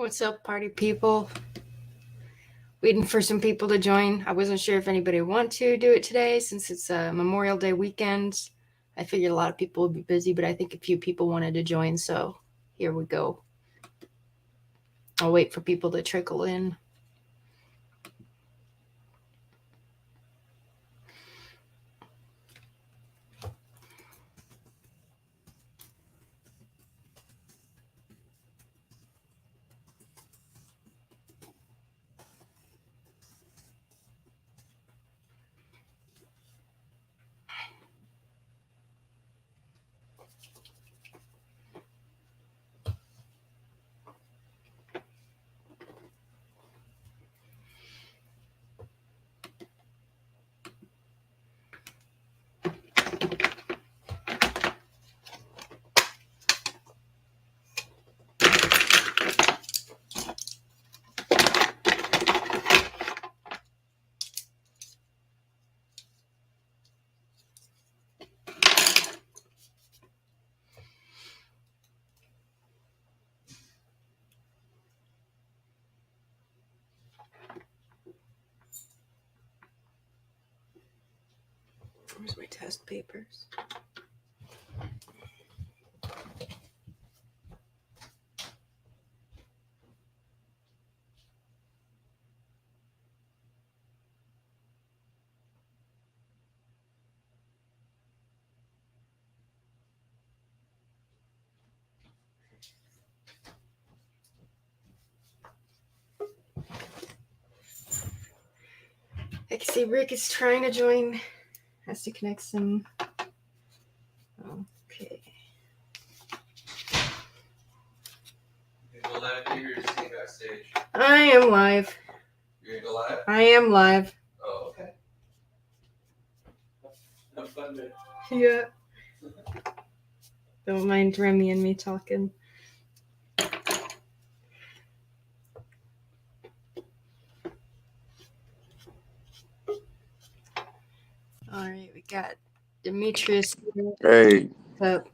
What's up, party people? Waiting for some people to join. I wasn't sure if anybody would want to do it today since it's a Memorial Day weekend. I figured a lot of people would be busy, but I think a few people wanted to join, so here we go. I'll wait for people to trickle in. Where's my test papers? I can see Rick is trying to join. Has to connect some. Okay. You gonna go live here or just stay backstage? I am live. You're gonna go live? I am live. Oh, okay. Have fun, man. Yeah. Don't mind Remy and me talking. All right, we got Demetrius. Hey. Up.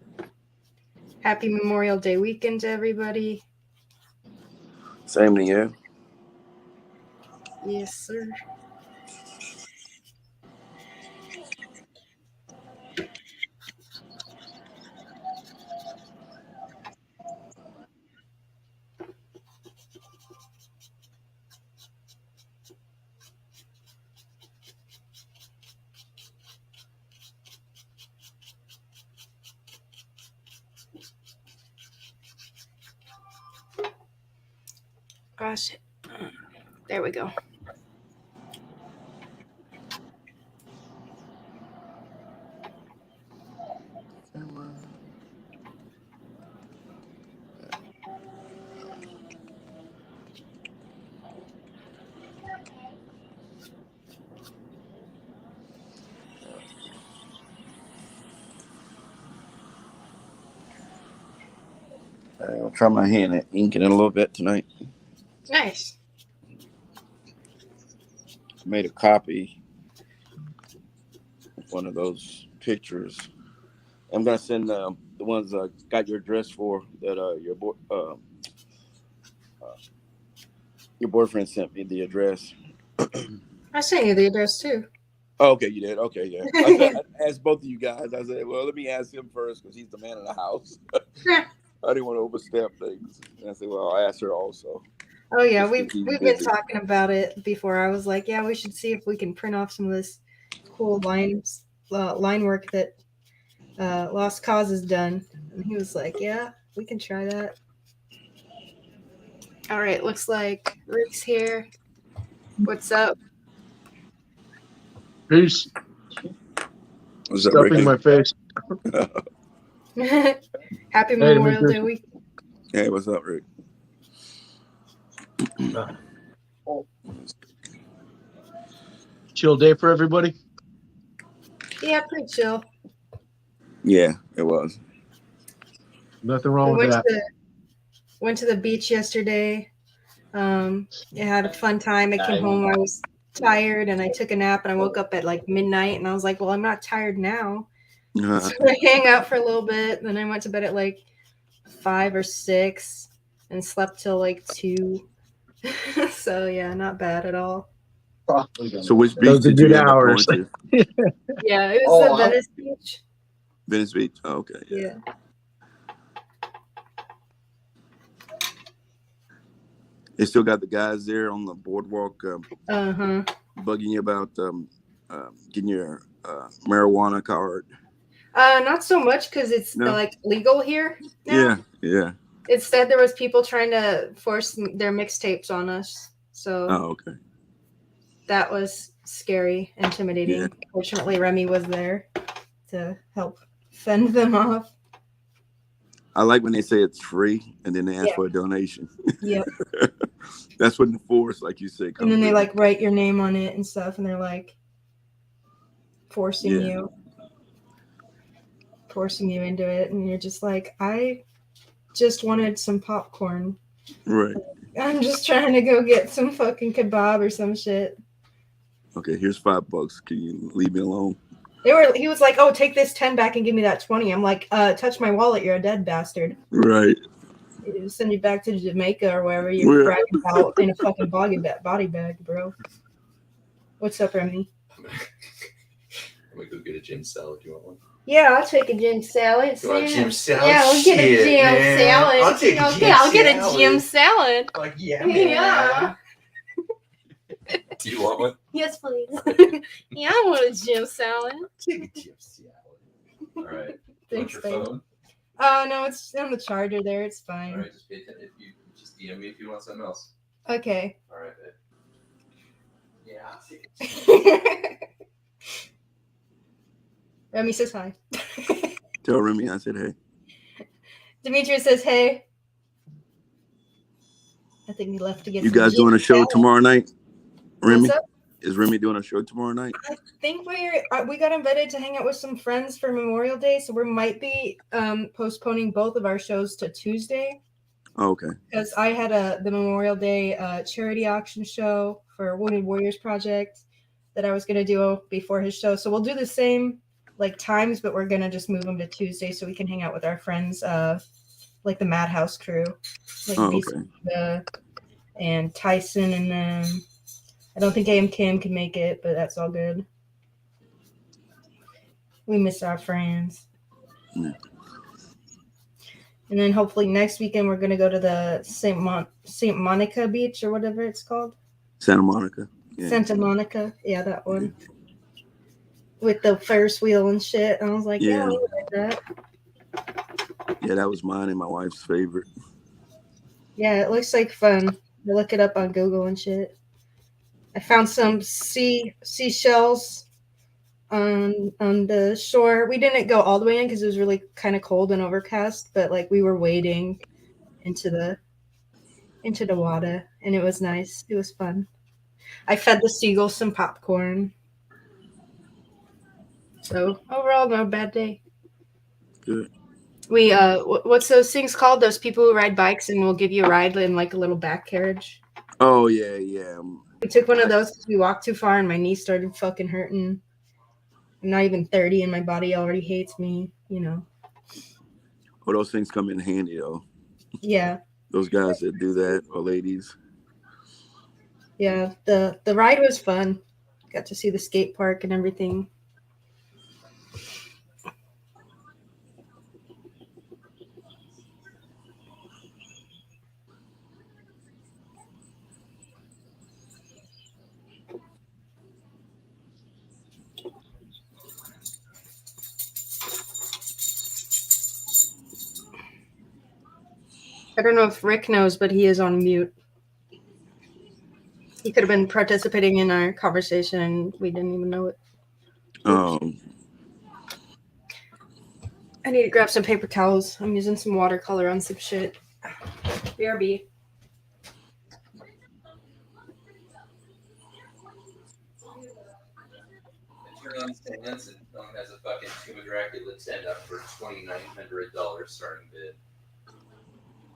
Happy Memorial Day weekend to everybody. Same to you. Yes, sir. Gosh, there we go. I'll try my hand at inking it a little bit tonight. Nice. Made a copy of one of those pictures. I'm gonna send the ones I got your address for that your boyfriend sent me the address. I sent you the address too. Oh, okay, you did. Okay, yeah. I asked both of you guys. I said, well, let me ask him first because he's the man of the house. I didn't want to overstep things. And I said, well, I'll ask her also. Oh yeah, we've been talking about it before. I was like, yeah, we should see if we can print off some of this cool line work that Lost Cause has done. And he was like, yeah, we can try that. All right, looks like Rick's here. What's up? Peace. What's up, Stuffing my face. Happy Memorial Day week. Hey, what's up, Rick? Chill day for everybody? Yeah, pretty chill. Yeah, it was. Nothing wrong with that. Went to the beach yesterday. I had a fun time. I came home. I was tired and I took a nap and I woke up at like midnight and I was like, well, I'm not tired now. So I hang out for a little bit. Then I went to bed at like 5 or 6. and slept till like 2. So yeah, not bad at all. So which beach Those are did you good end up going hours. to? Yeah, it was the Venice Beach. Venice Beach. Oh, okay. Yeah. They still got the guys there on the boardwalk bugging you about getting your marijuana card. Not so much because it's No? like legal here now. Yeah. Instead, there was people trying to force their mixtapes on us. So Oh, okay. that was scary, intimidating. Yeah. Fortunately, Remy was there to help fend them off. I like when they say it's free and then they ask Yeah. for a donation. Yep. That's when the force, like you said, comes And then they in. like write your name on it and stuff, and they're like forcing you into it, and you're just like, I just wanted some popcorn. Right. I'm just trying to go get some fucking kebab or some shit. Okay, here's $5. Can you leave me alone? He was like, oh, take this 10 back and give me that 20. I'm like, touch my wallet, you're a dead bastard. Right. It'll send you back to Jamaica or wherever you're bragging about in a fucking body bag, bro. What's up, Remy? I'm gonna go get a gym salad. Do you want one? Yeah, I'll take a gym salad. You want a gym salad? Yeah, I'll get a Shit, gym man. salad. I'll take a gym Okay, I'll get a salad. gym salad. Like, yeah, man. Yeah. Do you want one? Yes, please. Yeah, I want a gym salad. Take a gym salad. All right. Thanks, Want babe. your phone? Oh, no, it's on the charger there. It's All fine. right, just pay attention. If you just DM me if you want something else. Okay. All right, babe. Yeah, I'll take it. Remy says hi. Tell Remy I said hey. Demetrius says hey. I think he left to get You some guys gym doing a show salad. tomorrow night? Remy? What's up? Is Remy doing a show tomorrow night? I think we got invited to hang out with some friends for Memorial Day, so we might be postponing both of our shows to Tuesday. Oh, okay. Because I had the Memorial Day charity auction show for Wounded Warriors Project that I was going to do before his show. So we'll do the same like times, but we're going to just move them to Tuesday so we can hang out with our friends, like the Madhouse crew, like okay. and Tyson and them. I don't think AM Kim can make it, but that's all good. We miss our friends. Yeah. And then hopefully next weekend we're gonna go to the Saint Monica Beach or whatever it's called. Santa Monica. Yeah. Santa Monica, yeah, that one. With the Ferris wheel and shit. And I was like, yeah, we like that. Yeah, that was mine and my wife's favorite. Yeah, it looks like fun. I look it up on Google and shit. I found some seashells on the shore. We didn't go all the way in because it was really kind of cold and overcast, but like we were wading into the water, and it was nice. It was fun. I fed the seagulls some popcorn. So overall, no bad day. Good. We what's those things called? Those people who ride bikes and will give you a ride in like a little back carriage. Oh yeah. We took one of those because we walked too far and my knee started fucking hurting. I'm not even 30 and my body already hates me, you know. Well, those things come in handy though. Yeah. Those guys that do that, or ladies. Yeah, the ride was fun. Got to see the skate park and everything. I don't know if Rick knows, but he is on mute. He could have been participating in our conversation and we didn't even know it. I need to grab some paper towels. I'm using some watercolor on some shit. BRB. Turn on stands and someone has a fucking Tomb of Dracula stand up for $2,900 starting bid.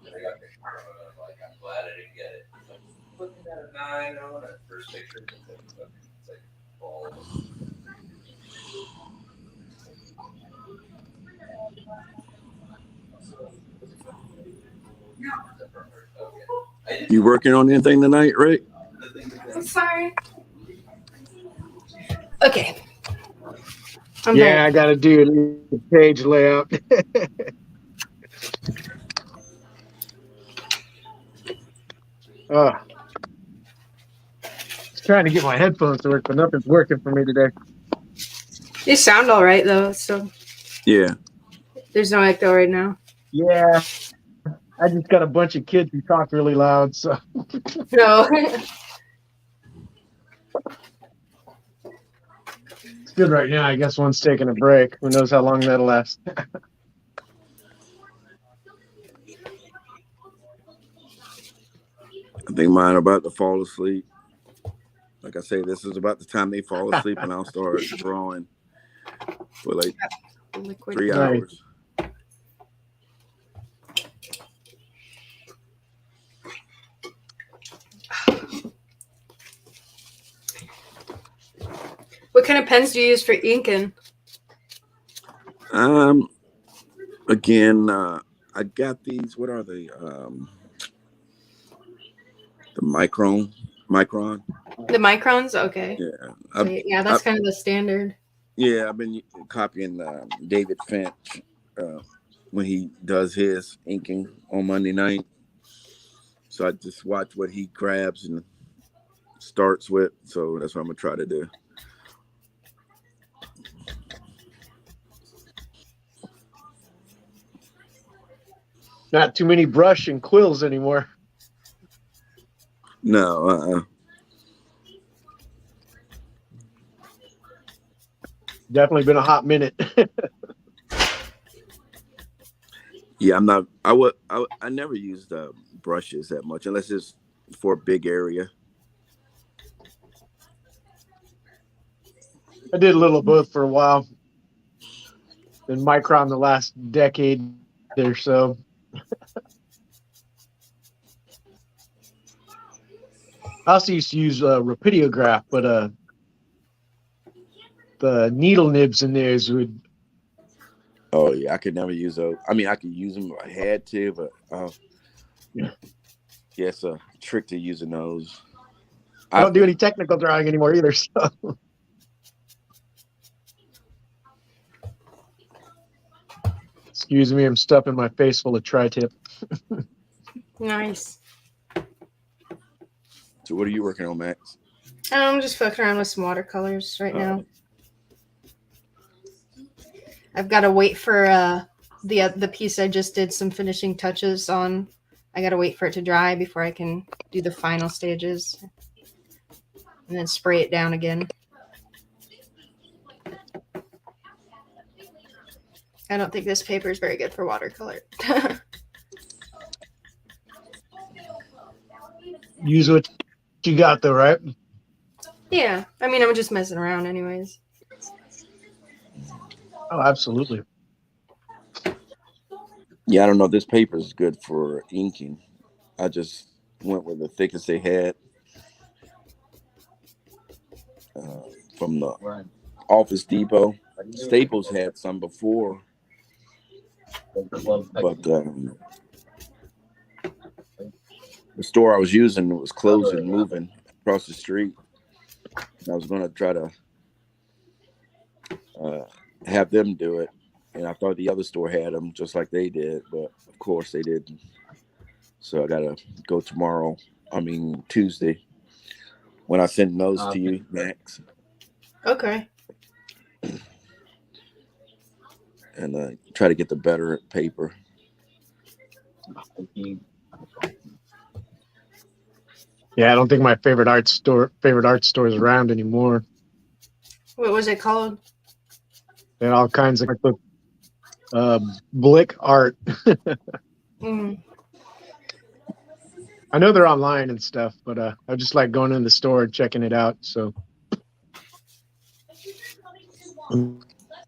And I got picture of it. I'm like, I'm glad I didn't get it. He's like, looking at it, I know. That first picture, it's like bald. Okay. You working on anything tonight, Rick? I'm sorry. Okay. I'm Yeah, I got to do the page layout. Just trying to get my headphones to work, but nothing's working for me today. You sound all right though, so Yeah. there's no echo right now. Yeah, I just got a bunch of kids who talk really loud, so No. it's good right now. I guess one's taking a break. Who knows how long that'll last? I think mine are about to fall asleep. Like I say, this is about the time they fall asleep, and I'll start drawing for like Liquid. 3 Nice. hours. What kind of pens do you use for inking? Again, I got these. What are they? The Micron. The microns? Okay. Yeah. Yeah, that's kind of the standard. Yeah, I've been copying David Finch when he does his inking on Monday night. So I just watch what he grabs and starts with. So that's what I'm gonna try to do. Not too many brush and quills anymore. No. Definitely been a hot minute. Yeah, I'm not. I never used brushes that much unless it's for a big area. I did a little of both for a while. Been Micron the last decade or so. I also used to use Rapidograph, but the needle nibs in theirs would. Oh yeah, I could never use those. I mean, I could use them if I had to, but yeah, it's a trick to using those. I don't do any technical drawing anymore either. So. Excuse me, I'm stuffing my face full of tri-tip. Nice. So what are you working on, Max? I'm just fucking around with some watercolors right now. I've got to wait for the piece I just did some finishing touches on. I got to wait for it to dry before I can do the final stages and then spray it down again. I don't think this paper is very good for watercolor. Use what you got, though, right? Yeah, I mean, I'm just messing around anyways. Oh, absolutely. Yeah, I don't know if this paper is good for inking. I just went with the thickest they had from the Office Depot. Staples had some before, but the store I was using was closed and moving across the street. And I was going to try to have them do it, and I thought the other store had them just like they did, but of course they didn't. So I got to go Tuesday, when I send those to you, Max. Okay. And try to get the better paper. Yeah, I don't think my favorite art store is around anymore. What was it called? They had all kinds of Blick art. I know they're online and stuff, but I just like going in the store and checking it out. So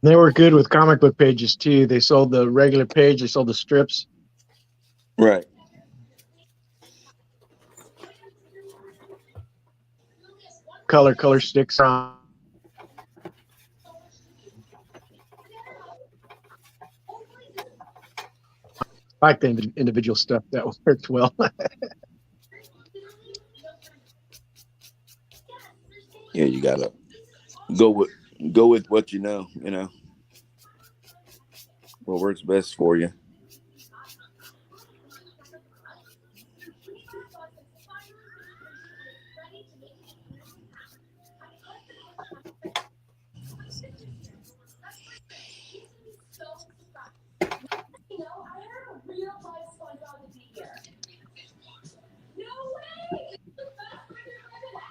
they were good with comic book pages too. They sold the regular page. They sold the strips. Right. Color sticks on. I like the individual stuff that worked well. Yeah, you gotta go with what you know. What works best for you.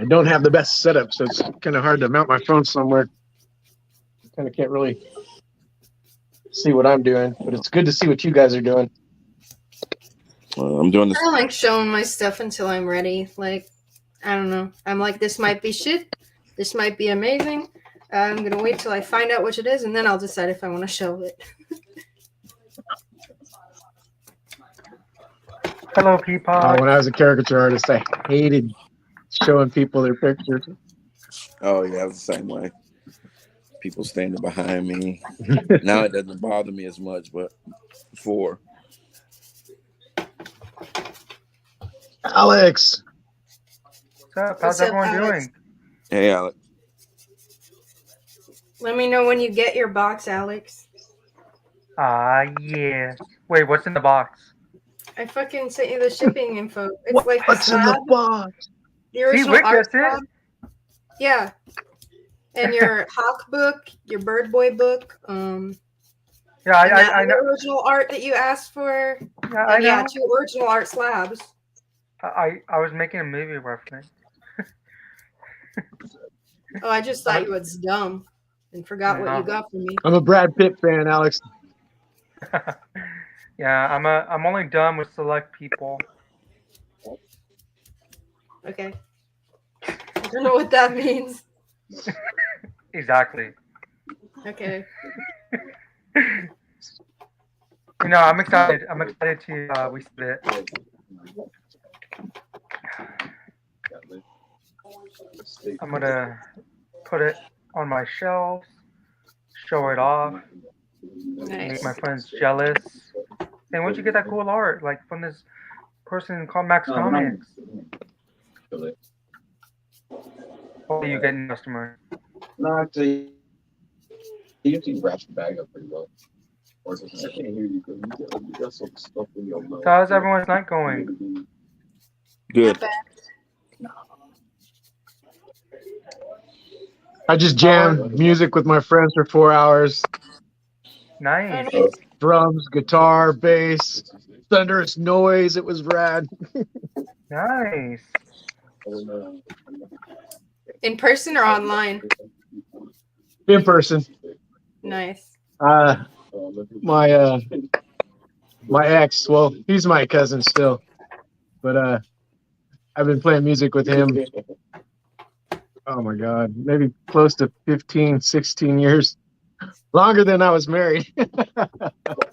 I don't have the best setup, so it's kind of hard to mount my phone somewhere. Kind of can't really see what I'm doing, but it's good to see what you guys are doing. I'm doing this. I don't like showing my stuff until I'm ready. Like, I don't know. I'm like, this might be shit. This might be amazing. I'm going to wait till I find out which it is, and then I'll decide if I want to show it. Hello, Peapod. When I was a caricature artist, I hated showing people their pictures. Oh yeah, I was the same way. People standing behind me. Now it doesn't bother me as much, but before. Alex, What's up? How's What's up, everyone Alex? doing? Hey, Alex. Let me know when you get your box, Alex. Yeah. Wait, what's in the box? I fucking sent you the shipping info. It's like the what's in the slab, box? the original Rick art gets it. slab. Yeah. And your Hawk book, your Bird Boy book, Yeah, and I that know. original art that you asked for. Yeah, I And yeah, know. 2 original art slabs. I was making a movie reference. Oh, I just thought you was dumb and forgot what you got from me. I'm a Brad Pitt fan, Alex. Yeah, I'm only done with select people. Okay. I don't know what that means. Exactly. Okay. I'm excited. I'm excited to we split it. I'm gonna put it on my shelves, show it off, make Nice. my friends jealous. And where'd you get that cool art? Like from this person called madsrochaart. Hopefully you getting customers. No, actually, he usually wraps the bag up pretty well. Or I can't hear you because you got some stuff in your mouth. So how's everyone's night going? Good. Not bad. I just jammed music with my friends for 4 hours. Nice. Oh, nice. Drums, guitar, bass, thunderous noise. It was rad. Nice. In person or online? In person. Nice. My ex, well, he's my cousin still, but I've been playing music with him. Oh my God, maybe close to 15, 16 years. Longer than I was married.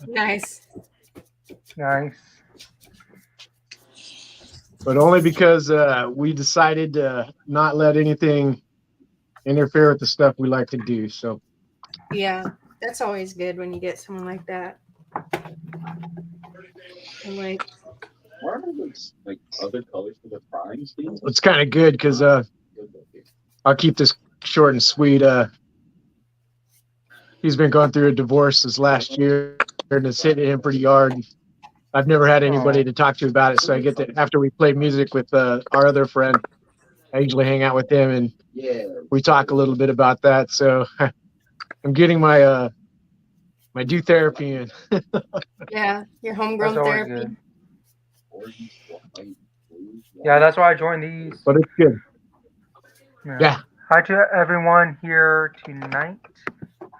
Nice. Nice. But only because we decided to not let anything interfere with the stuff we like to do. So Yeah, that's always good when you get someone like that. And like, Why are there like other colors for the frying things? it's kind of good because I'll keep this short and sweet. He's been going through a divorce this last year, and it's hitting him pretty hard. I've never had anybody to talk to about it, so I get that after we play music with our other friend, I usually hang out with him, and we talk a little bit about that. So I'm getting my my do therapy in. yeah, your homegrown That's always therapy. good. Yeah, that's why I joined these. But it's good. Yeah. Hi to everyone here tonight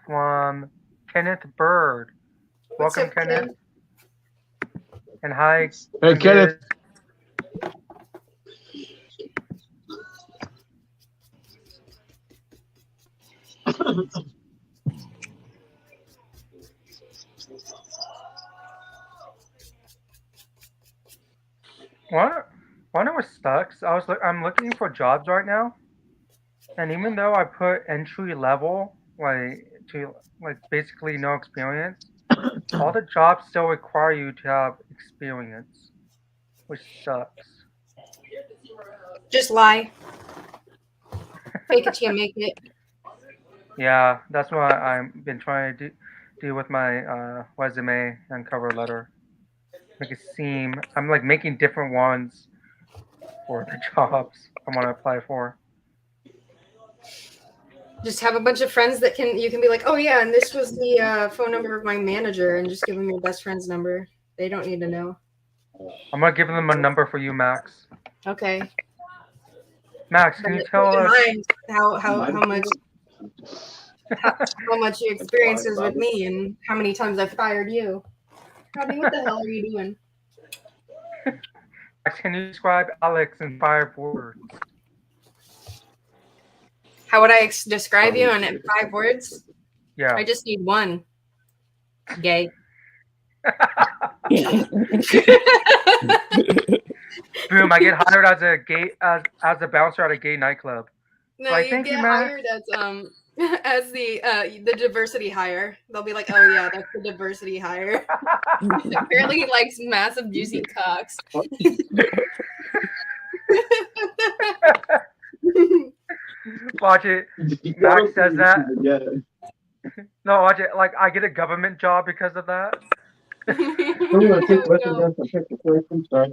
from Kenneth Bird. What's Welcome, up, Kenneth. Ken? And hi. Hey, Kenneth. What? One of what sucks. I'm looking for jobs right now, and even though I put entry level, like basically no experience, All the jobs still require you to have experience, which sucks. Just lie. Fake it till you make it. Yeah, that's what I've been trying to do with my resume and cover letter. Make it seem I'm like making different ones for the jobs I want to apply for. Just have a bunch of friends that you can be like, oh yeah, and this was the phone number of my manager, and just give them your best friend's number. They don't need to know. I'm gonna give them a number for you, Max. Okay. Max, can you tell us how much your experience is with me and how many times I've fired you? Rodney, what the hell are you doing? Max, can you describe Alex in 5 words? How would I describe you in 5 words? Yeah. I just need one. Gay. Boom! I get hired as a gay as a bouncer at a gay nightclub. No, Why, you thank get you, Max. hired as the diversity hire. They'll be like, oh yeah, that's the diversity hire. Apparently he likes massive juicy cocks. Watch it. Max says that. No, watch it. Like I get a government job because of that. I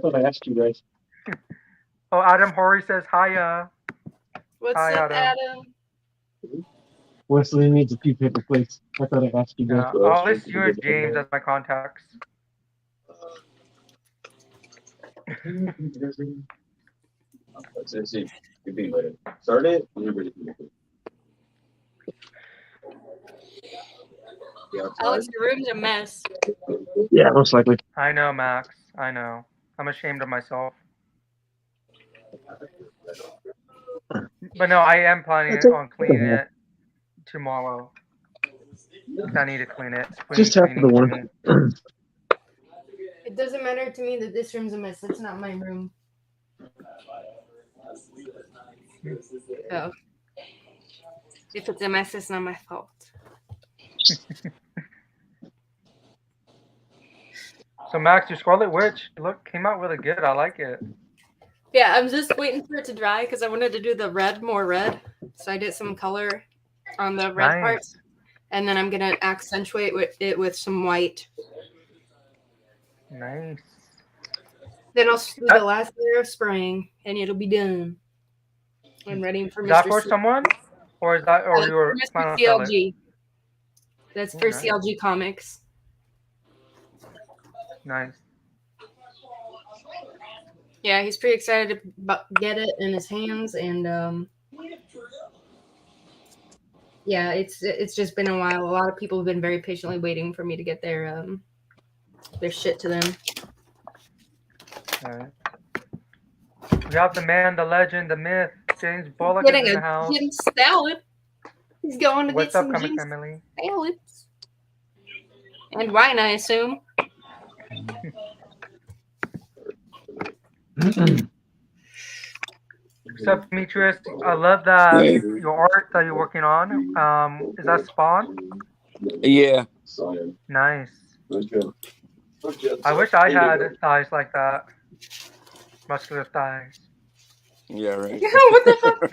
thought I asked you guys. Oh, Adam Horry says hiya. What's Hi, up, Adam. Wesley needs a few paper plates. I thought I asked you guys. Yeah, I'll list you and James as my contacts. Let's see. Start it. Alex, your room's a mess. Yeah, most likely. I know, Max. I know. I'm ashamed of myself. But no, I am planning on cleaning it tomorrow. I need to clean it. Just half of the one. It doesn't matter to me that this room's a mess. It's not my room. Oh. If it's a mess, it's not my fault. So Max, your Scarlet Witch came out really good. I like it. Yeah, I'm just waiting for it to dry because I wanted to do the more red. So I did some color on the red parts. And then I'm going to accentuate it with some white. Nice. Then I'll do the last layer of spraying and it'll be done. I'm ready for Mr. Is that for someone? Or is that your Mr. CLG? That's for CLG Comics. Nice. Yeah, he's pretty excited to get it in his hands, and yeah, it's just been a while. A lot of people have been very patiently waiting for me to get their shit to them. Right. We have the man, the legend, the myth, James Bullock is in the house. Getting salad. He's going to What's get up, some Comic James Family? salads. And wine, I assume. What's up, Demetrius? I love that your art that you're working on. Is that Spawn? Yeah. Nice. I wish I had thighs like that. Muscular thighs. Yeah, right. What the fuck?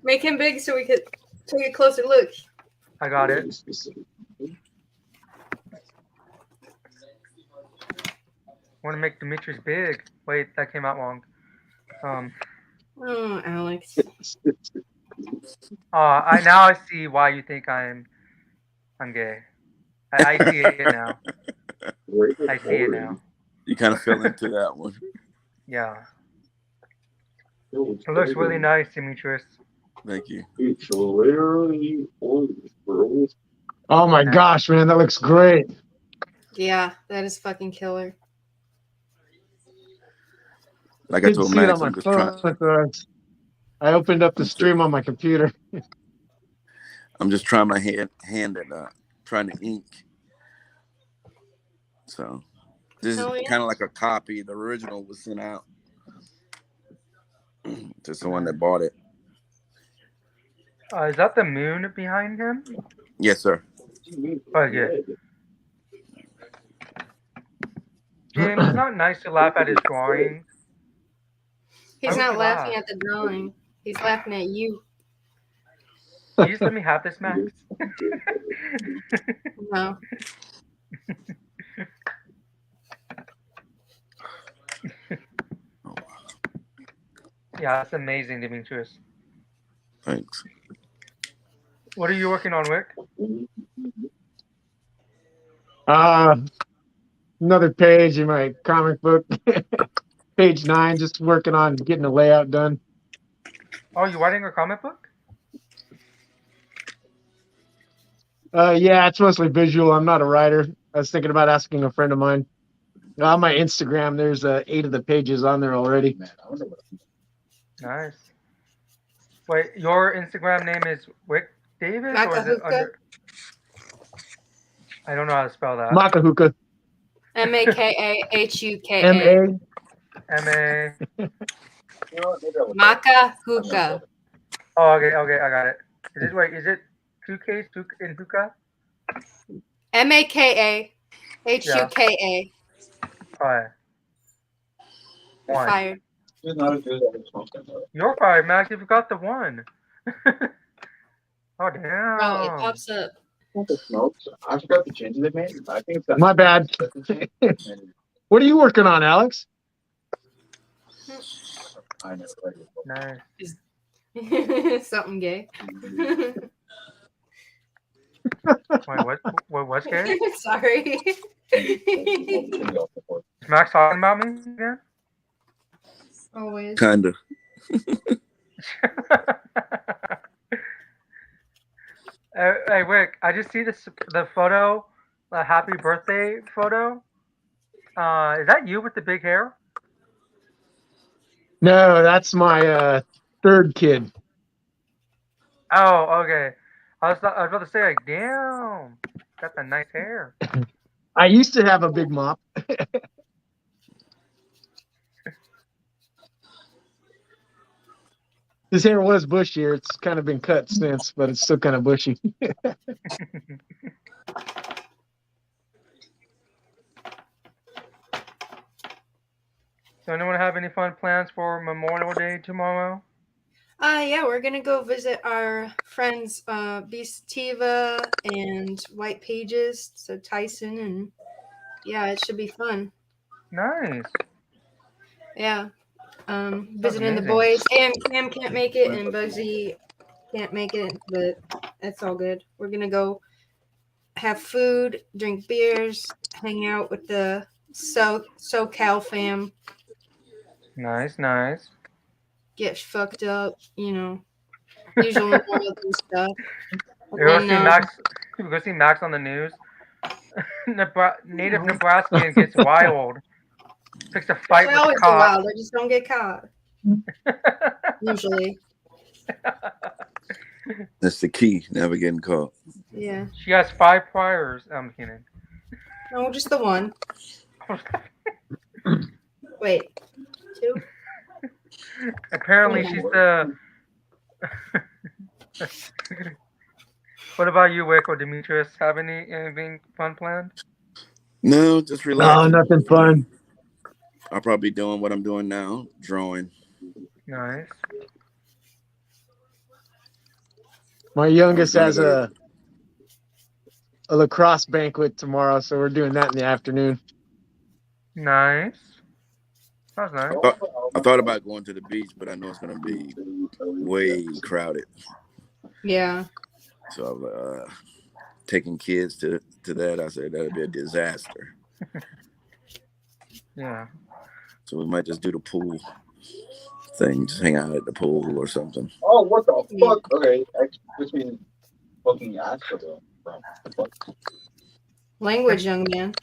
Make him big so we could take a closer look. I got it. Want to make Demetrius big. Wait, that came out wrong. Oh, Alex. I now see why you think I'm gay. I see it now. I see it now. You kind of fell into that one. Yeah. It looks really nice, Demetrius. Thank you. Oh my gosh, man, that looks great. Yeah, that is fucking killer. Like I told Max, I'm just trying. I opened up the stream on my computer. I'm just trying my hand at trying to ink. So this is kind of like a copy. The original was sent out to someone that bought it. Is that the moon behind him? Yes, sir. Oh, yeah. Jim, it's not nice to laugh at his drawing. He's Why would not you laughing laugh? at the drawing. He's laughing at you. Can you just let me have this, Max? No. Yeah, that's amazing, Demetrius. Thanks. What are you working on, Wick? Another page in my comic book, page 9. Just working on getting the layout done. Oh, you writing a comic book? Yeah, it's mostly visual. I'm not a writer. I was thinking about asking a friend of mine. On my Instagram, there's 8 of the pages on there already. Man, I wonder what. Nice. Wait, your Instagram name is Wick Davis, or is it Makahuka? under? I don't know how to spell that. Makahuka. Makahuka. M-A. M-A. You know what? Maybe I will. Makahuka. Oh, okay, I got it. Is it 2Ks in hookah? Makahuka. Alright. You're One. fired. She's not as good as something. You're fired, Max. You forgot the one. Oh, damn. Oh, it pops up. The smokes. I forgot the changes they made. I think it's that. My bad. What are you working on, Alex? I know. Right? Nice. Something gay. Wait, what was gay? Sorry. Is Max talking about me again? Always. Kinda. Hey, Wick, I just see the photo, the happy birthday photo. Is that you with the big hair? No, that's my third kid. Oh, okay. I was about to say, like, damn, got the nice hair. I used to have a big mop. His hair was bushier. It's kind of been cut since, but it's still kind of bushy. So anyone have any fun plans for Memorial Day tomorrow? Yeah, we're gonna go visit our friends Beastiva and White Pages, so Tyson, and yeah, it should be fun. Nice. Yeah. Visiting the amazing. boys. Cam can't make it and Bugsy can't make it, but that's all good. We're gonna go have food, drink beers, hang out with the SoCal fam, Nice, nice. get fucked up, usual Memorial Day stuff. You're And gonna then, go see Max on the news. Native Nebraskan gets wild. Picks a fight I with always get cops. wild. I just don't get caught. Usually. That's the key. Never getting caught. Yeah. She has 5 priors. I'm kidding. No, just the one. Wait. 2? Apparently, she's the. What about you, Wick or Demetrius? Have anything fun planned? No, just No, relaxing. nothing fun. I'll probably be doing what I'm doing now, drawing. Nice. My youngest has a lacrosse banquet tomorrow, so we're doing that in the afternoon. Nice. That's nice. I thought about going to the beach, but I know it's gonna be way crowded. Yeah. So taking kids to that, I said that'd be a disaster. Yeah. So we might just do the pool thing, just hang out at the pool or something. Oh, what the fuck? Okay, which means fucking ass for the fuck. Language, young man.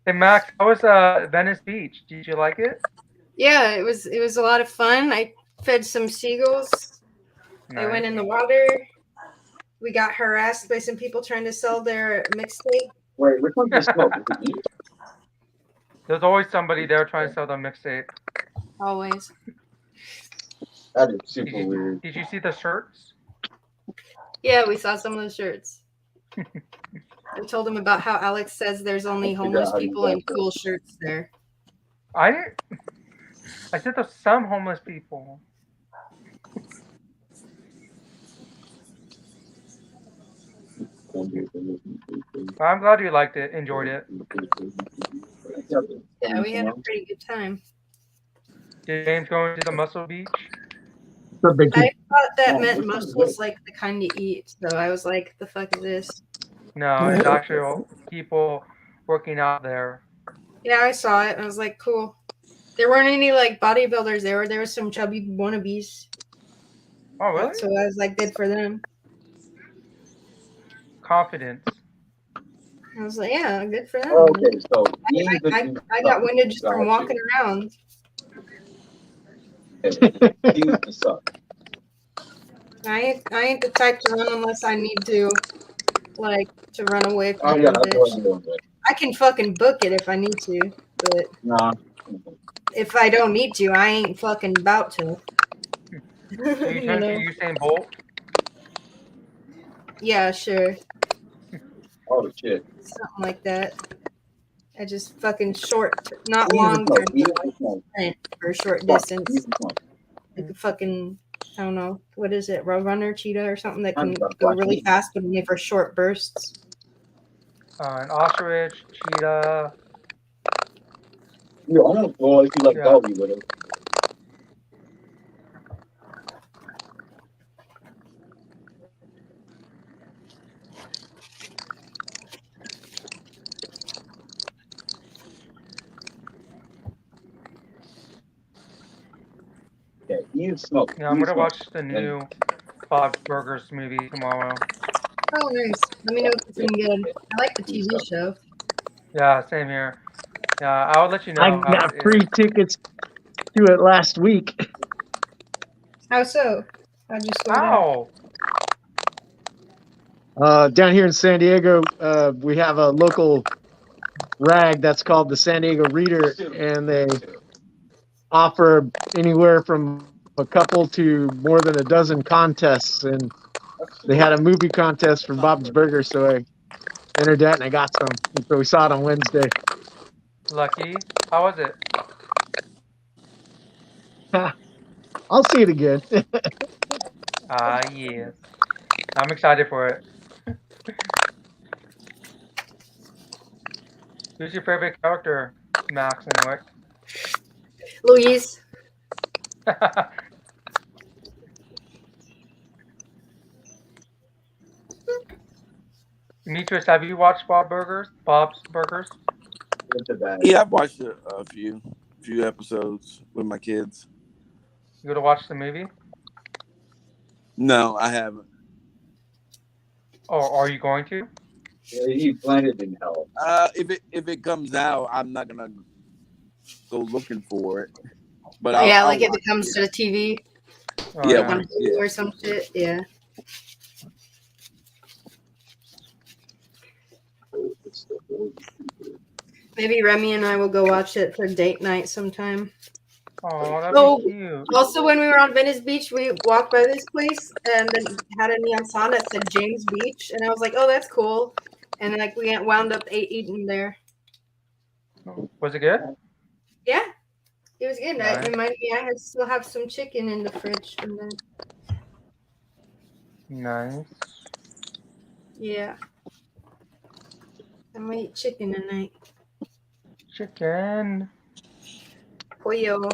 Hey Max, how was Venice Beach? Did you like it? Yeah, it was a lot of fun. I fed some seagulls. They went in the water. We got harassed by some people trying to sell their mixtape. Wait, which one's the smoke? There's always somebody there trying to sell their mixtape. Always. That is super weird. Did you see the shirts? Yeah, we saw some of the shirts. I told him about how Alex says there's only I forgot homeless how you people in got that. cool shirts there. I said there's some homeless people. I'm glad you liked it, enjoyed it. Yeah, we had a pretty good time. James going to the Muscle Beach. So big I thought that meant mussels like the kind you eat, so I was like, the fuck is this? No, it's actual people working out there. Yeah, I saw it. I was like, cool. There weren't any like bodybuilders there. There was some chubby wannabes. Oh, really? So I was like, good for them. Confidence. I was like, yeah, good for them. Okay, so I got winded just from walking around. He used to suck. I ain't the type to run unless I need to, like, to run away from Oh yeah, the that's what bitch. I'm doing. I can fucking book it if I need to, but Nah. if I don't need to, I ain't fucking about to. You turn to Usain Bolt? Yeah, sure. Oh shit. Something like that. I just fucking short, not long term, sprint for a short distance. Like a fucking, I don't know, what is it, road runner, cheetah, or something that can go really fast, but only for short bursts. An ostrich, cheetah. You almost go if you like doggy with it. Yeah, you smoke. Yeah, I'm gonna watch the new Bob's Burgers movie tomorrow. Oh, nice. Let me know if it's any good. I like the TV show. Yeah, same here. Yeah, I'll let you know. I got free tickets to it last week. How so? How'd you score that? Down here in San Diego, we have a local rag that's called the San Diego Reader, and they offer anywhere from a couple to more than a dozen contests. And they had a movie contest for Bob's Burgers, so I entered that and I got some. And so we saw it on Wednesday. Lucky. How was it? I'll see it again. Yes. I'm excited for it. Who's your favorite character, Max and Wick? Louise. Demetrius, have you watched Bob's Burgers? Yeah, I've watched a few episodes with my kids. You gonna watch the movie? No, I haven't. Or are you going to? Yeah, he planted in hell. If it comes out, I'm not gonna go looking for it. But yeah, I'll like if it comes to the TV. Oh, Yeah, or some shit. Yeah. Maybe Remy and I will go watch it for date night sometime. Oh, that'd be cute. Also, when we were on Venice Beach, we walked by this place and then had a neon sign that said James Beach, and I was like, "Oh, that's cool." And like we wound up eating there. Was it good? Yeah, it was good. Nice. That reminded me, I still have some chicken in the fridge from then. Nice. Yeah, I'm gonna eat chicken tonight. Chicken. Pollo.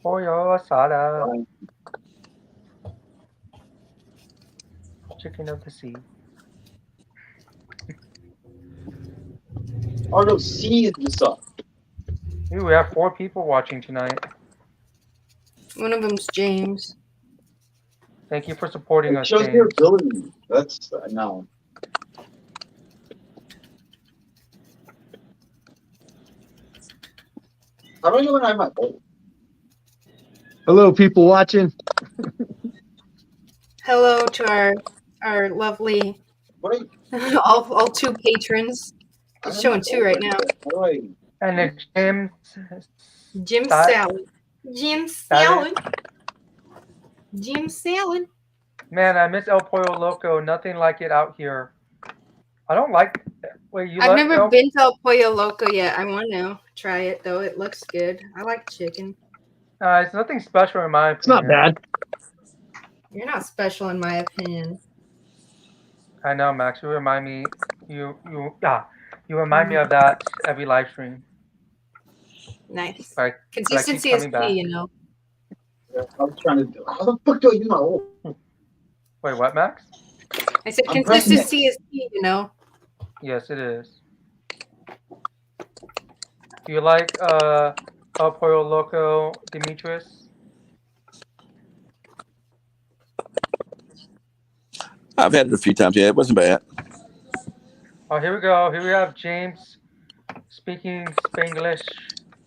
Pollo asada. Chicken of the sea. Oh no, see this up. Ooh, we have 4 people watching tonight. One of them's James. Thank you for supporting us, Shows James. your ability. That's no. How do I know when I'm at home? Hello, people watching. Hello to our lovely all 2 patrons. It's showing 2 right now. And then James. Jim Salad. Jim Salad. Jim Salad. Man, I miss El Pollo Loco. Nothing like it out here. I don't like. Wait, you I've like? never No, been to El Pollo Loco yet. I want to try it though. It looks good. I like chicken. it's nothing special in my It's not opinion. bad. You're not special in my opinion. I know, Max. You remind me. You remind me of that every live stream. Nice. But I keep Consistency is coming key, back. you know. I was trying to do. How the fuck do I use my old? Wait, what, Max? I said I'm pressing it. consistency is key, you know. Yes, it is. Do you like El Pollo Loco, Demetrius? I've had it a few times. Yeah, it wasn't bad. Oh, here we go. Here we have James speaking Spanglish.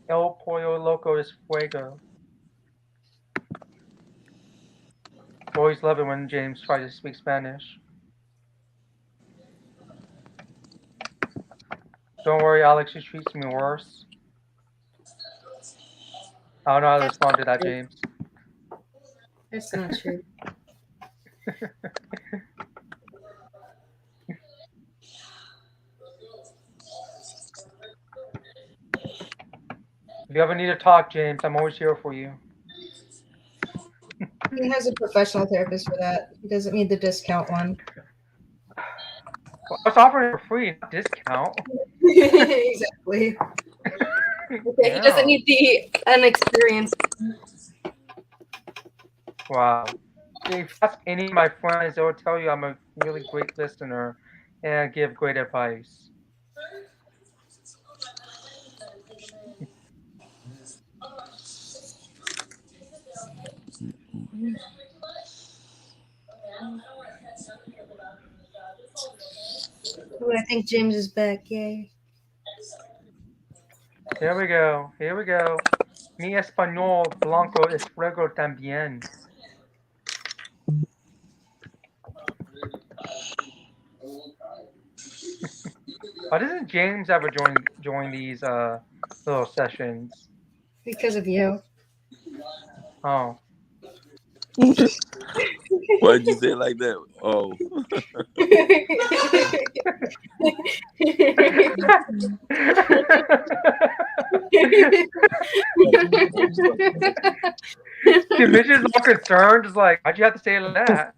El Pollo Loco is fuego. Always love it when James tries to speak Spanish. Don't worry, Alex, she treats me worse. I don't know how to respond to that, James. That's not true. If you ever need to talk, James, I'm always here for you. He has a professional therapist for that. He doesn't need the discount one. Well, I was offering for free, not discount. Exactly. Okay, he doesn't need the unexperienced. Wow. If you ask any of my friends, they will tell you I'm a really great listener and I give great advice. Ooh, I think James is back. Yay. Here we go. Here we go. Mi español blanco es fuego también. Why doesn't James ever join these little sessions? Because of you. Oh. Why did you say it like that? Oh, Division's all concerned, is like, why'd you have to say it like that?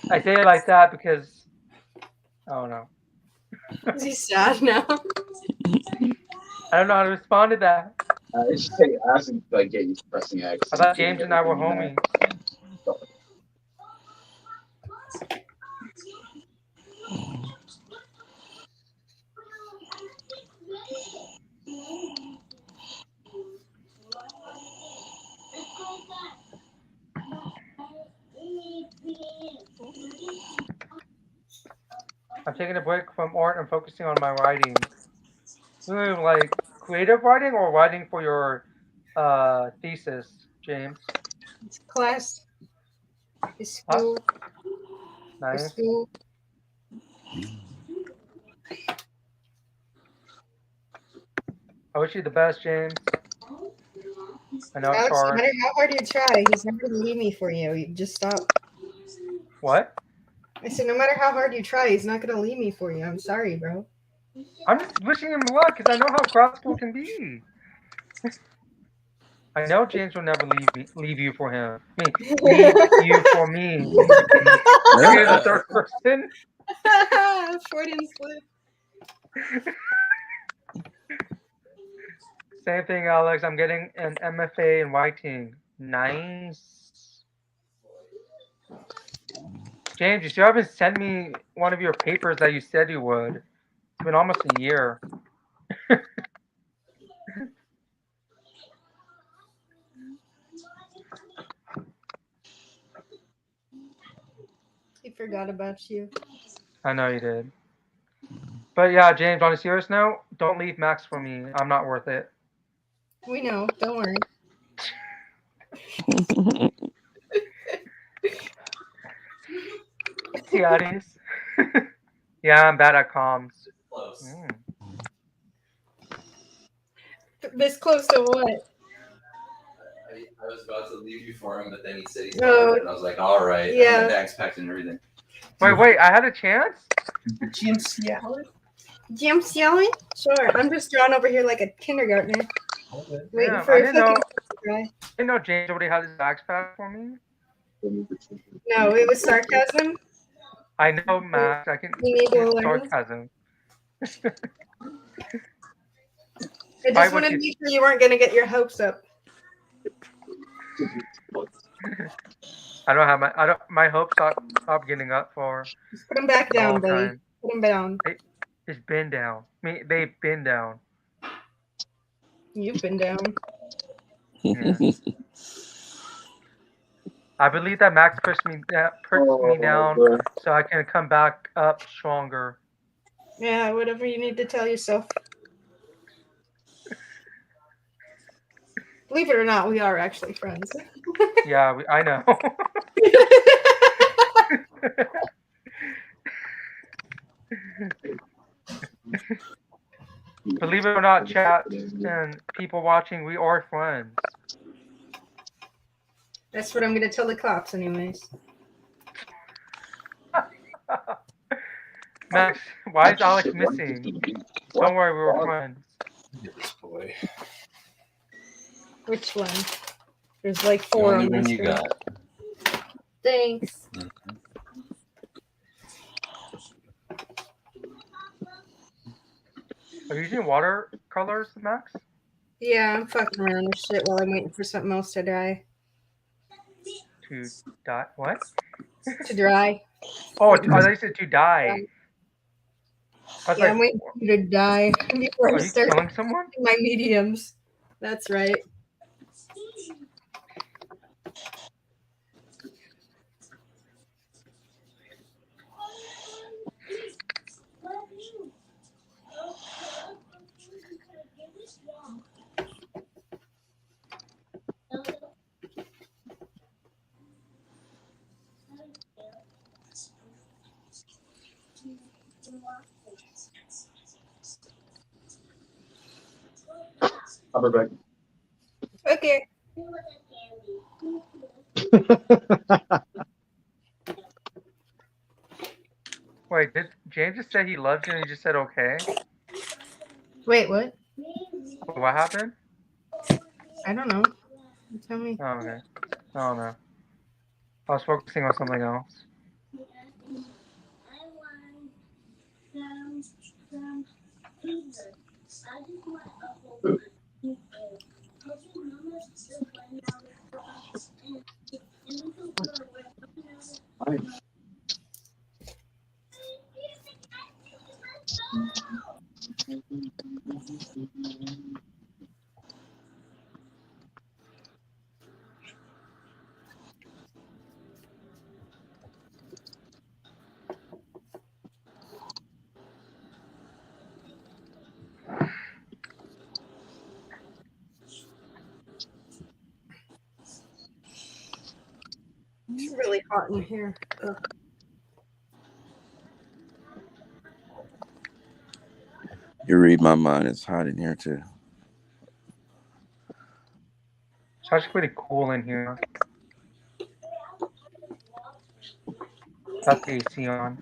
I say it like that because I don't know. Is he sad now? I don't know how to respond to that. It should take acid to like get you pressing X. I thought James and I were homies. I'm taking a break from art and focusing on my writing. Like creative writing or writing for your thesis, James? It's class. It's school. Nice. It's school. I wish you the best, James. I know it's Alex, no hard. matter how hard you try, he's never going to leave me for you. You just stop. What? I said, no matter how hard you try, he's not going to leave me for you. I'm sorry, bro. I'm just wishing him luck because I know how grad school can be. I know James will never leave you for him. Leave you for me. You're the third person. Freudian slip. Same thing, Alex. I'm getting an MFA in writing. Nice. James, you still haven't sent me one of your papers that you said you would. It's been almost a year. He forgot about you. I know you did. But yeah, James, on a serious note, don't leave Max for me. I'm not worth it. We know. Don't worry. See, Addis? Yeah, I'm bad at comms. Close. This close to what? I was about to leave you for him, but then he said he's Oh. and I was like, all right. Yeah. My bag's packed and everything. Wait, I had a chance? James Yellen? James yelling? Sure. I'm just drawn over here like a kindergartner. Waiting Yeah, for I a didn't know. dry. I didn't know James already had his bags packed for me. No, it was sarcasm. I know, Max. I can You need to use learn. sarcasm. I Why just would wanted to you- make sure you weren't going to get your hopes up. My hopes stop getting up for Just put them back a long down, buddy. time. Put them down. It's been down. They've been down. You've been down. Yeah. I believe that Max pushed me down so I can come back up stronger. Yeah, whatever you need to tell yourself. Believe it or not, we are actually friends. Yeah, I know. Believe it or not, chat and people watching, we are friends. That's what I'm going to tell the cops anyways. Max, why is Alex missing? Don't worry, we're friends. This boy. Which one? There's like The 4 only on my one you screen. got. Thanks. Are you using watercolors, Max? Yeah, I'm fucking around with shit while I'm waiting for something else to dry. To die? What? To dry. Oh, I thought you said to die. I was Yeah, like, I'm waiting for you to die before are I you start killing someone? my mediums. That's right. I'll be back. Okay. Wait, did James just say he loves you and he just said okay? Wait, what? What happened? I don't know. You tell me. Oh, okay. I don't know. I was focusing on something else. It's really hot in here. Ugh. You read my mind. It's hot in here too. It's actually pretty cool in here. Got the AC on.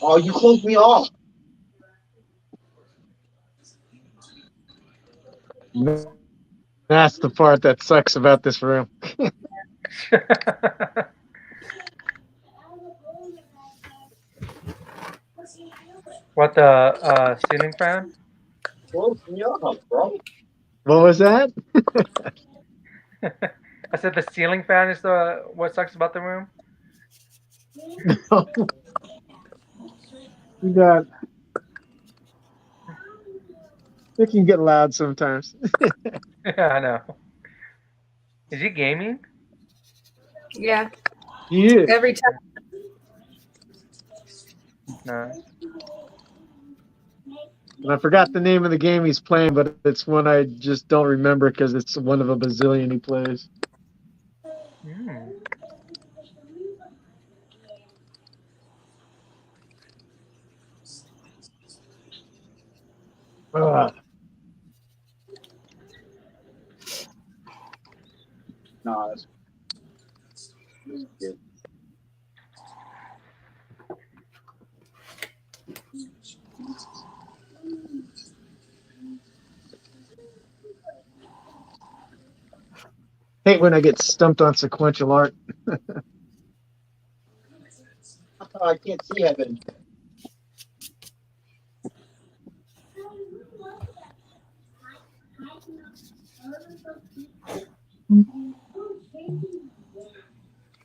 Oh, you closed me off. That's the part that sucks about this room. What, the ceiling fan? Closed me off, bro. What was that? I said the ceiling fan is what sucks about the room. You got. It can get loud sometimes. Yeah, I know. Is he gaming? Yeah, Yeah. every time. Nice. And I forgot the name of the game he's playing, but it's one I just don't remember because it's one of a bazillion he plays. Mm. Ugh. Nah, that's good. Hate when I get stumped on sequential art. I can't see heaven.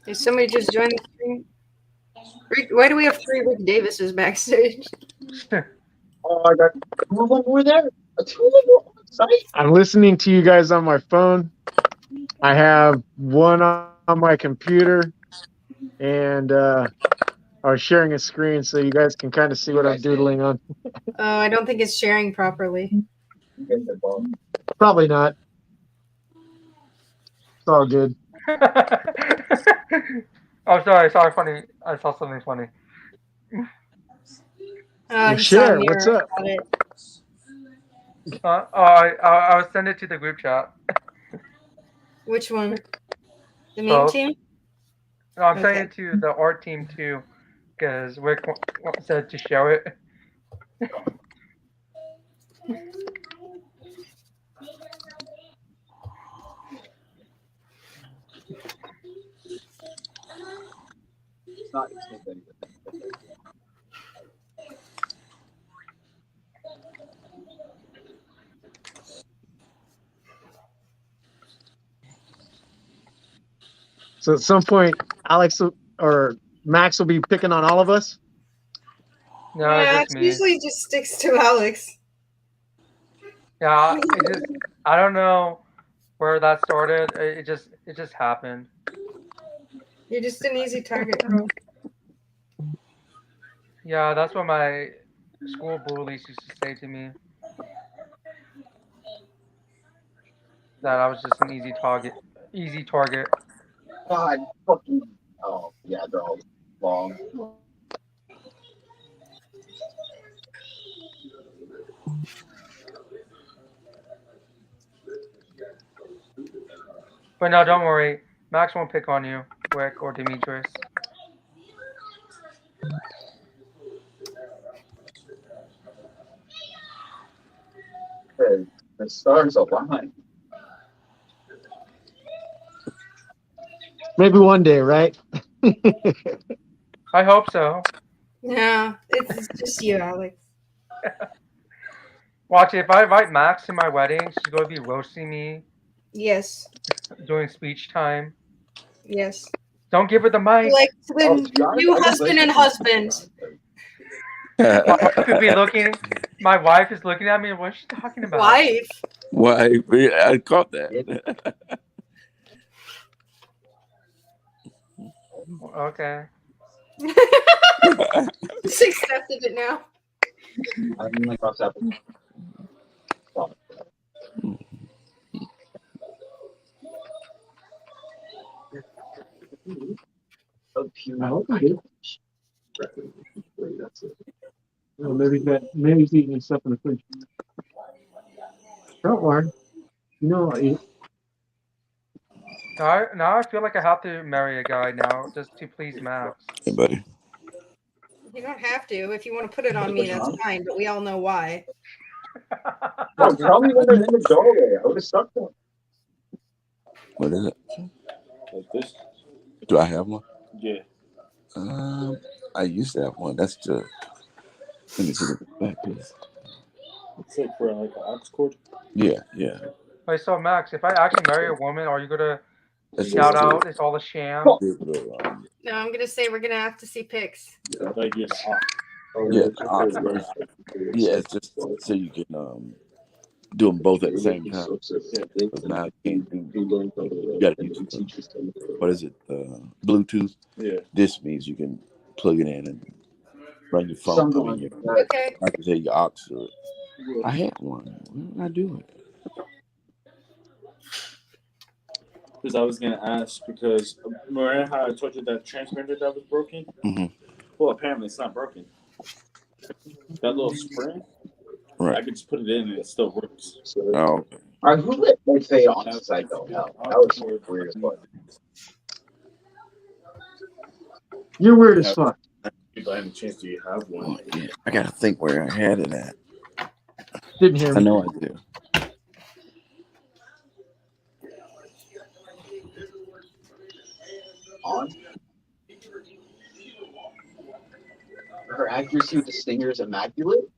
Did somebody just join the stream? Why do we have 3 Rick Davises backstage? Oh, I got 2 of them were there. 2 of them were on site. I'm listening to you guys on my phone. I have one on my computer, and I was sharing a screen so you guys can kind of see what I'm doodling on. Oh, I don't think it's sharing properly. You guys are both. Probably not. It's all good. Oh, sorry. Funny. I saw something funny. Well, You saw share. a What's mirror up? about it. I'll send it to the group chat. Which one? The meme Both. team? No, I'm Okay. sending it to the art team too, because Rick said to share it. It's not anything. So at some point, Alex or Max will be picking on all of us. No, Yeah, it's it just me. usually just sticks to Alex. Yeah, I don't know where that started. It just happened. You're just an easy target, bro. Yeah, that's what my school bullies used to say to me. That I was just an easy target. God, fucking. Oh, yeah, they're all long. But no, don't worry. Max won't pick on you, Rick or Demetrius. The stars align. Maybe one day, right? I hope so. No, it's just you, Alex. Watch it. If I invite Max to my wedding, she's going to be roasting me Yes. during speech time. Yes. Don't give her the mic. Like Oh, the to be honest, new I don't husband listen and to husband. My wife could be looking. My wife is looking at me. What's she talking about? Wife. Why? I caught that. Okay. Just accepted it now. I mean, like, cross apple. I hope I do. That's it. Well, maybe he's eating stuff in the fridge. Don't worry. No, Now I feel like I have to marry a guy now just to please Max. Hey, buddy. You don't have to. If you want to put it on me, that's fine. But we all know why. No, tell me when they're in the doorway. I would have stuck them. What is it? Like this? Do I have one? Yeah. I used to have one. That's the. Let me see what the back is. It's like for like an aux cord. Yeah. Wait, so Max, if I actually marry a woman, are you gonna That's shout just out? It's all a sham. No, I'm gonna say we're gonna have to see pics. Like you Yeah, it's just so you can do them both at the same time. But now you can't do. You got to use what is it? Bluetooth. Yeah. This means you can plug it in and Run your phone. Something I mean, like that. Okay. I can tell you aux to it. I had one. Why did I do it? Because I was gonna ask because remember how I told you that transmitter that was broken? Mm-hmm. Well, apparently it's not broken. That little spring, I Right. could just put it in and it still works. Oh. All right, who let me say on since I don't know? That was weird as fuck. You're weird as fuck. By any chance, do you have one? Oh, yeah. I gotta think where I had it at. Didn't hear I me. know I do. On. Her accuracy with the stinger is immaculate.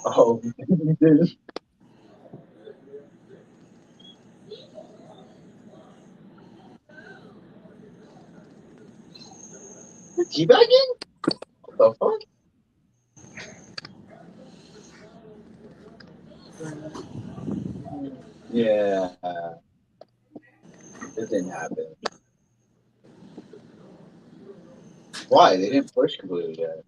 Oh, you did. Teabagging? What the fuck? Yeah. It didn't happen. Why? They didn't push completely yet.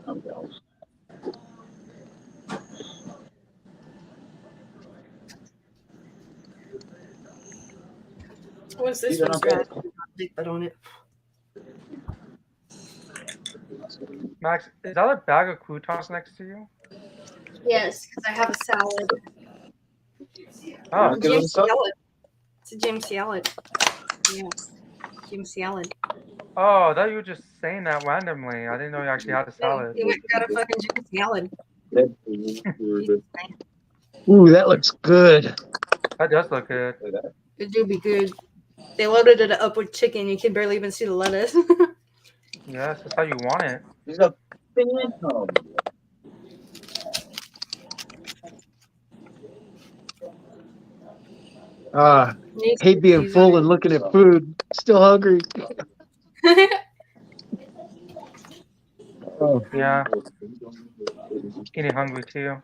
I'm down. What's this These are one's not bad. got on it? Max, is that a bag of croutons next to you? Yes, because I have a salad. Oh, Give them Jim some? salad. It's a Jim salad. Yeah, Jim salad. oh, I thought you were just saying that randomly. I didn't know you actually had a No, salad. he went and got a fucking Jim salad. Ooh, that looks good. That does look good. It do be good. They loaded it up with chicken. You can barely even see the lettuce. Yes, that's how you want it. There's a phantom. Hate being full and looking at food. Still hungry. Oh, Yeah. Getting hungry too.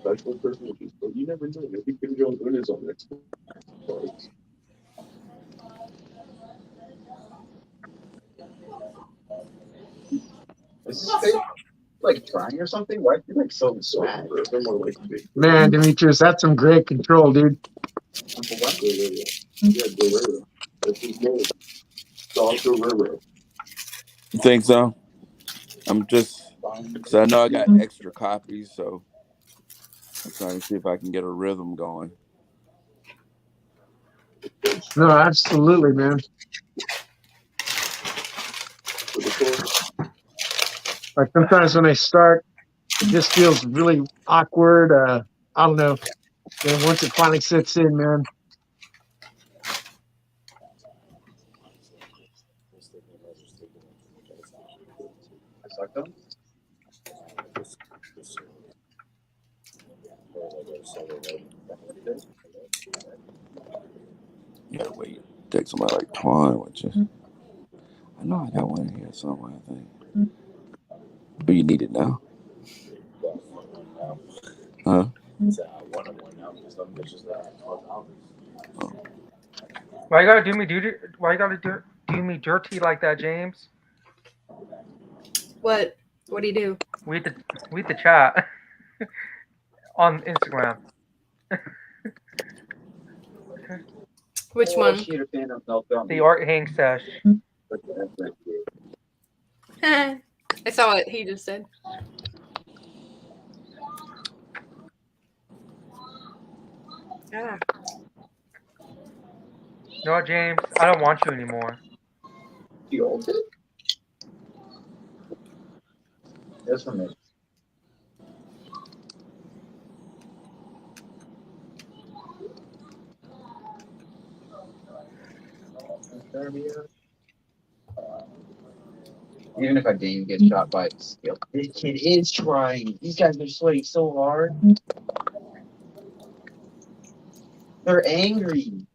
Special privileges, but you never know. Maybe Kim Jong Un is on next. Is this thing like trying or something? Why are you like so mad? man, Demetrius, that's some great control, dude. Yeah, Guerrero. That's his name. Saul Guerrero. You think so? I'm just, so I know I got extra copies, so I'm trying to see if I can get a rhythm going. No, absolutely, man. Like sometimes when I start, it just feels really awkward. I don't know. Then once it finally sets in, man. Yeah, wait. Take somebody like Twine, which is, I know I got one in here somewhere, I think. But you need it now? Huh? Why you gotta do me dirty? Why you gotta do me dirty like that, James? What? What do you do? Read the chat on Instagram. Which one? The art hang sesh. I saw what he just said. Ah. You know what, James? I don't want you anymore. The old it? That's for me. Even if I didn't get shot by the skill, this kid is trying. These guys are sweating so hard. They're angry.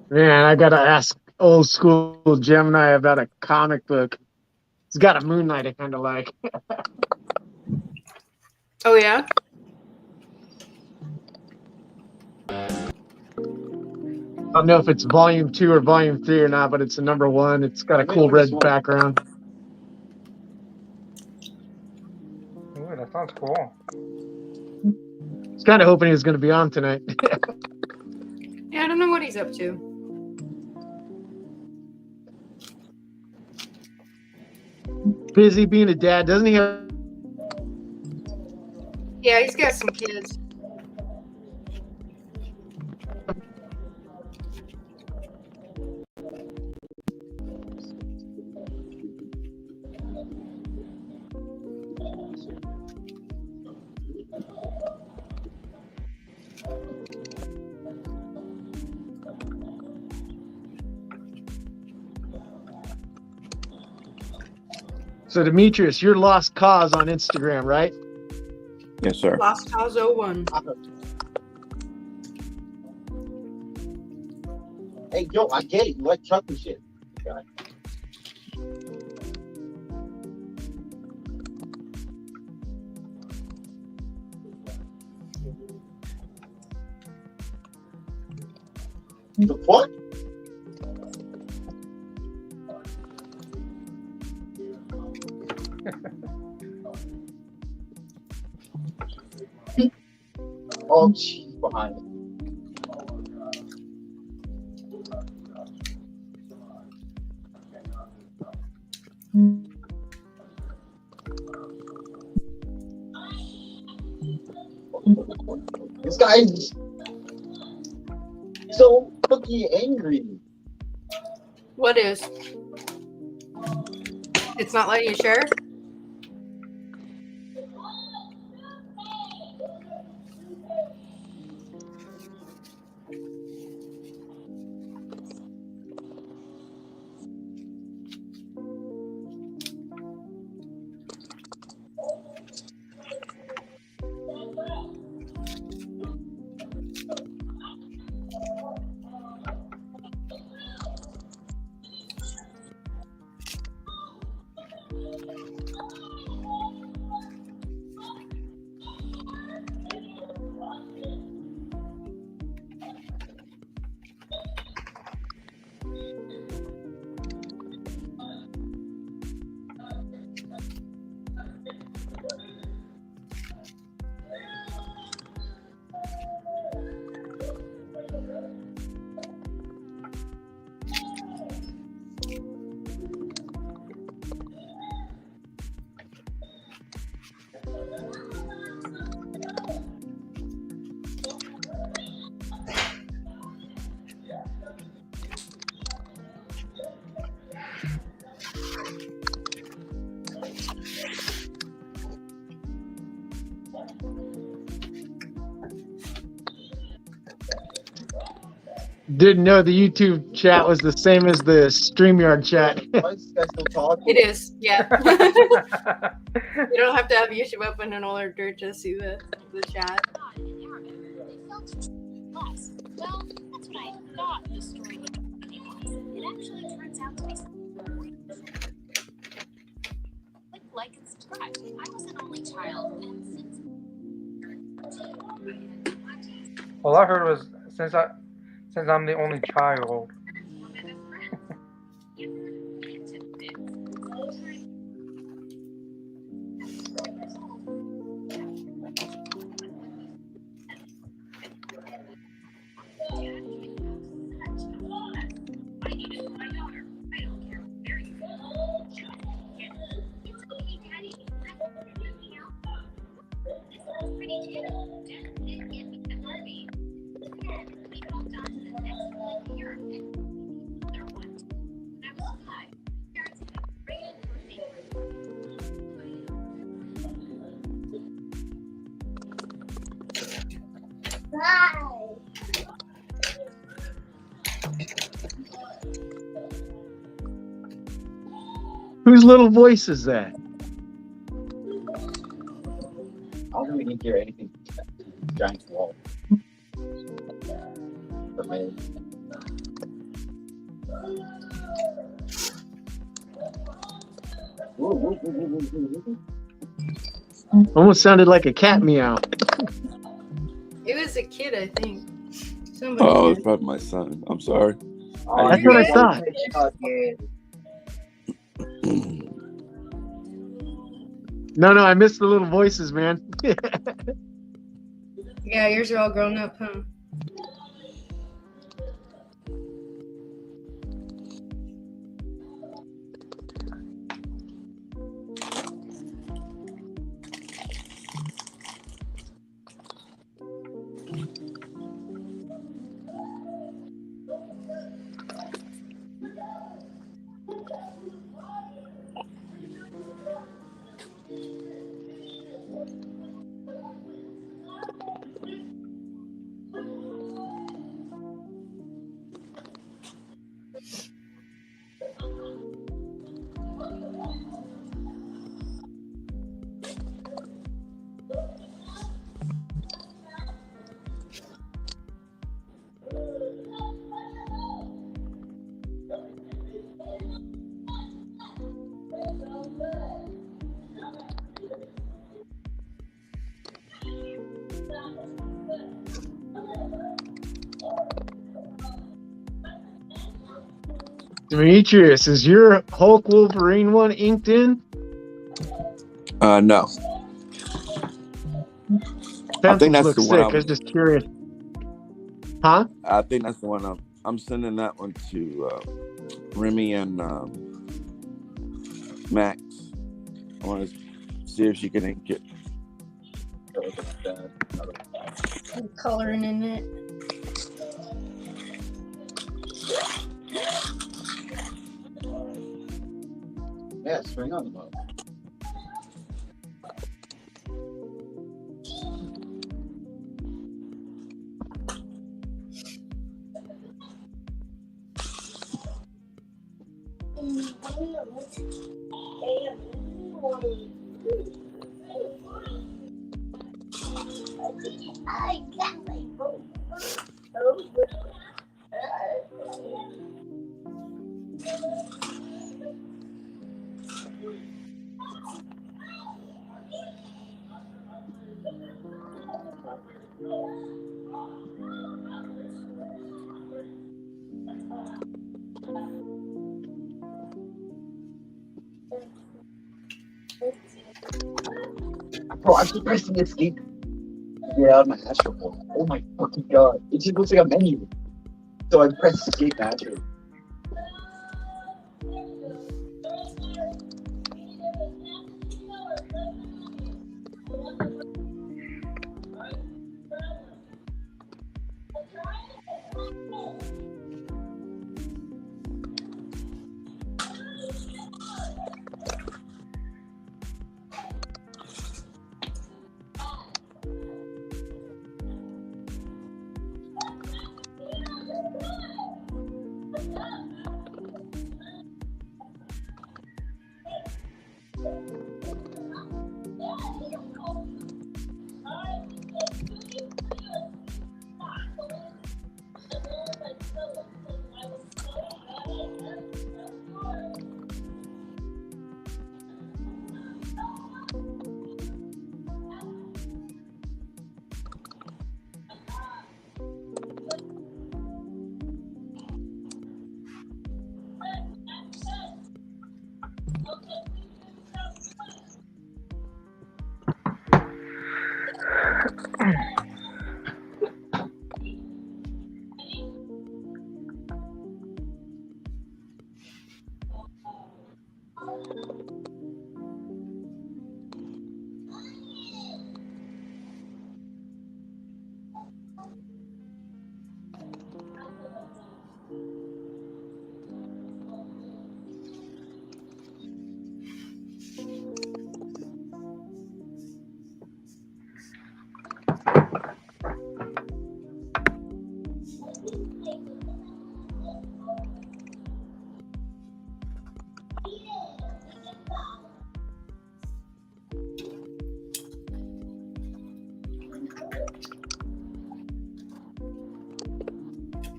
Man, I gotta ask old school Gemini about a comic book. It's got a Moon Knight I kind of like. Oh yeah. I don't know if it's volume 2 or volume 3 or not, but it's a number 1. It's got a cool red background. Ooh, that sounds cool. I was kind of hoping he was going to be on tonight. Yeah, I don't know what he's up to. Busy being a dad, doesn't he have? Yeah, he's got some kids. So Demetrius, you're Lost Cause on Instagram, right? Yes, sir. Lost Cause 01. Hey, yo, I get it. You like truck and shit. God. The what? Oh, she's behind it. This guy's so fucking angry. What is? It's not letting you share? Didn't know the YouTube chat was the same as the StreamYard chat. Why is this guy still talking? It is, yeah. You don't have to have YouTube open in order to see the chat. Well, that's what I thought the story was. It actually turns out to be. Click like and subscribe. I was an only child, and since All I heard was since I'm the only child. Whose little voice is that? I don't really hear anything. Giant wall. For me. Almost sounded like a cat meow. It was a kid, I think. Somebody Oh, did. it's probably my son. I'm sorry. That's what I thought. No, I missed the little voices, man. Yeah, yours are all grown up, huh? Demetrius, is your Hulk Wolverine one inked in? No. I think Pencils that's look the sick. one I was just curious. Huh? I think that's the one I'm sending that one to Remy and Max. I want to see if she can ink it. Coloring in it. Yeah, swing on the boat. Bro, I keep pressing escape to get out of my astral form. Oh my fucking god. It just looks like a menu. So I press escape naturally.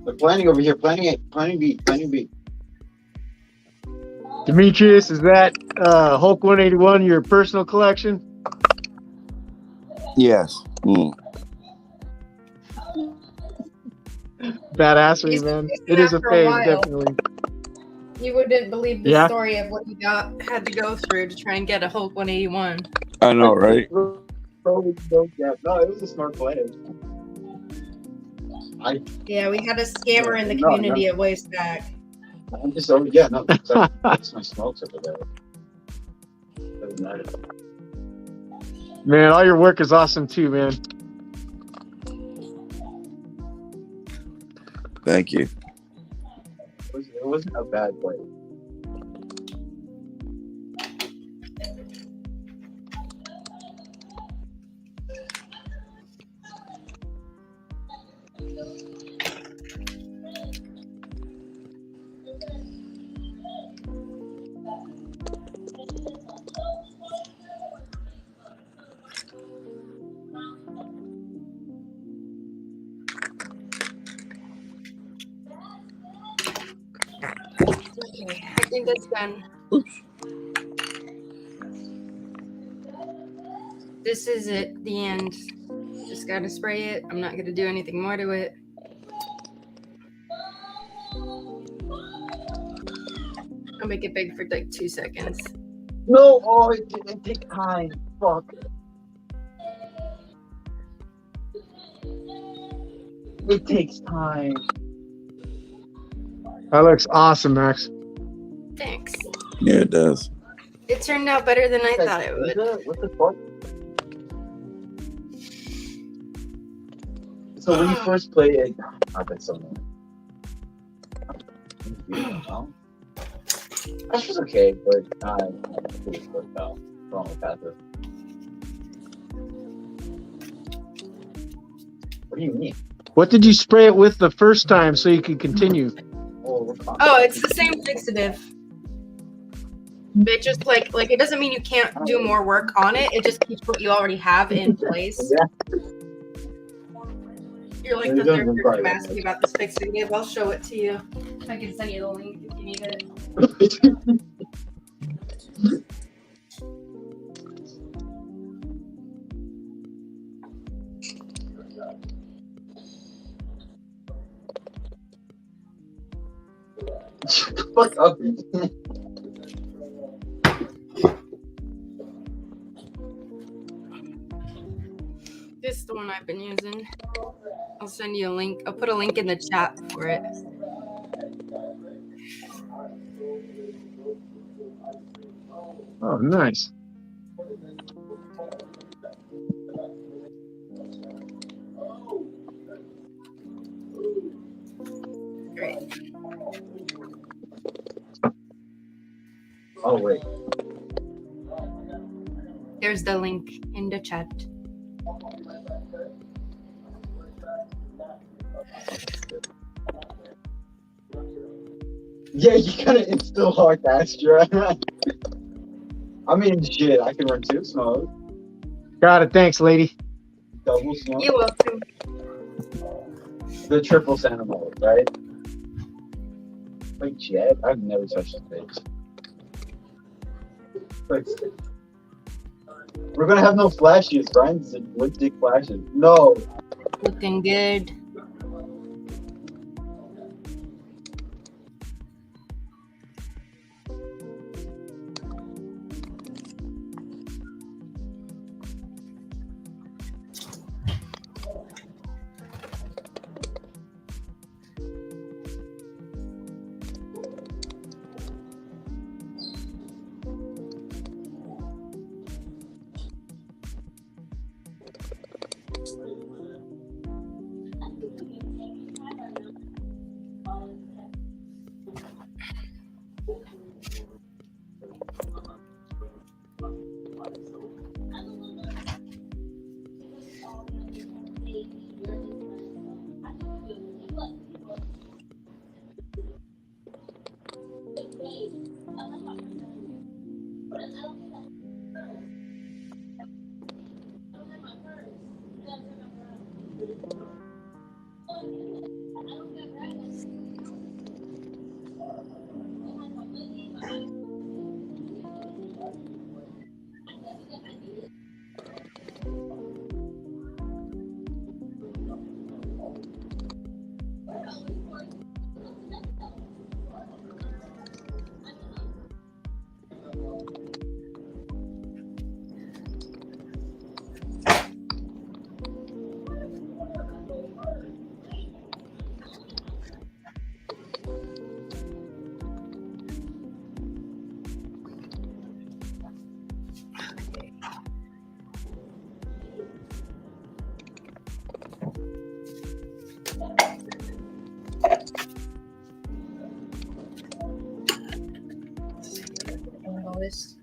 They're planning over here. Planning A. Planning B. Planning B. Demetrius, is that Hulk 181 your personal collection? Yes. Mm. Badassery, He's been man. chasing It that is a for a fave, while. definitely. You wouldn't believe the Yeah. story of what he had to go through to try and get a Hulk 181. I know, right? No, it was a smart plan. Yeah, we had a scammer in the No, community a ways back. I'm just over. Yeah, no. That's my smokes over there. Doesn't matter. Man, all your work is awesome too, man. Thank you. It wasn't a bad play. Okay, I think that's done. This is it, the end. Just gotta spray it. I'm not gonna do anything more to it. I'll make it big for like 2 seconds. No, oh, it didn't take time. Fuck. It takes time. That looks awesome, Max. Thanks. Yeah, it does. It turned out better than I thought it would. What the fuck? So when you first play it, that's so annoying. That was okay, but it was worked out. Wrong with that. What do you mean? What did you spray it with the first time so you could continue? Oh, it's the same fixative. It just like it doesn't mean you can't do more work on it. It just keeps what you already have in place. Yeah. You're like the third person asking about this fixative. I'll show it to you. I can send you the link if you need it. Fuck up. This is the one I've been using. I'll send you a link. I'll put a link in the chat for it. Oh, nice. Great. Oh wait. There's the link in the chat. Yeah, you gotta install hard extra. I mean, shit, I can run 2 smoke. Got it. Thanks, lady. Double smoke. You're welcome. The triple center mode, right? Like Jet, I've never touched the face. Like, we're gonna have no flashes, Brian. Lipstick flashes. No. Looking good. noticed.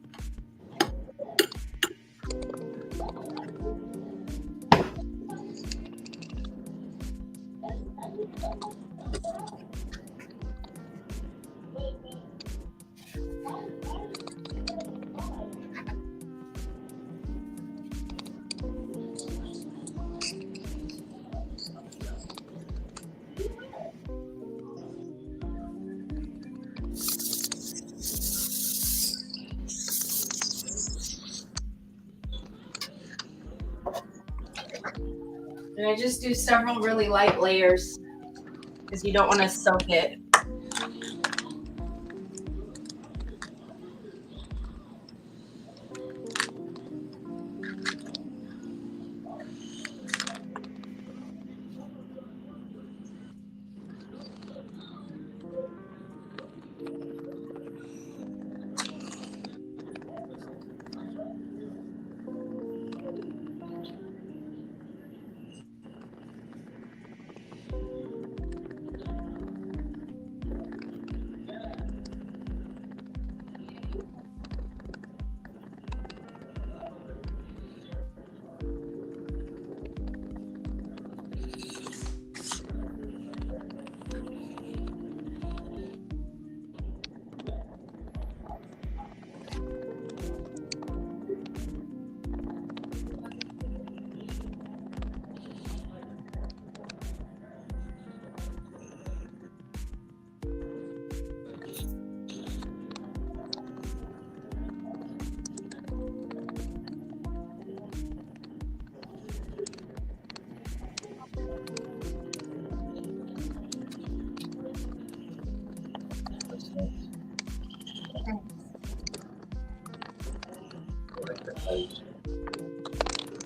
And I just do several really light layers because you don't want to soak it.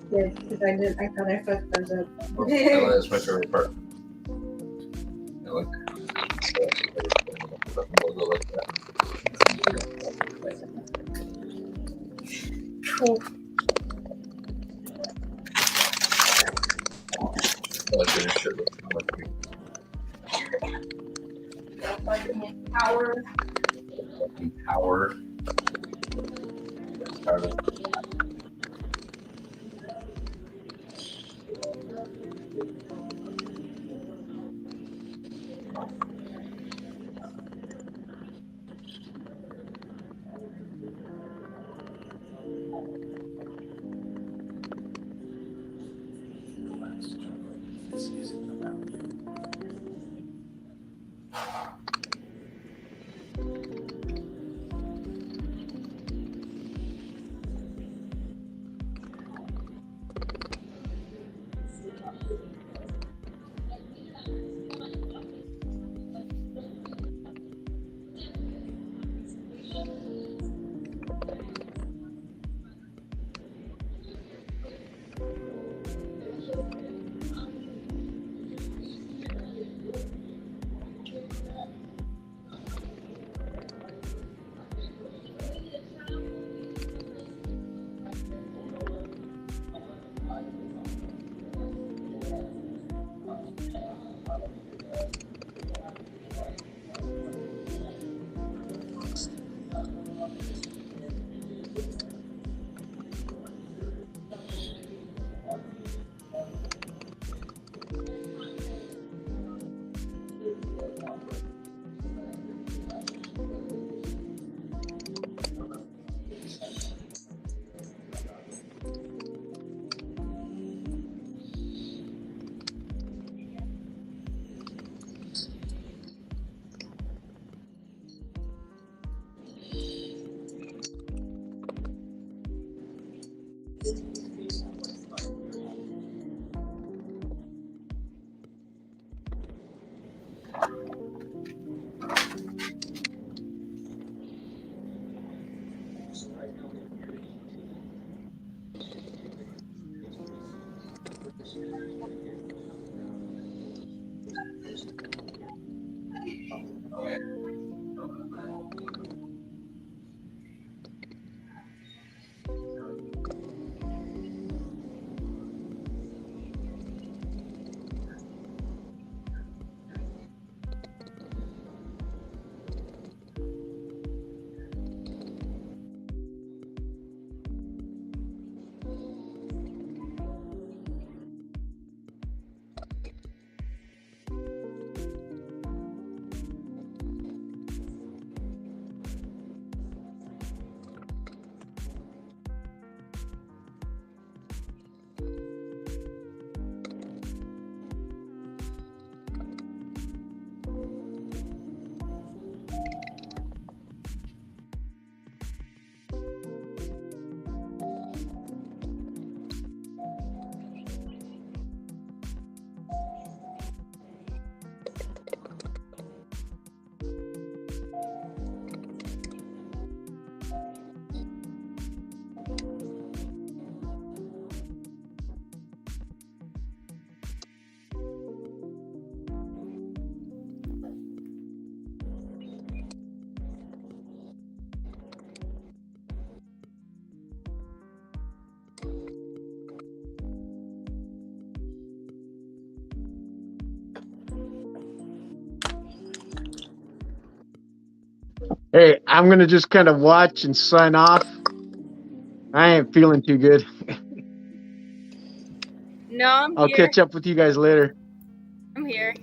Good, because I thought I fucked those up. Oh, that's my favorite part. I like logo like that. Cool. I like it should look like me. Fucking power. Fucking power. Tired of it. Hey, I'm gonna just kind of watch and sign off. I ain't feeling too good. No, I'm I'll here. catch up with you guys later. I'm here.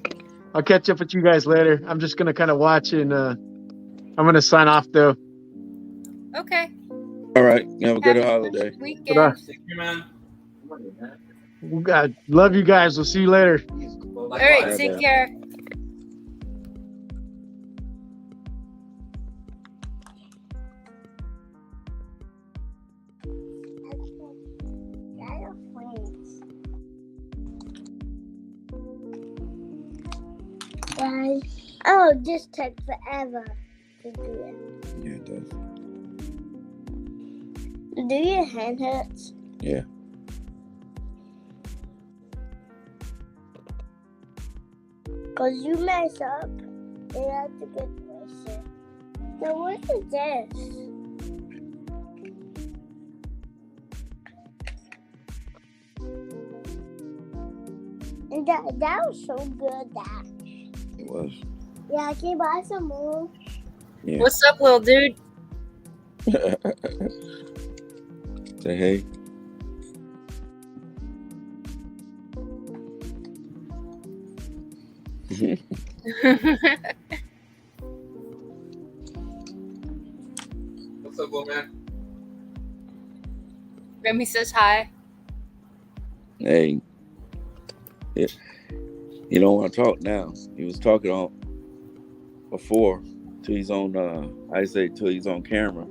I'll catch up with you guys later. I'm just gonna kind of watch and I'm gonna sign off though. Okay. All right. Have a good Have a holiday. good weekend. Thank you, man. God, love you guys. We'll see you later. All right. Bye-bye. Take care. Guys, oh, this took forever to do it. Yeah, it does. Do your hand hurts? Yeah. Cause you mess up, you have to get worse. Now what is this? And that was so good, that. It was. Yeah, can you buy some more? Yeah. What's up, little dude? Say hey. What's up, little man? Remy says hi. Hey. He don't want to talk now. He was talking on before till he's on I say till he's on camera.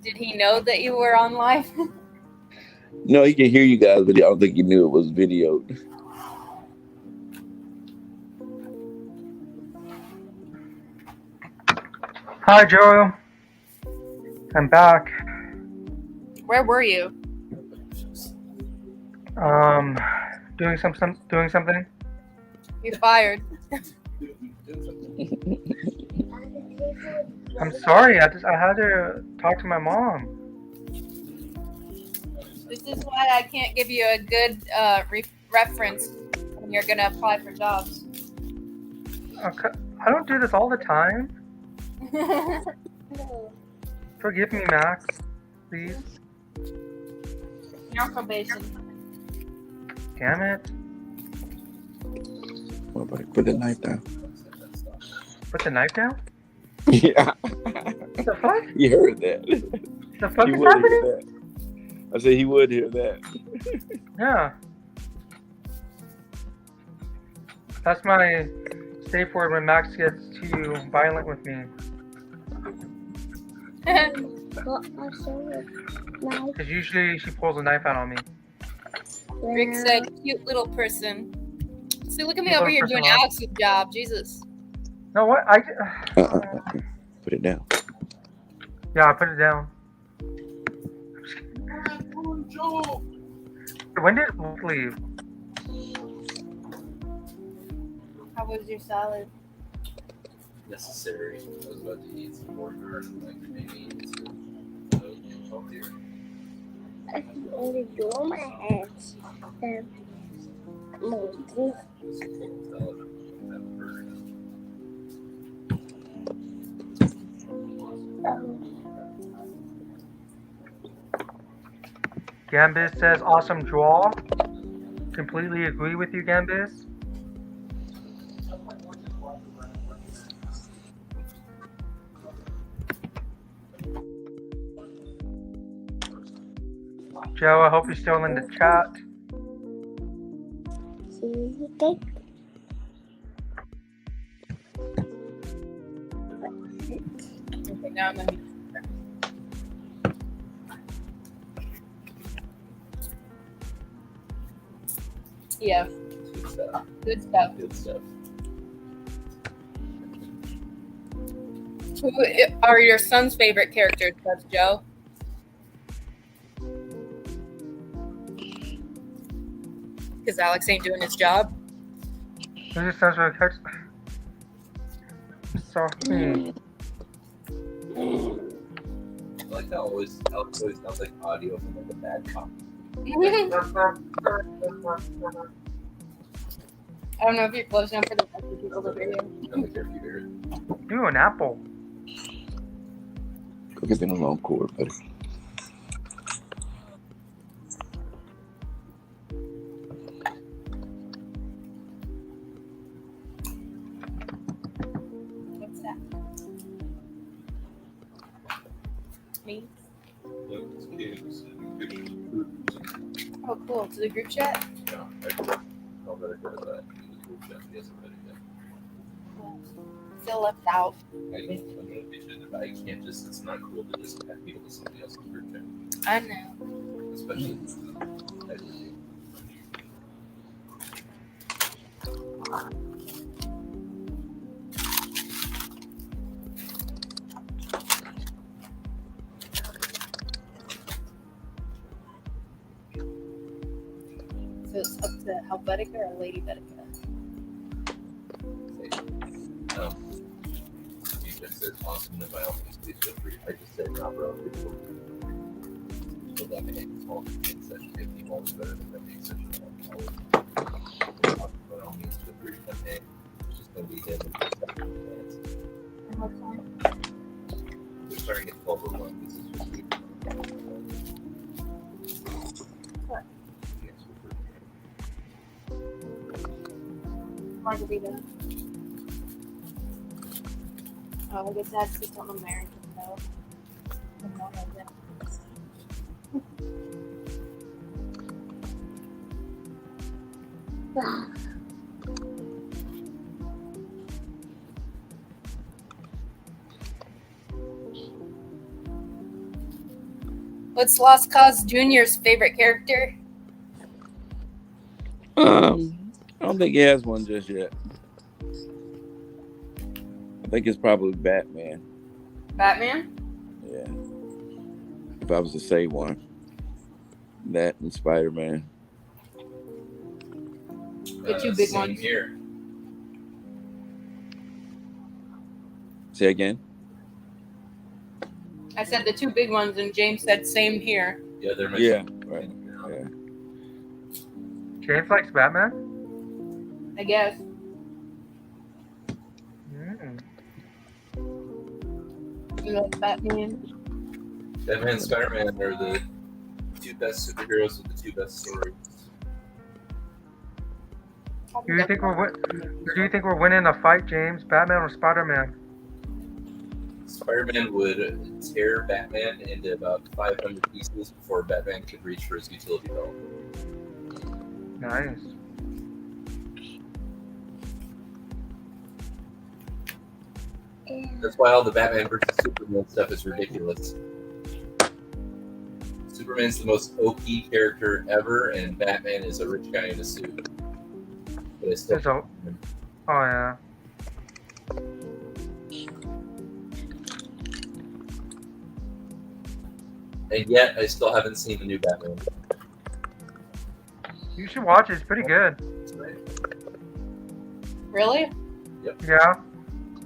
Did he know that you were on live? No, he can hear you guys, but I don't think he knew it was videoed. Hi, Joe. I'm back. Where were you? Doing something. You're fired. I'm sorry. I had to talk to my mom. This is why I can't give you a good reference when you're gonna apply for jobs. Okay. I don't do this all the time. Forgive me, Max. Please. You're on probation. Damn it. Well, buddy, put the knife down. Put the knife down? Yeah. What the fuck? He heard that. The fuck He is would hear happening? that. I said he would hear that. Yeah. That's my safe word when Max gets too violent with me. Because usually she pulls a knife out on me. Rick said, cute little person. See, look at me Cute over little here person, doing huh? Alex's job. Jesus. No, what? Put it down. Yeah, I put it down. When did Luke leave? How was your salad? Necessary. I was about to eat some more garden, like maybe eat some healthier. I can only do my hands. Gambis says awesome draw. Completely agree with you, Gambis. Joe, I hope you're still in the chat. Okay. Okay, now I'm gonna. Yeah, Good stuff. good stuff. Good stuff. Who are your son's favorite characters, Judge Joe? Because Alex ain't doing his job. Who's your son's favorite character? Sorry. I like like how Alex always sounds like audio from like a bad copy. I don't know if you're close enough for the rest of the people to hear you. I don't care if you hear it. Ooh, an apple. Go get them a long cord, buddy. What's that? Me? Oh, cool. To the group chat? Yeah, I'll better go to that. The group chat, he hasn't read it yet. Still left out. I can't just, it's not cool to just add people to somebody else's group chat. I know. Especially So it's up to Helvetica or Lady Vetica? you just said awesome to by all means, please feel free. I just said not bro. So that makes all the session 50 all better than that makes session 1. By all means, feel free to come in. It's just going to be him in 7 minutes. And what time? They're starting at 12:01. This is just What? Yes, Margarita. Oh, I guess that's just on American though. What's Lost Cause Jr.'s favorite character? I don't think he has one just yet. I think it's probably Batman. Batman? Yeah. If I was to say one. That and Spider-Man. The two big same ones. Here. Say again? I said the two big ones, and James said same here. Yeah, they're my Yeah, right. Yeah. James likes Batman? I guess. Mm. You like Batman? Batman and Spider-Man are the two best superheroes with the two best stories. Do you think we're winning a fight, James? Batman or Spider-Man? Spider-Man would tear Batman into about 500 pieces before Batman could reach for his utility belt. Nice. That's why all the Batman versus Superman stuff is ridiculous. Superman's the most OP character ever, and Batman is a rich guy in a suit. But it's still Oh yeah. and yet I still haven't seen the new Batman. You should watch it. It's pretty good. Really? Yeah.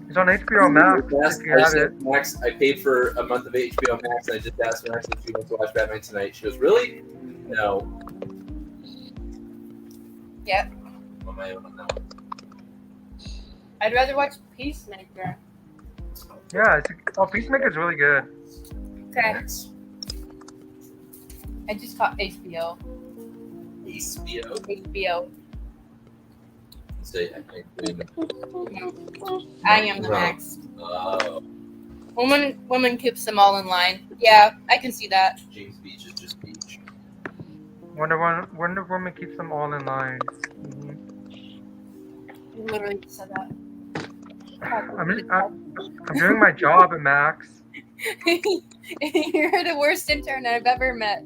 It's on HBO Max. If you have it. Max, I paid for a month of HBO Max, and I just asked Max if she wants to watch Batman tonight. She goes, "Really? No." Yeah. I'm on my own on that one. I'd rather watch Peacemaker. Yeah. Peacemaker's really good. Okay. Max, I just caught HBO. HBO. HBO. Say, I I am the Max. Oh, Woman keeps them all in line. Yeah, I can see that. James Beach is just beach. Wonder Woman keeps them all in line. Mhm. You literally just said that. I'm doing my job at Max. You're the worst intern I've ever met.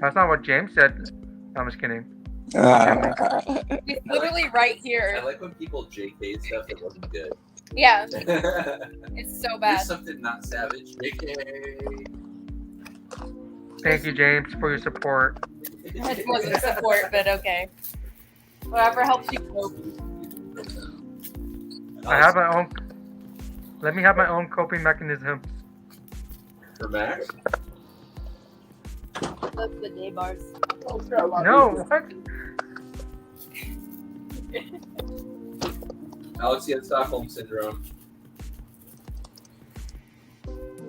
That's not what James said. I'm just kidding. It's literally right I here. like when people JK stuff that wasn't good. Yeah, There's it's so bad. something not savage. JK. Thank you, James, for your support. It wasn't support, but okay. Whatever helps you cope. I have my own. Let me have my own coping mechanisms. for Max. Love the day bars. No, what? Alex, you had Stockholm syndrome.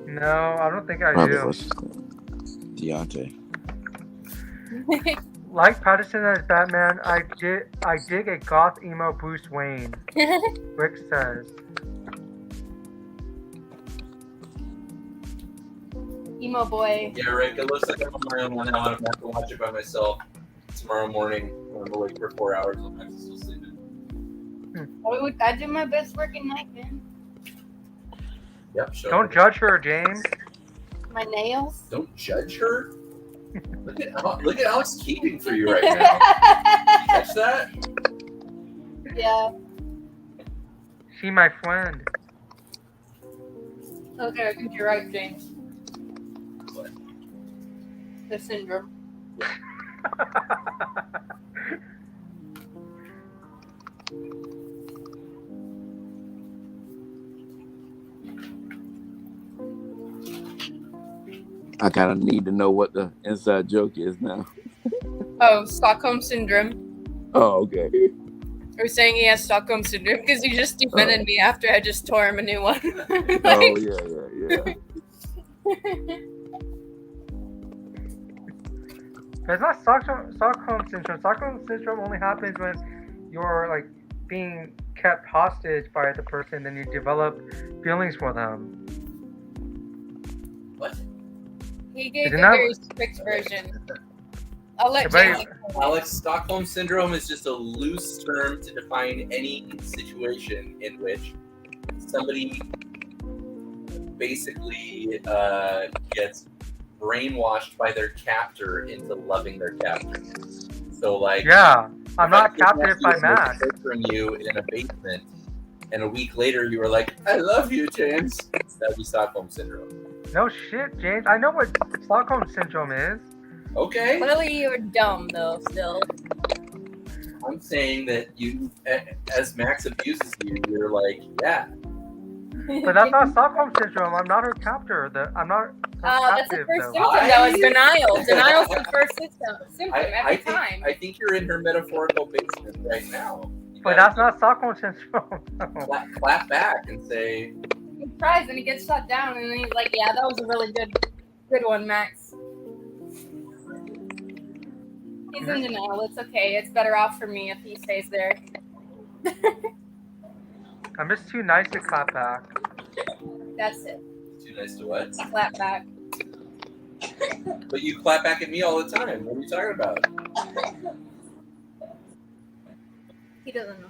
No, I don't think I Probably do. what's his name? Deontay. Like Patterson as Batman, I dig a goth emo Bruce Wayne. Rick says. Emo boy. Yeah, Rick, it looks like I'm on my own one now. I'm going to have to watch it by myself tomorrow morning when I'm awake for 4 hours. I'm actually still sleeping. I do my best work at night, man. Yep, show Don't me. judge her, James. My nails. Don't judge her. Look at Alex keeping for you right now. Catch that? Yeah. She my friend. Okay, I think you're right, James. What? The syndrome. I kind of need to know what the inside joke is now. Oh, Stockholm syndrome. Oh, okay. We're saying he has Stockholm syndrome because he just defended me after I just tore him a new one. Oh, yeah. It's not Stockholm syndrome. Stockholm syndrome only happens when you're like being kept hostage by the person, then you develop feelings for them. What? He gave Isn't a that- very strict version. I'll let Very- James. Alex, Stockholm syndrome is just a loose term to define any situation in which somebody basically gets brainwashed by their captor into loving their captor. So, like, Yeah, I'm not if I captive by was Max. torturing you in a basement, and a week later you were like, "I love you, James." That'd be Stockholm syndrome. No shit, James. I know what Stockholm syndrome is. Okay, Clearly, you're dumb though. Still. I'm saying that you, as Max abuses you, you're like, yeah. But that's not Stockholm syndrome. I'm not her captor. I'm not her That's the captive, first though. symptom. That was denial. Denial's the first symptom I every think time. I think you're in her metaphorical basement right now. You But gotta that's not Stockholm syndrome. No. clap back and say, He tries and he gets shut down, and then he's like, "Yeah, that was a really good one, Max." He's in denial. It's okay. It's better off for me if he stays there. I'm just too nice to clap back. That's it. "Too nice to what?" Clap back. But you clap back at me all the time. What are you talking about? He doesn't know.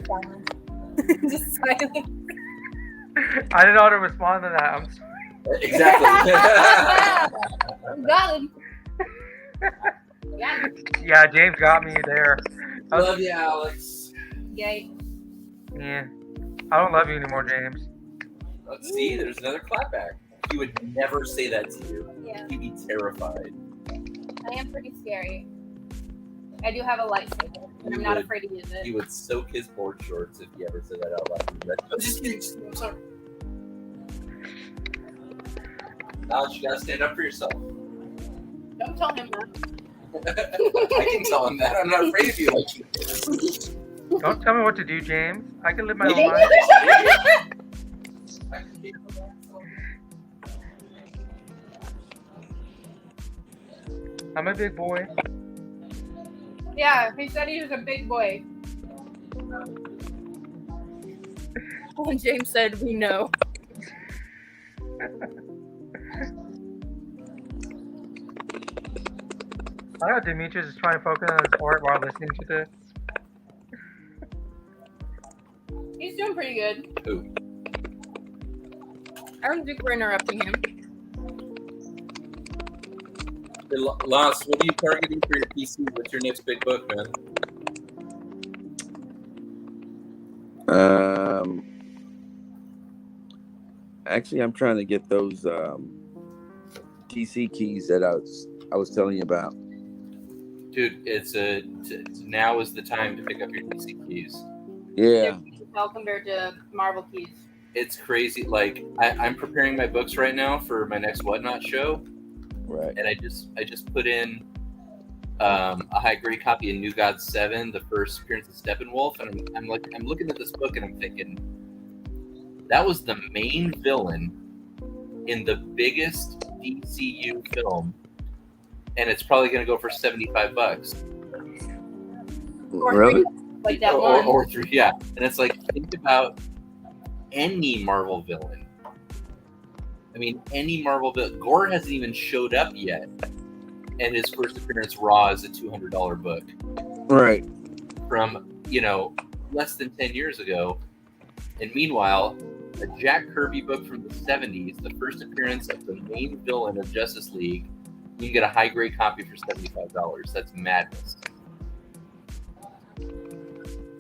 Silence. Just silence. I didn't know how to respond to that. I'm sorry. Exactly. Got him. Got him. Yeah, James got me there. Love you, Alex. Yay. Yeah. I don't love you anymore, James. Let's see, there's another clap back. He would never say that to you. Yeah, He'd be terrified. I am pretty scary. I do have a lightsaber, and I'm not afraid to use He it. would soak his board shorts if he ever said that out loud. He'd be like, I'm just kidding. I'm sorry. Alex, you gotta stand up for yourself. Don't tell him that. I can tell him that. I'm not afraid of you. Like you. Don't tell me what to do, James. I can live my own Yeah. life. I can be- I'm a big boy. Yeah, he said he was a big boy. And James said, "We know." I know Demetrius is trying to focus on his art while listening to this. He's doing pretty good. Who? I don't think we're interrupting him. Hey, Lance, what are you targeting for your PC? What's your next big book, man? Actually, I'm trying to get those TC keys that I was telling you about. Dude, now is the time to pick up your PC keys. Yeah, Well, compared to Marvel keys. it's crazy. Like I'm preparing my books right now for my next Whatnot show, Right. and I just put in a high grade copy of New God 7, the first appearance of Steppenwolf, and I'm looking at this book and I'm thinking that was the main villain in the biggest DCU film, and it's probably going to go for $75. Really? Like that one. Or three, yeah. And it's like, think about any Marvel villain. I mean, any Marvel villain. Gore hasn't even showed up yet, and his first appearance Raw is a $200 book Right. from less than 10 years ago. And meanwhile, a Jack Kirby book from the 70s, the first appearance of the main villain of Justice League, you can get a high grade copy for $75. That's madness.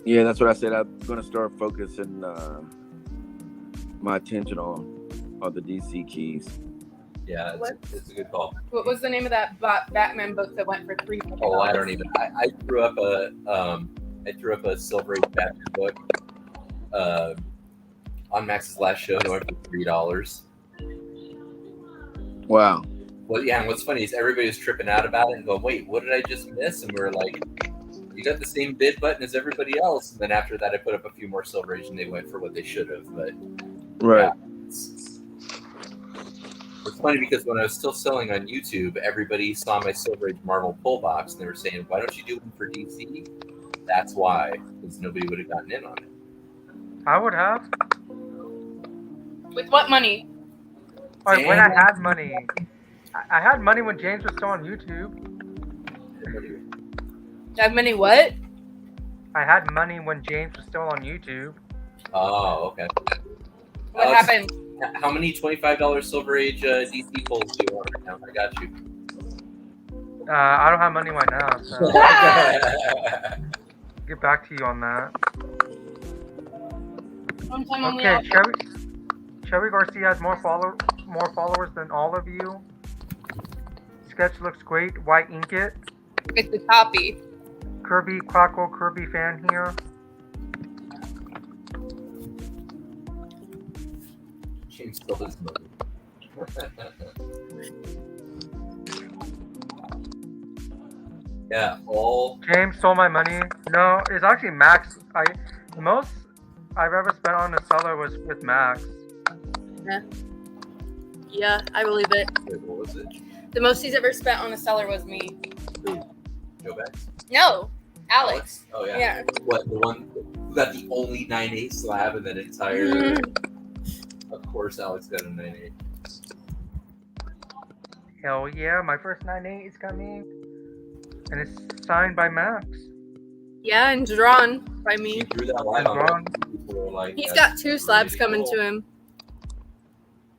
Yeah, that's what I said. I'm gonna start focusing my attention on the DC keys. Yeah, it's a good call. What was the name of that Batman book that went for $300? Oh, I don't even. I threw up a Silver Age Batman book on Max's last show. It went for $3. Wow. Well, yeah, and what's funny is everybody was tripping out about it and going, "Wait, what did I just miss?" And we were like, "You got the same bid button as everybody else." And then after that, I put up a few more Silver Age, and they went for what they should have. But Right. yeah, it's funny because when I was still selling on YouTube, everybody saw my Silver Age Marvel pull box, and they were saying, "Why don't you do one for DC?" That's why, because nobody would have gotten in on it. I would have. With what money? Like when I had money. I had money when James was still on YouTube. Have money what? I had money when James was still on YouTube. Oh, okay. What Alex, happened? How many $25 Silver Age DC pulls do you want right now? I got you. I don't have money right now, so get back to you on that. Sometime on the Okay, offer. Cherry Garcia has more followers than all of you. Sketch looks great. Why ink it? It's a copy. Kirby Crackle Kirby fan here. James still his money. Yeah, all James stole my money. No, it's actually Max. The most I've ever spent on a seller was with Max. Yeah, I believe it. wait, what was it? The most he's ever spent on a seller was me. Joe Bax? No, Alex. Oh yeah. Yeah. What, the one who got the only 9/8 slab in that entire? Of course, Alex got a 9/8. Hell yeah, my first 9/8 is coming. And it's signed by Max. Yeah, and drawn by He me. drew that line on Wrong. there. People were like, He's "That's got 2 slabs really coming cool." to him.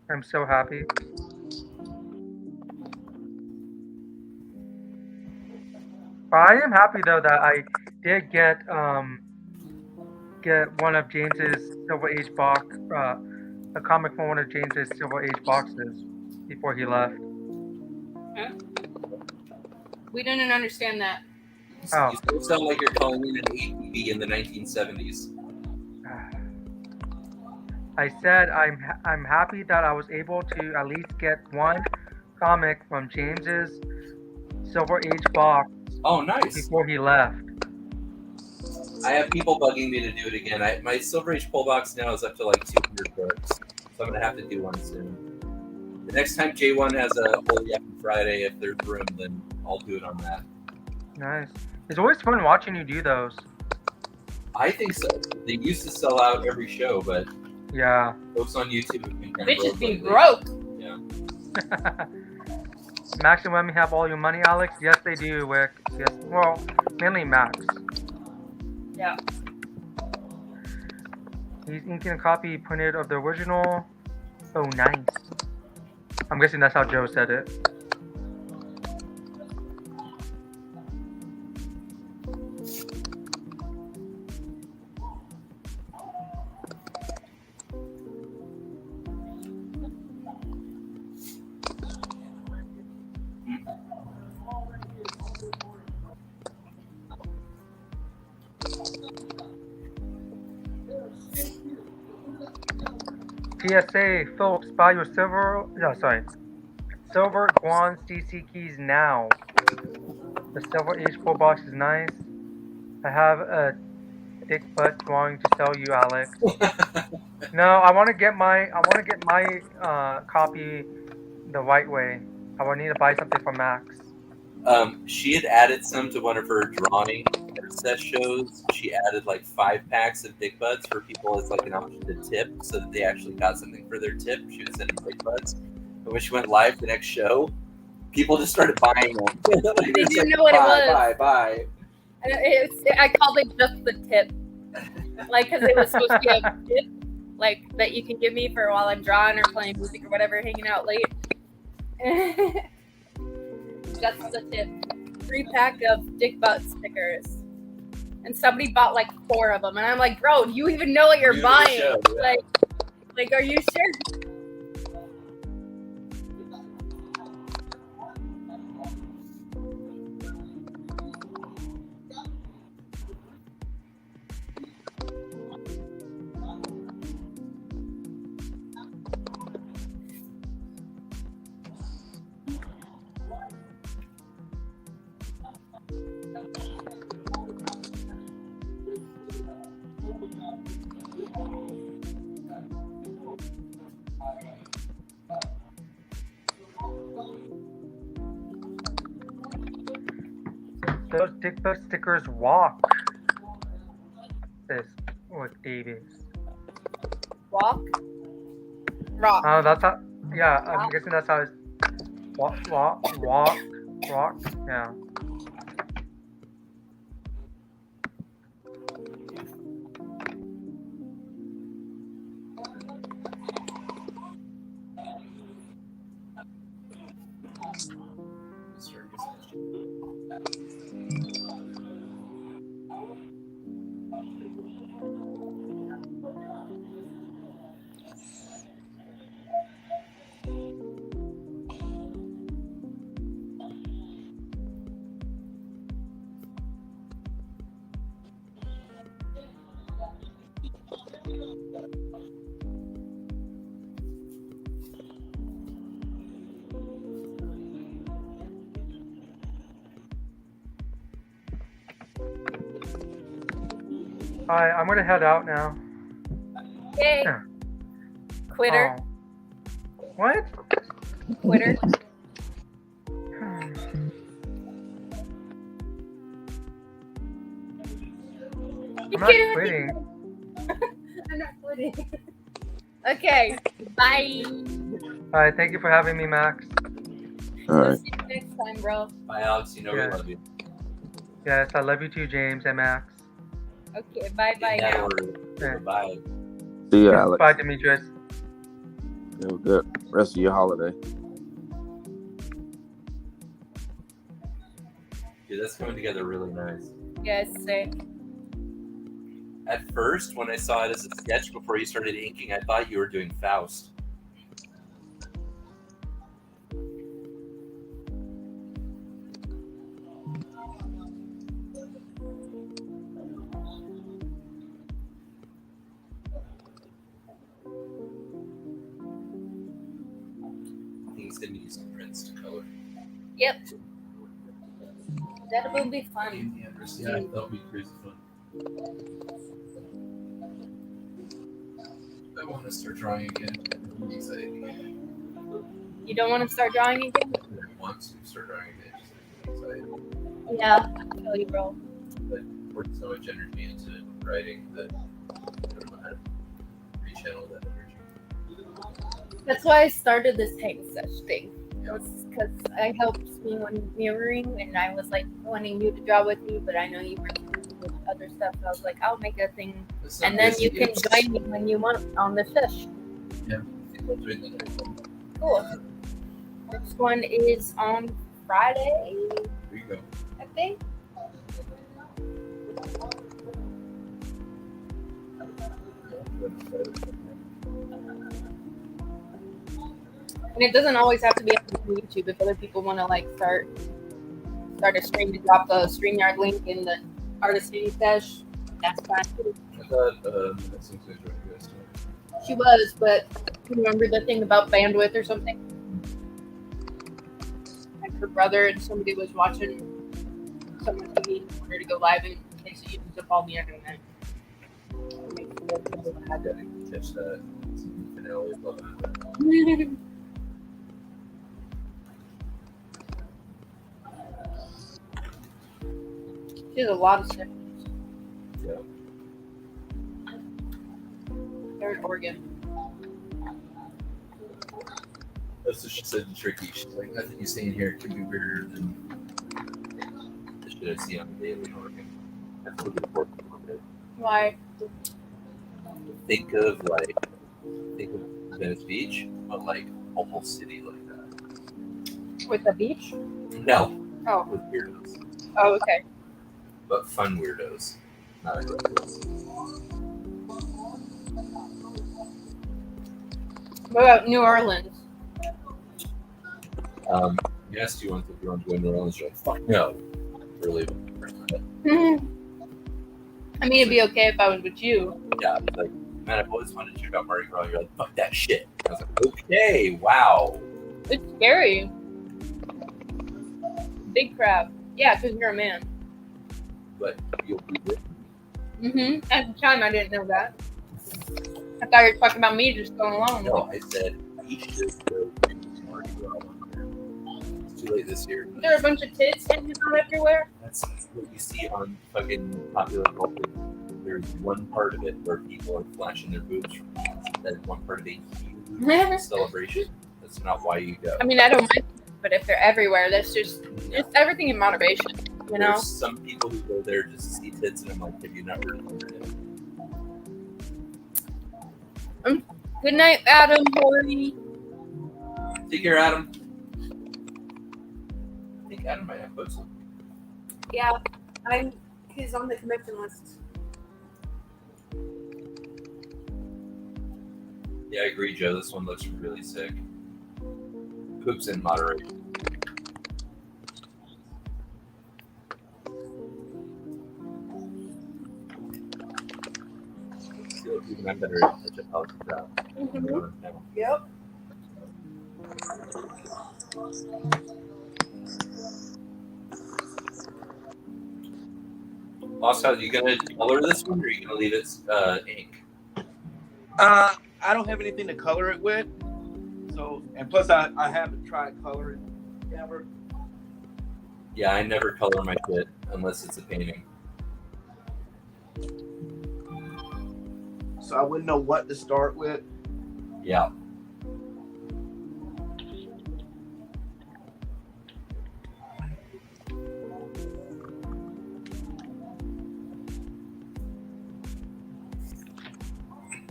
I'm so happy. I am happy though that I did get one of James's Silver Age box, a comic from one of James's Silver Age boxes before he left. We didn't understand that. Oh. You still sound like you're calling in an ATV in the 1970s. I said I'm happy that I was able to at least get one comic from James's Silver Age box Oh, nice. before he left. I have people bugging me to do it again. My Silver Age pull box now is up to like 200 books, so I'm gonna have to do one soon. The next time J1 has a Holy Yapping Friday, if there's room, then I'll do it on that. Nice. It's always fun watching you do those. I think so. They used to sell out every show, but Yeah. folks on YouTube have been kind Bitches of be lately. broke. Yeah. Max and Wemmy have all your money, Alex? Yes, they do, Wick. Yes. Well, mainly Max. Yeah. He's inking a copy printed of the original. Oh, nice. I'm guessing that's how Joe said it. PSA, folks, buy your silver Guan CC keys now. The silver H4 box is nice. I have a dick butt drawing to sell you, Alex. No, I want to get my copy the right way. I will need to buy something for Max. She had added some to one of her drawing or set shows. She added like 5 packs of dick butts for people as like an option to tip, so that they actually got something for their tip. She would send them dick butts. But when she went live the next show, people just started buying them. They didn't know what it was. Buy. I called it just the tip, like because it was supposed to be a tip, like that you can give me for while I'm drawing or playing music or whatever, hanging out late. Just the tip. 3-pack of dick butt stickers, and somebody bought like 4 of them, and I'm like, bro, do you even know what you're buying? Show, yeah. Like, are you sure? Those dick butt stickers walk. Says with Davis. Walk. Rock. Oh, that's how. Yeah, I'm guessing that's how it's. Walk. Yeah. Alright, I'm gonna head out now. Yay. Yeah. Quitter. Oh. What? Quitter. I'm not quitting. I'm not quitting. Okay. Bye. Alright, thank you for having me, Max. All right. See you next time, bro. Bye, Alex. You know Yeah. we love you. Yes, I love you too, James and Max. Okay. Bye. Bye In that now. order. Yeah. Bye. See you, Alex. Bye, Demetrius. Have a good rest of your holiday. Dude, that's coming together really nice. Yes. Say. At first, when I saw it as a sketch before you started inking, I thought you were doing Faust. I think he's going to use some prints to color. Yep. That will be fun. Yeah, that'll be crazy fun. I want to start drawing again. I'm excited. You don't want to start drawing again? I want to start drawing again. Just excited. Yeah. I feel you, bro. But poured so much energy into writing that I don't know how to rechannel that energy. That's why I started this hang sesh thing. Because I helped me when mirroring, and I was like wanting you to draw with me, but I know you were busy with other stuff. So I was like, I'll make a thing, and then you can join me when you want on the sesh. Yeah. Doing the next one. Cool. Next one is on Friday, There you go. I think. And it doesn't always have to be on YouTube. If other people want to like start a stream, to drop the StreamYard link in the artist mini sesh, that's fine too. I thought that seems like what you guys do. She was, but remember the thing about bandwidth or something? Like her brother and somebody was watching someone TV and wanted to go live in case it used up all the internet. I didn't catch that. Finale of Love and She has a lot of siblings. Yeah. They're in Oregon. That's what she said to Tricky. She's like, nothing you see in here could be weirder than the shit I see on the daily in Oregon. That's what we're working on it. Why? Think of Venice Beach, but like a whole city like that. With the beach? No, Oh. with weirdos, Oh, okay. but fun weirdos, not aggressive. What about New Orleans? You asked you once if you want to go to New Orleans. You're like, fuck no. We're leaving. I mean, it'd be okay if I was with you. Yeah, it's like, man, I've always wanted to check out Mardi Gras. You're like, fuck that shit. I was like, okay, wow. It's scary. Big crowd. Yeah, because you're a man. But you'll be with me. Mm-hmm. At the time, I didn't know that. I thought you were talking about me just going along. No, I said we should go to Mardi Gras one year. It's too late this year. There are a bunch of tits hanging out everywhere. That's what you see on fucking popular culture. There's one part of it where people are flashing their boobs. That's one part of a huge celebration. That's not why you go. I mean, I don't mind, but if they're everywhere, that's just it's everything in moderation, you know. There's some people who go there just to see tits, and I'm like, have you not heard of it? Good night, Adam. Horny. Take care, Adam. I think Adam might have posted. Yeah, he's on the commission list. Yeah, I agree, Joe. This one looks really sick. Poops in moderation. Even I'm better at such a healthy job. Yep. Boss, are you gonna color this one, or are you gonna leave it ink? I don't have anything to color it with. So, and plus I haven't tried coloring ever. Yeah, I never color my shit unless it's a painting. So I wouldn't know what to start with. Yeah.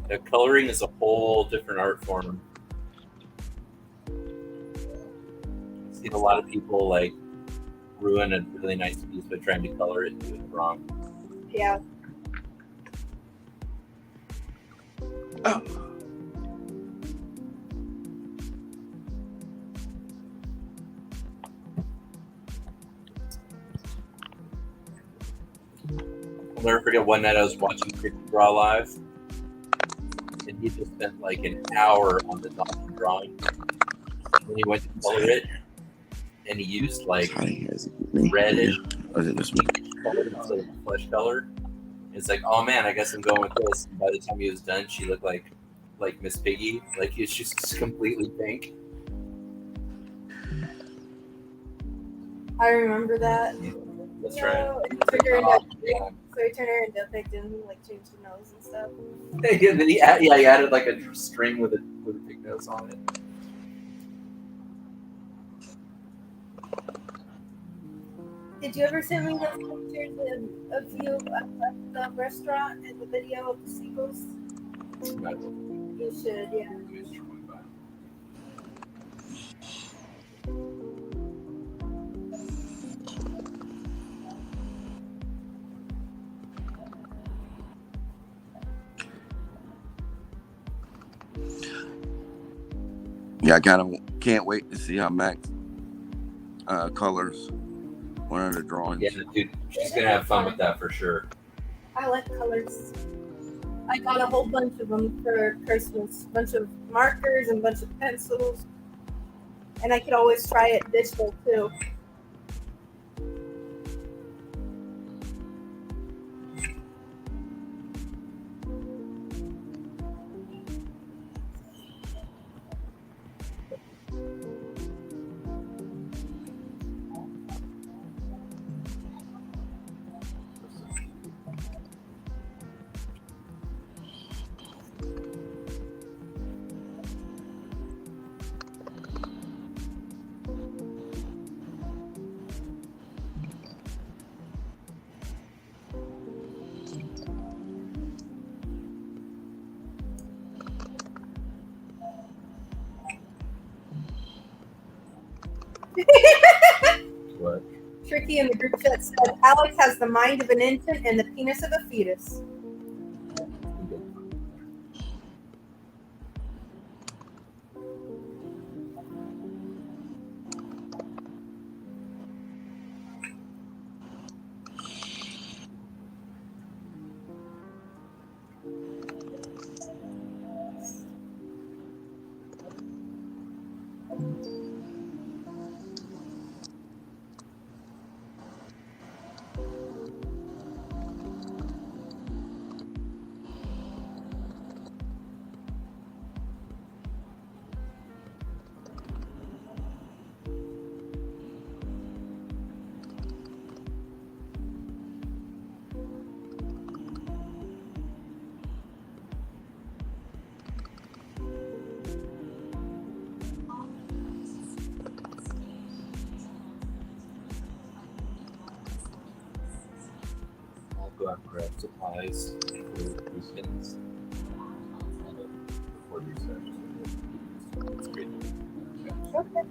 The coloring is a whole different art form. I've seen a lot of people like ruin a really nice piece by trying to color it and do it wrong. Yeah. Oh. I'll never forget one night I was watching Tricky Draw live, and he just spent like an hour on the document drawing. When he went to color it, and he used like reddish color instead of flesh color. It's like, oh man, I guess I'm going with this. And by the time he was done, she looked like Miss Piggy. Like he was just completely pink. I remember that. That's right. So Yeah. he turned her into a pig, didn't he? Like changed the nose and stuff. Yeah, then he added like a string with a big nose on it. Did you ever send me those pictures of you at the restaurant and the video of the seagulls? You should, yeah. Yeah, I kind of can't wait to see how Max colors one of the drawings. Yeah, dude, she's gonna have fun with that for sure. I like colors. I got a whole bunch of them for Christmas. A bunch of markers and a bunch of pencils. And I could always try it digital too. What? Tricky in the group chat said Alex has the mind of an infant and the penis of a fetus. I'll go out and grab supplies for weekends. Before research. It's great. Okay.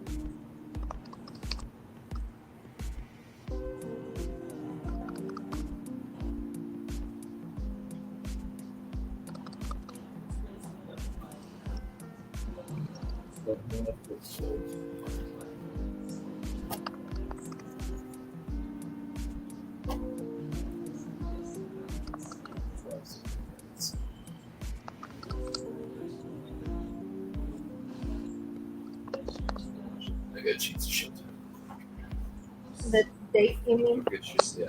I got sheets of shit. The date, you mean? Good shit, yeah.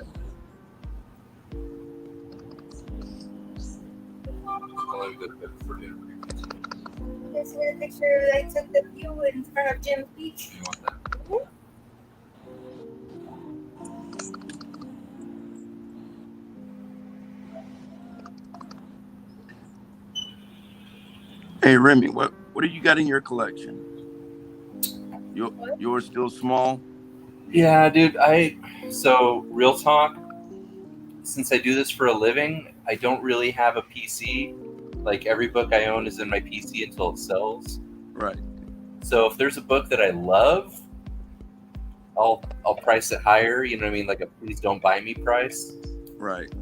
I'll have to go to bed before dinner. This is a picture I took of you in front of Jim's beach. You want that? Hey Remy, what do you got in your collection? Yours still small? Yeah, dude. So real talk. Since I do this for a living, I don't really have a PC. Like every book I own is in my PC until it sells. Right. So if there's a book that I love, I'll price it higher. You know what I mean? Like a please don't buy me price. Right.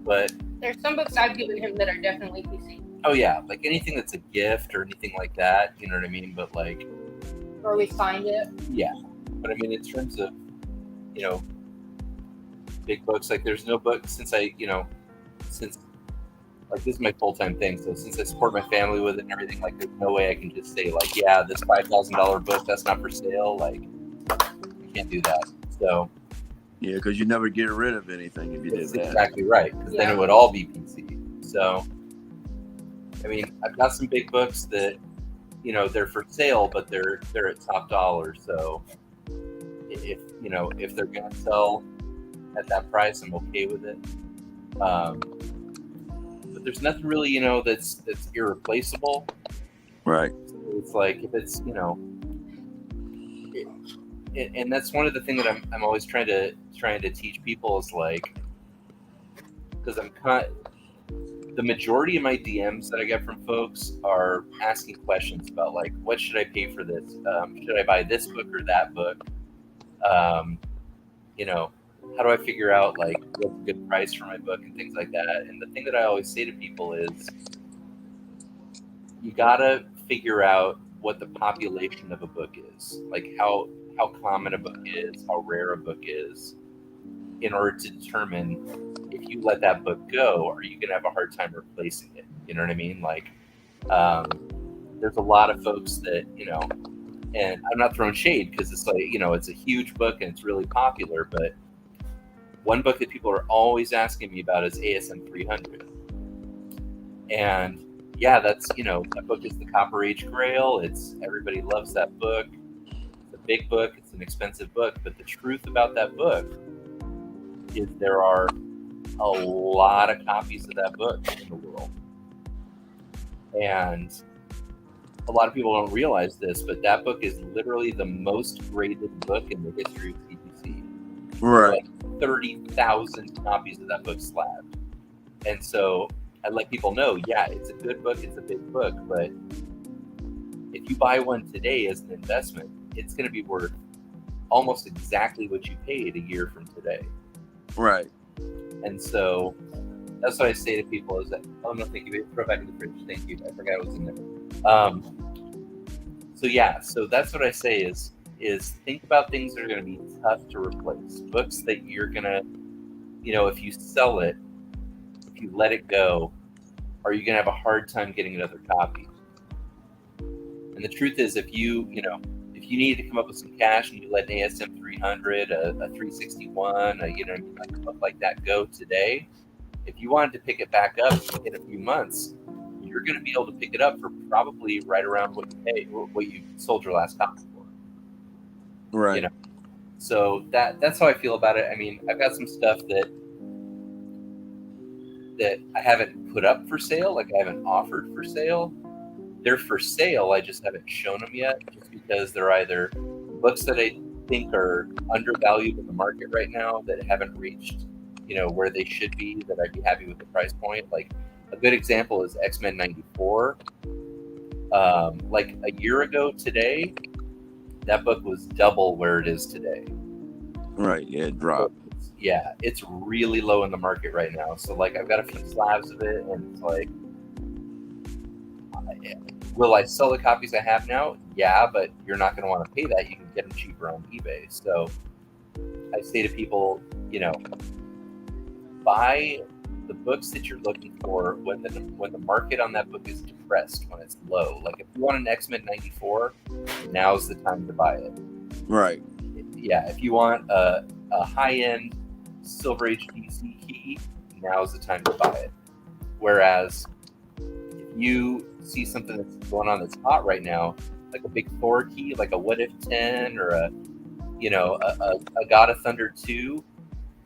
But There's some books I've given him that are definitely PC. oh yeah, like anything that's a gift or anything like that. You know what I mean? But like, Or we find it. yeah. But I mean, in terms of, you know, big books, like there's no book since like this is my full-time thing. So since I support my family with it and everything, like there's no way I can just say like, yeah, this $5,000 book, that's not for sale. Like I can't do that. So Yeah, because you never get rid of anything if you did that's that. exactly right. Because then it would all be PC. So, I mean, I've got some big books that, you know, they're for sale, but they're at top dollar. So if they're gonna sell at that price, I'm okay with it. But there's nothing really, you know, that's irreplaceable. Right. It's like if it's, you know, and that's one of the things that I'm always trying to teach people is like, because the majority of my DMs that I get from folks are asking questions about like, what should I pay for this? Should I buy this book or that book? You know, how do I figure out like what's a good price for my book and things like that? And the thing that I always say to people is, you gotta figure out what the population of a book is, like how common a book is, how rare a book is, in order to determine if if you let that book go, are you going to have a hard time replacing it? You know what I mean? Like, there's a lot of folks that, and I'm not throwing shade because it's like, it's a huge book and it's really popular, but one book that people are always asking me about is ASM 300. And yeah, that's, that book is the Copper Age Grail. Everybody loves that book. It's a big book. It's an expensive book. But the truth about that book is there are a lot of copies of that book in the world. And a lot of people don't realize this, but that book is literally the most graded book in the history of CGC. Right. Like 30,000 copies of that book slabbed. And so I let people know, yeah, it's a good book, it's a big book, but if you buy one today as an investment, it's going to be worth almost exactly what you paid a year from today. Right. And so that's what I say to people is that, oh no, thank you, throw it back in the fridge. Thank you. I forgot it was in there. So that's what I say is think about things that are going to be tough to replace. Books that you're going to, if you sell it, if you let it go, are you going to have a hard time getting another copy? And the truth is, if you need to come up with some cash and you let an ASM 300, a 361, like a book like that go today, if you wanted to pick it back up in a few months, you're going to be able to pick it up for probably right around what you sold your last copy for. Right. So that's how I feel about it. I mean, I've got some stuff that I haven't put up for sale, like I haven't offered for sale. They're for sale, I just haven't shown them yet, just because they're either books that I think are undervalued in the market right now that haven't reached, where they should be, that I'd be happy with the price point. Like a good example is X-Men 94. Like a year ago today, that book was double where it is today. Right, yeah, it dropped. Yeah, it's really low in the market right now. So like I've got a few slabs of it, and it's like, will I sell the copies I have now? Yeah, but you're not going to want to pay that. You can get them cheaper on eBay. So I say to people, buy the books that you're looking for when the market on that book is depressed, when it's low. Like if you want an X-Men 94, now's the time to buy it. Right. Yeah, if you want a high-end Silver Age DC key, now's the time to buy it. Whereas if you see something that's going on that's hot right now, like a big Thor key, like a What If 10 or a God of Thunder 2,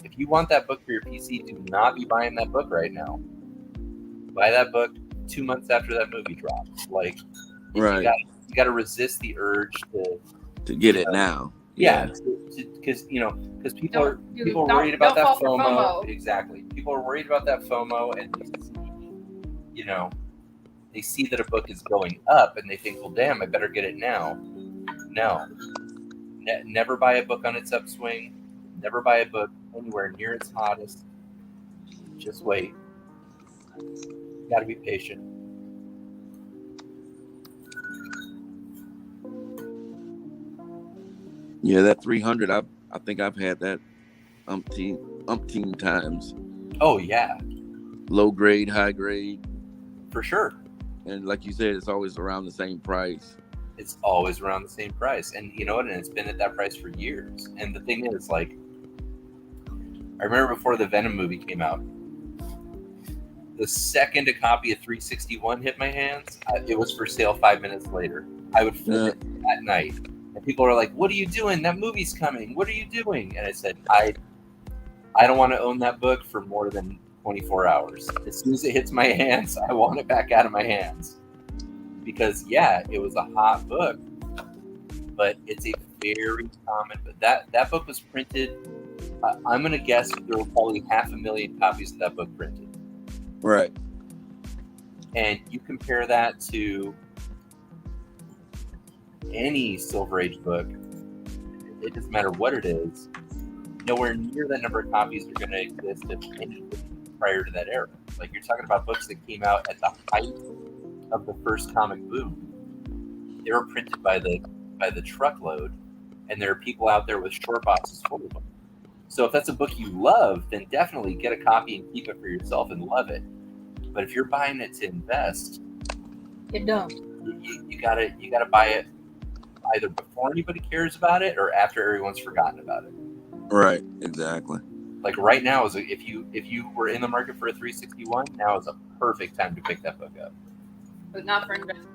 if you want that book for your PC, do not be buying that book right now. Buy that book 2 months after that movie drops. Like, right. You got to resist the urge to get it now. Yeah, because people are worried about that FOMO. Exactly, people are worried about that FOMO, and they see that a book is going up, and they think, well, damn, I better get it now. No, never buy a book on its upswing. Never buy a book anywhere near its hottest. Just wait. You got to be patient. Yeah, that 300, I think I've had that umpteen times. Oh, yeah. Low grade, high grade. For sure. And like you said, it's always around the same price. It's always around the same price. And you know what? And it's been at that price for years. And the thing is, like, I remember before the Venom movie came out, the second a copy of 361 hit my hands, it was for sale 5 minutes later. I would flip it at night. And people are like, what are you doing? That movie's coming. What are you doing? And I said, I don't want to own that book for more than 24 hours. As soon as it hits my hands, I want it back out of my hands. Because, yeah, it was a hot book. But it's a very common... But that book was printed... I'm going to guess there were probably 500,000 copies of that book printed. Right. And you compare that to any Silver Age book, it doesn't matter what it is, nowhere near that number of copies are going to exist of anything prior to that era. Like, you're talking about books that came out at the height of the first comic boom. They were printed by the truckload, and there are people out there with short boxes full of them. So if that's a book you love, then definitely get a copy and keep it for yourself and love it. But if you're buying it to invest, You're dumb. you gotta buy it either before anybody cares about it or after everyone's forgotten about it. Right, exactly. Like right now, if you were in the market for a 361, now is a perfect time to pick that book up. But not for investment.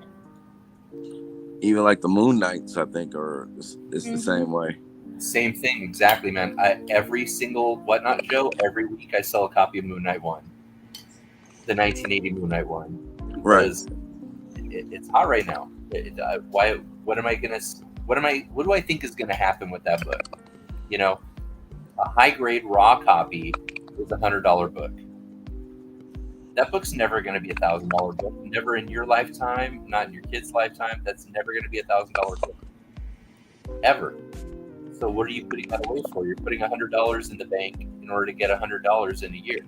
Even like the Moon Knights, I think, it's the same way. Same thing, exactly, man. Every single Whatnot show, every week I sell a copy of Moon Knight 1. The 1980 Moon Knight 1. Because it's hot right now. What do I think is gonna happen with that book? You know, a high grade raw copy is $100 book. That book's never gonna be $1,000 book. Never in your lifetime, not in your kid's lifetime. That's never gonna be $1,000 book. Ever. So what are you putting that away for? You're putting $100 in the bank in order to get $100 in a year.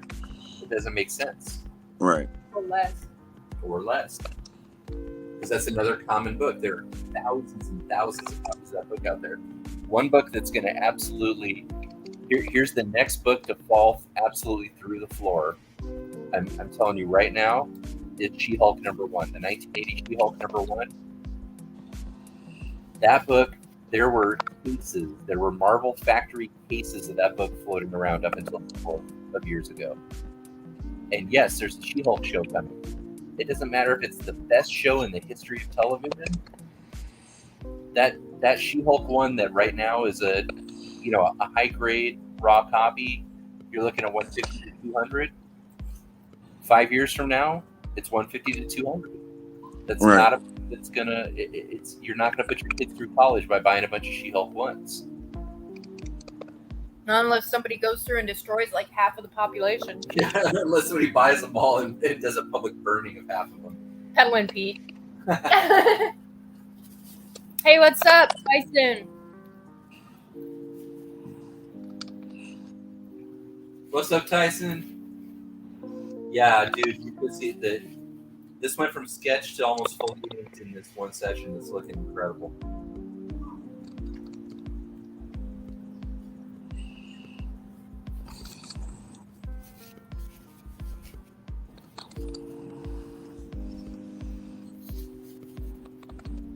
It doesn't make sense. Right. Or less. Or less. Because that's another common book. There are thousands and thousands of copies of that book out there. One book that's going to absolutely... Here's the next book to fall absolutely through the floor. I'm telling you right now, it's She-Hulk #1. The 1980 She-Hulk #1. That book... There were Marvel factory cases of that book floating around up until a couple of years ago. And yes, there's a She-Hulk show coming. It doesn't matter if it's the best show in the history of television. That She-Hulk one that right now is a high grade raw copy, you're looking at 150 to 200. 5 years from now, it's 150 to 200. That's right. not a that's gonna you're not gonna put your kids through college by buying a bunch of She-Hulk ones. Not unless somebody goes through and destroys like half of the population. Yeah, unless somebody buys them all and does a public burning of half of them. Peddling Pete. Hey, what's up, Tyson? What's up, Tyson? Yeah, dude, you can see that this went from sketch to almost fully inked in this one session. It's looking incredible.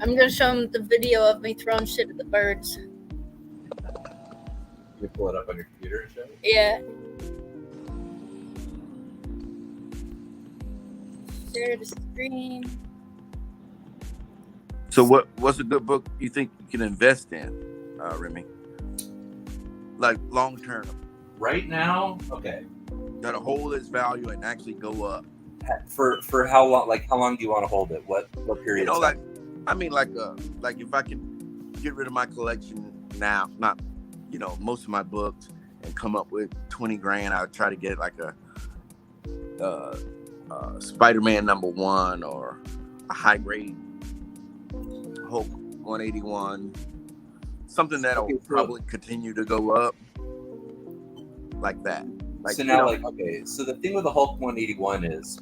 I'm gonna show him the video of me throwing shit at the birds. You pull it up on your computer and show it? Yeah. Share the screen. So what's a good book you think you can invest in, Remy? Like long term. Right now, okay. That'll hold its value and actually go up. For how long? Like how long do you want to hold it? What period? Like if I can get rid of my collection now, not most of my books, and come up with 20 grand, I'll try to get like a Spider-Man #1 or a high grade Hulk 181, something that'll probably continue to go up like that. Like, so now, so the thing with the Hulk 181 is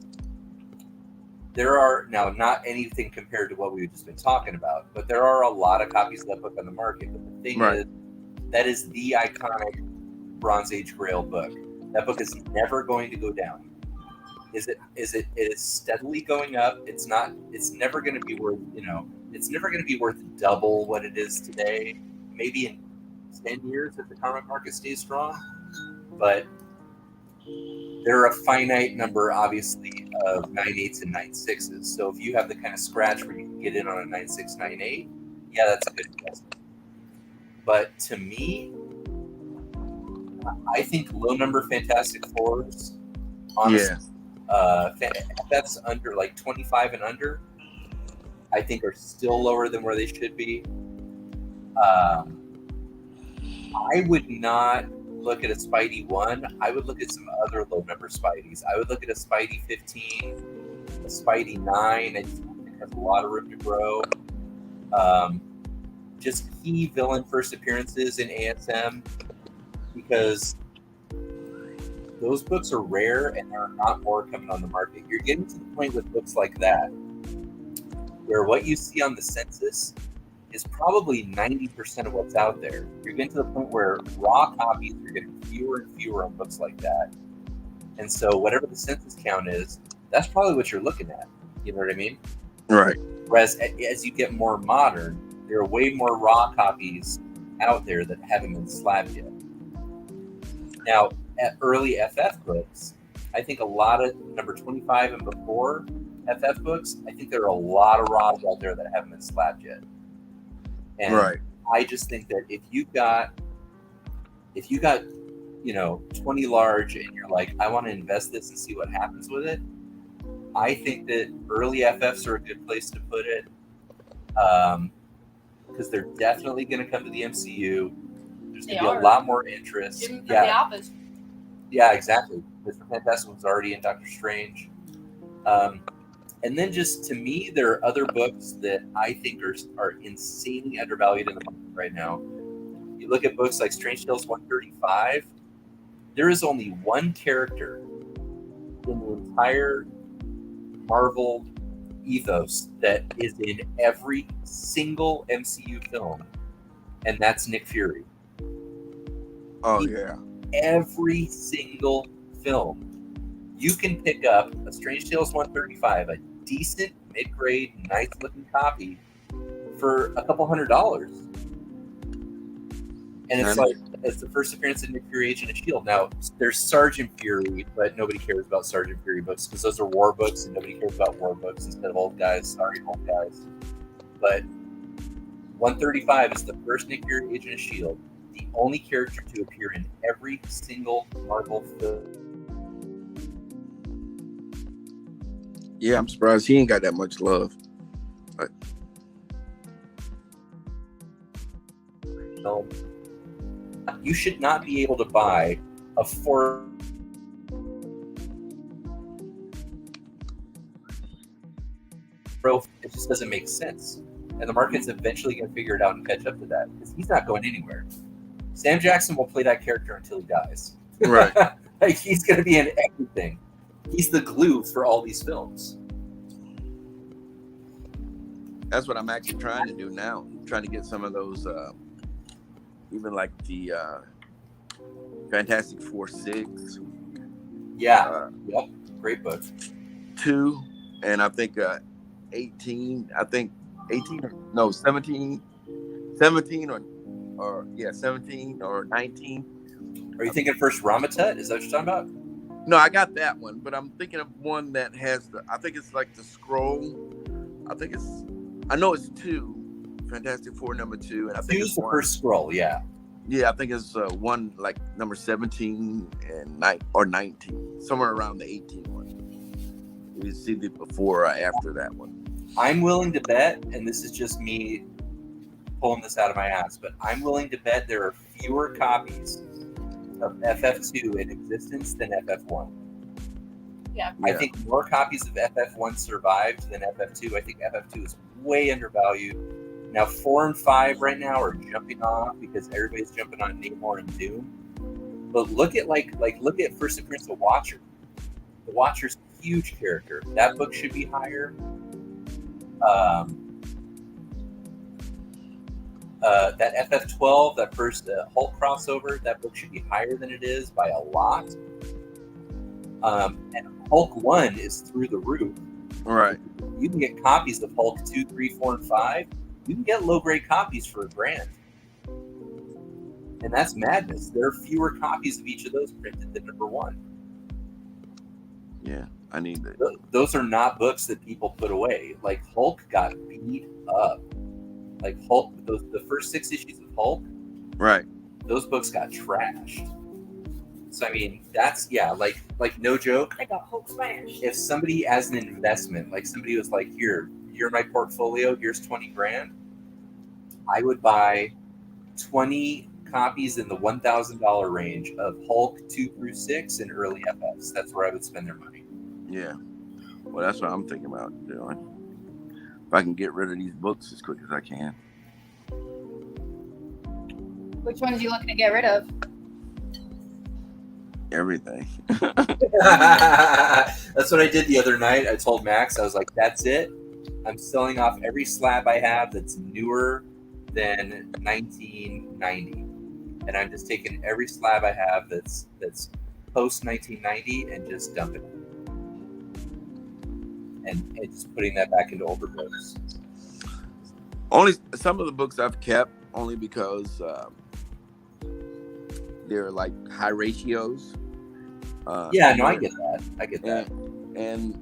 there are now not anything compared to what we've just been talking about, but there are a lot of copies of that book on the market. But the thing is, that is the iconic Bronze Age Grail book. That book is never going to go down. It is steadily going up. It's never going to be worth, it's never going to be worth double what it is today. Maybe in 10 years if the comic market stays strong. But there are a finite number, obviously, of 9.8s and 9.6s. So if you have the kind of scratch where you can get in on a 9.6, 9.8, yeah, that's a good investment. But to me, I think low number Fantastic Fours, honestly, that's under like 25 and under, I think are still lower than where they should be. I would not look at a Spidey 1. I would look at some other low number Spideys. I would look at a Spidey 15, a Spidey 9. I just think it has a lot of room to grow. Just key villain first appearances in ASM, because those books are rare and there are not more coming on the market. You're getting to the point with books like that where what you see on the census is probably 90% of what's out there. You're getting to the point where raw copies are getting fewer and fewer on books like that. And so whatever the census count is, that's probably what you're looking at. You know what I mean? Right. Whereas as you get more modern, there are way more raw copies out there that haven't been slabbed yet. Now, at early FF books, I think a lot of number 25 and before FF books, I think there are a lot of raws out there that haven't been slabbed yet. And Right. I just think that if you got 20 large and you're like, I want to invest this and see what happens with it, I think that early FFs are a good place to put it, because they're definitely going to come to the MCU. There's going to be a lot more interest. Jim from The Office. Yeah, exactly. Mr. Fantastic was already in Doctor Strange. And then just to me, there are other books that I think are insanely undervalued in the market right now. You look at books like Strange Tales 135, there is only one character in the entire Marvel ethos that is in every single MCU film, and that's Nick Fury. Oh, yeah. Every single film. You can pick up a Strange Tales 135, a decent, mid-grade, nice-looking copy for a couple $100. And it's like, it's the first appearance of Nick Fury, Agent of S.H.I.E.L.D. Now, there's Sergeant Fury, but nobody cares about Sergeant Fury books because those are war books, and nobody cares about war books instead of old guys. Sorry, old guys. But 135 is the first Nick Fury, Agent of S.H.I.E.L.D., the only character to appear in every single Marvel film. Yeah, I'm surprised he ain't got that much love. Film. You should not be able to buy a it just doesn't make sense. And the market's eventually going to figure it out and catch up to that because he's not going anywhere. Sam Jackson will play that character until he dies. Right. Like, he's going to be in everything. He's the glue for all these films. That's what I'm actually trying to do now. I'm trying to get some of those, even like the Fantastic Four 6. Yeah. Yep. Great book. 2, and I think 18. I think 18. No, 17. 17 or 17 or 19. Are you thinking first Ramatut? Is that what you're talking about? No, I got that one, but I'm thinking of one that has I think it's like the scroll. I know it's 2, Fantastic Four number 2, and I think it's the first scroll. Yeah. Yeah, I think it's one like number 17 and 19, somewhere around the 18 one. You see the before or after that one. I'm willing to bet, and this is just me pulling this out of my ass, but I'm willing to bet there are fewer copies of FF2 in existence than FF1. Yeah. I think more copies of FF1 survived than FF2. I think FF2 is way undervalued. Now 4 and 5 right now are jumping off because everybody's jumping on Namor and Doom. But look at look at First Appearance of Watcher. The Watcher's a huge character. That book should be higher. That FF12, that first Hulk crossover, that book should be higher than it is by a lot. And Hulk 1 is through the roof. Right. You can get copies of Hulk 2, 3, 4, and 5. You can get low-grade copies for $1,000. And that's madness. There are fewer copies of each of those printed than number 1. Yeah, I need that. Those are not books that people put away. Like, Hulk got beat up. Like, Hulk, the first 6 issues of Hulk, right? Those books got trashed. So, I mean, that's, like no joke. I got Hulk smashed. If somebody, as an investment, like somebody was like, you're my portfolio, here's $20,000, I would buy 20 copies in the $1,000 range of Hulk 2 through 6 and early FFs. That's where I would spend their money. Yeah. Well, that's what I'm thinking about doing. If I can get rid of these books as quick as I can. Which ones are you looking to get rid of? Everything. That's what I did the other night. I told Max, I was like, that's it. I'm selling off every slab I have that's newer than 1990, and I'm just taking every slab I have that's post 1990 and just dumping it, and just putting that back into overdose. Only some of the books I've kept only because they're like high ratios. Yeah, no, I get that. I get that. And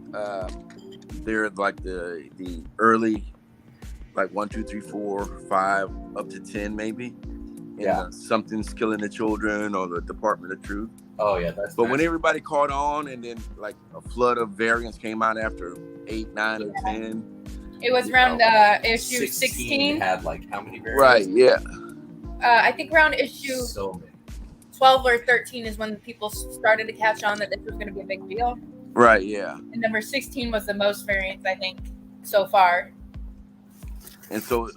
they're like the early, like 1, 2, 3, 4, 5, up to 10 maybe. Yeah. Something's Killing the Children or the Department of Truth. Oh yeah, that's. But when everybody caught on, and then like a flood of variants came out after 8, 9, or 10. It was around issue 16. Had like how many variants? Right. Yeah. I think around issue So many. 12 or 13 is when people started to catch on that this was going to be a big deal. Right. Yeah. And number 16 was the most variants, I think, so far. And so,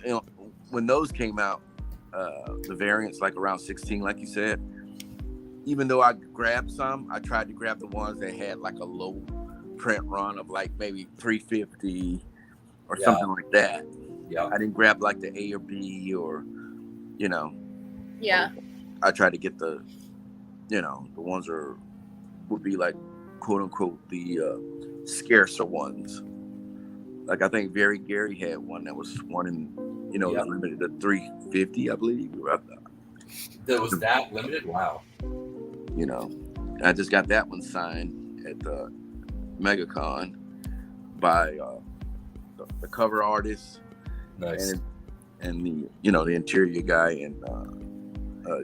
when those came out, the variants like around 16, like you said, even though I grabbed some, I tried to grab the ones that had like a low print run of like maybe 350 or something like that. Yeah. I didn't grab like the A or B or, Yeah. I tried to get the ones that would be like, quote unquote, the scarcer ones. Like I think Very Gary had one that was one in, limited to 350, I believe. That was that limited? Wow. I just got that one signed at the MegaCon by the cover artist, Nice. and the the interior guy and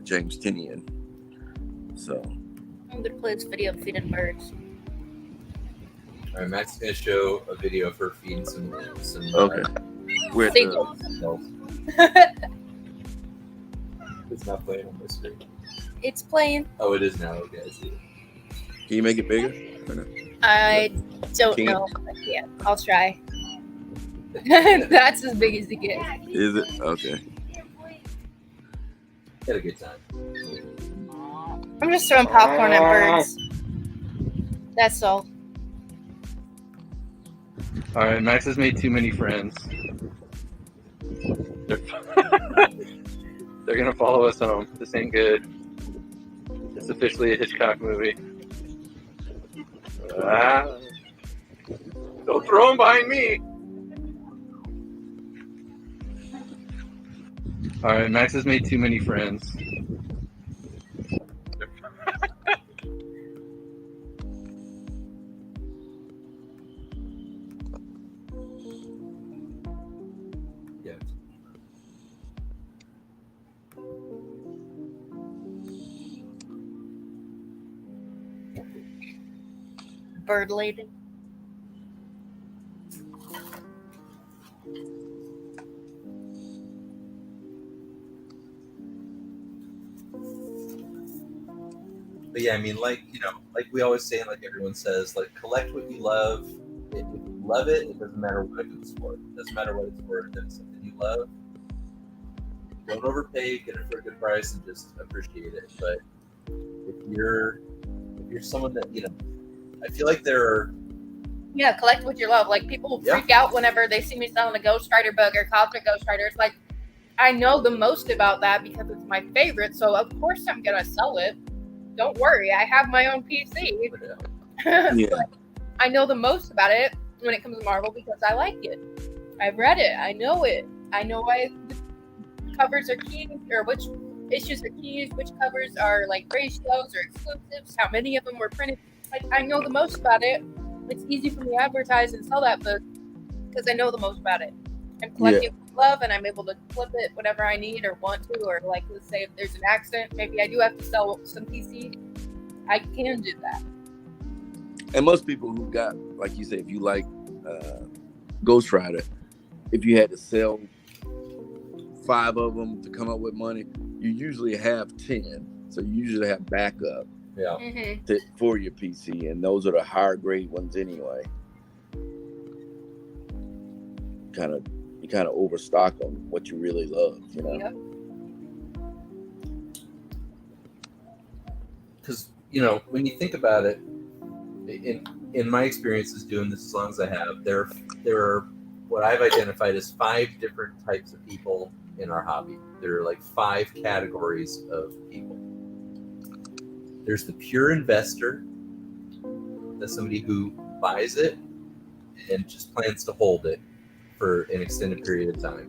James Tinian. So I'm going to play this video of feeding birds. All right, Matt's gonna show a video of her feeding some. okay. Where's the, It's not playing on my screen. It's playing. Oh, it is now. Okay, I see it. can you make it bigger? I don't Can- know. Yeah, I'll try. That's as big as it gets. Is it? Okay. Had a good time. I'm just throwing popcorn at birds. That's all. All right, Max has made too many friends. They're gonna follow us home. This ain't good. It's officially a Hitchcock movie. Don't throw them behind me. All right, Max has made too many friends. Yeah. Bird laden. But yeah, I mean, like we always say, and like everyone says, like collect what you love. If you love it, it doesn't matter what it's for. It doesn't matter what it's for. If it's something you love, don't overpay. Get it for a good price and just appreciate it. But if you're someone that I feel like there are. Yeah, collect what you love. Like people will freak out whenever they see me selling a Ghost Rider book or Cosmic Ghost Rider. It's like I know the most about that because it's my favorite. So of course I'm gonna sell it. Don't worry, I have my own PC. Yeah. But I know the most about it when it comes to Marvel because I like it. I've read it. I know it. I know why the covers are keys or which issues are keys, which covers are like ratios or exclusives, how many of them were printed. Like I know the most about it. It's easy for me to advertise and sell that book because I know the most about it. I'm collecting love and I'm able to flip it whenever I need or want to, or like let's say if there's an accident, maybe I do have to sell some PC. I can do that. And most people who got, like you said, if you like Ghost Rider, if you had to sell 5 of them to come up with money, you usually have 10. So you usually have backup for your PC, and those are the higher grade ones anyway. You kind of overstock on what you really love, Yep. Because when you think about it, in my experiences doing this as long as I have, there are what I've identified as 5 different types of people in our hobby. There are like 5 categories of people. There's the pure investor. That's somebody who buys it and just plans to hold it for an extended period of time.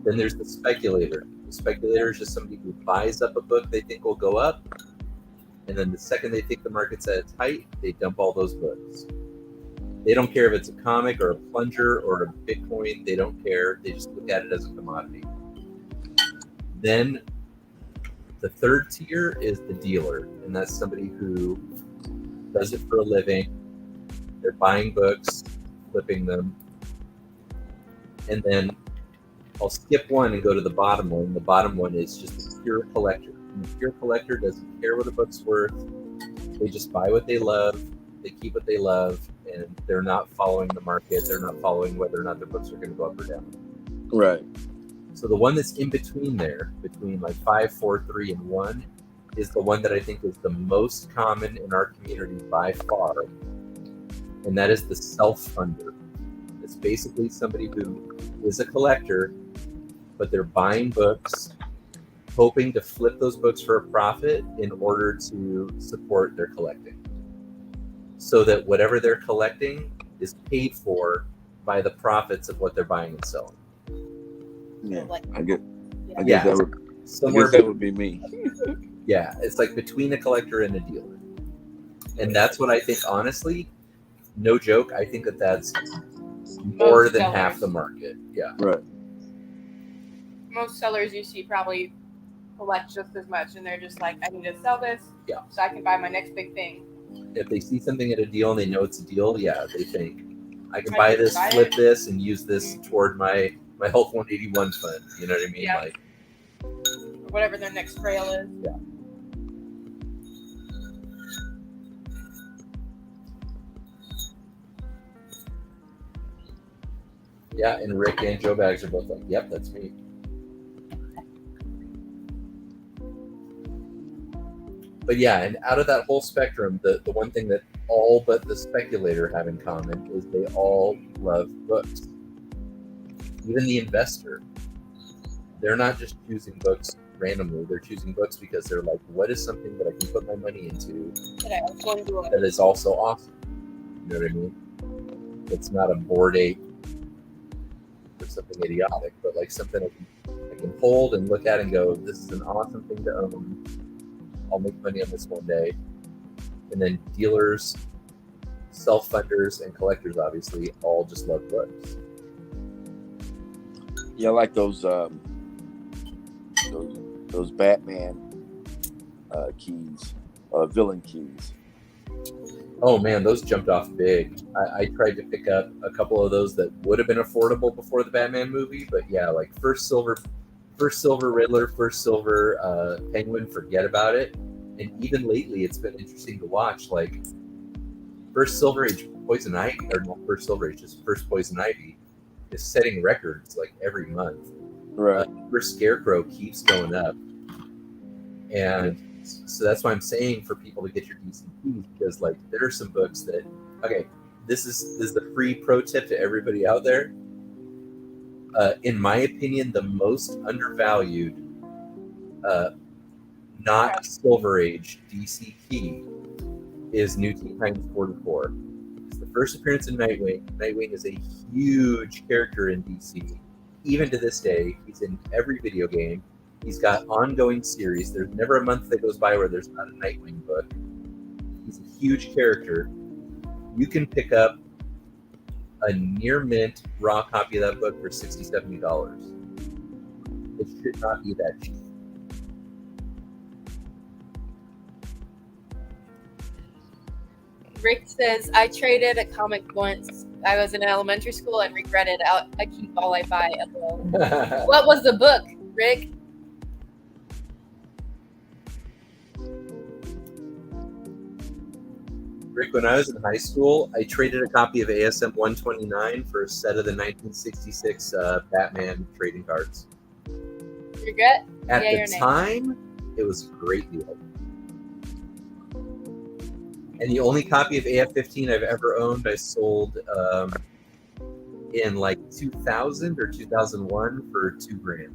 Then there's the speculator. The speculator is just somebody who buys up a book they think will go up, and then the second they think the market's at its height, they dump all those books. They don't care if it's a comic or a plunger or a Bitcoin. They don't care. They just look at it as a commodity. Then the third tier is the dealer, and that's somebody who does it for a living. They're buying books, flipping them. And then I'll skip one and go to the bottom one. The bottom one is just a pure collector. And the pure collector doesn't care what a book's worth. They just buy what they love. They keep what they love, and they're not following the market. They're not following whether or not their books are going to go up or down. Right. So the one that's in between there, between like 5, 4, 3, and 1, is the one that I think is the most common in our community by far, and that is the self-funder. It's basically somebody who is a collector, but they're buying books, hoping to flip those books for a profit in order to support their collecting, so that whatever they're collecting is paid for by the profits of what they're buying and selling. Yeah, Like, I guess Yeah. that would be me. Yeah, it's like between a collector and a dealer. And that's what I think, honestly, no joke, I think that's more Most than sellers. half the market. Yeah. Right. Most sellers you see probably collect just as much, and they're just like, I need to sell this so I can buy my next big thing. If they see something at a deal and they know it's a deal, yeah, they think, I can I buy can this, buy flip it. this, and use this toward my Health 181 fund. You know what I mean? Yeah. Like, Or whatever their next trail is. yeah. Yeah, and Rick and Joe Bags are both like, yep, that's me. But yeah, and out of that whole spectrum, the one thing that all but the speculator have in common is they all love books. Even the investor, they're not just choosing books randomly. They're choosing books because they're like, what is something that I can put my money into That I also enjoy. that is also awesome? You know what I mean? It's not a Bored Ape or something idiotic, but like something I can hold and look at and go, this is an awesome thing to own. I'll make money on this one day. And then dealers, self-funders, and collectors obviously all just love books. Yeah, I like those Batman keys, villain keys. Oh man, those jumped off big. I tried to pick up a couple of those that would have been affordable before the Batman movie, but yeah, like first silver Riddler, first silver Penguin, forget about it. And even lately, it's been interesting to watch. Like first Silver Age Poison Ivy, or not first Silver Age, just first Poison Ivy, is setting records like every month. Right. First Scarecrow keeps going up, and so that's why I'm saying for people to get your DCPs, because like there are some books that, okay, this is the free pro tip to everybody out there. In my opinion, the most undervalued, not Silver Age DC key is New Teen Titans 44. It's the first appearance in Nightwing. Nightwing is a huge character in DC. Even to this day, he's in every video game. He's got ongoing series. There's never a month that goes by where there's not a Nightwing book. He's a huge character. You can pick up a near mint raw copy of that book for $60, $70. It should not be that cheap. Rick says, I traded a comic once. I was in elementary school and regretted. I keep all I buy. What was the book, Rick? Rick, when I was in high school, I traded a copy of ASM 129 for a set of the 1966 Batman trading cards. Regret? At Yay or the nay? time, it was a great deal. And the only copy of AF-15 I've ever owned, I sold in like 2000 or 2001 for $2,000.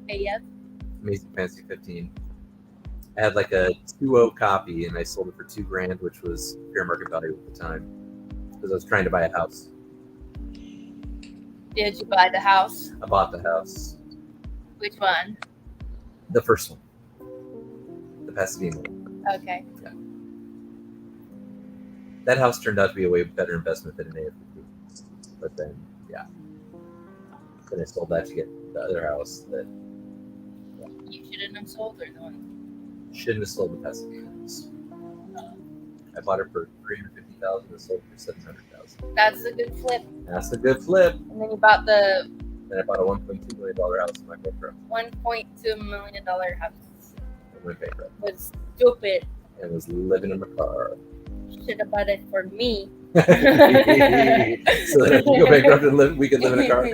AF. Amazing Fantasy 15. I had like a 2.0 copy, and I sold it for $2,000, which was fair market value at the time, because I was trying to buy a house. Did you buy the house? I bought the house, Which one? the first one, the Pasadena one. Okay. Yeah. That house turned out to be a way better investment than an AFP. But then, yeah. Then I sold that to get the other house that You shouldn't have sold her the one. shouldn't have sold the Pasadena house. I bought it for $350,000 and sold it for $700,000. That's a good flip. That's a good flip. And then you bought the Then I bought a $1.2 million house in my bankrupt. $1.2 million house. I went bankrupt. Was stupid. And was living in my car. Should have bought it for me. So that I could go bankrupt and we could live in a car.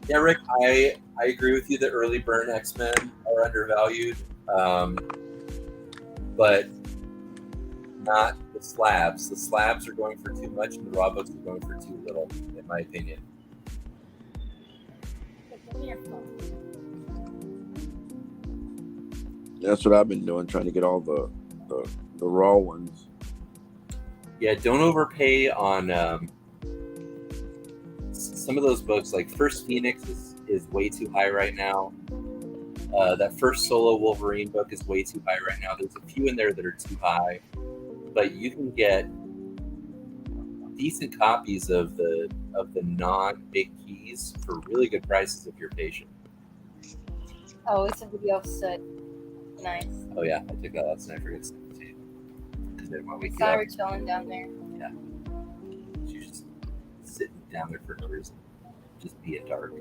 Yeah, Rick, I agree with you that early burn X-Men are undervalued, but not the slabs. The slabs are going for too much, and the raw books are going for too little, in my opinion. That's what I've been doing, trying to get all the raw ones. Yeah, don't overpay on some of those books. Like First Phoenix is way too high right now. That first solo Wolverine book is way too high right now. There's a few in there that are too high, but you can get decent copies of the non-big keys for really good prices if you're patient. Oh, it's a video set. Nice. Oh yeah, I took that last night. I forget to send it to you. And then when we Saw get her up, chilling down there. she's just sitting down there for no reason, just being dark.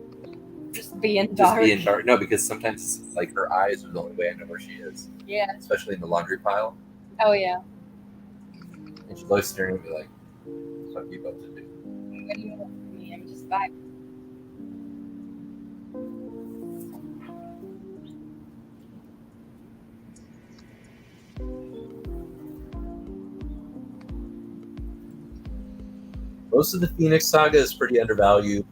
Just being Just dark. being dark. No, because sometimes like her eyes are the only way I know where she is, Yeah. especially in the laundry pile. Oh yeah. And she's always staring at me like, "What are you about to do?" What do you want from me? I'm just vibing. Most of the Phoenix Saga is pretty undervalued.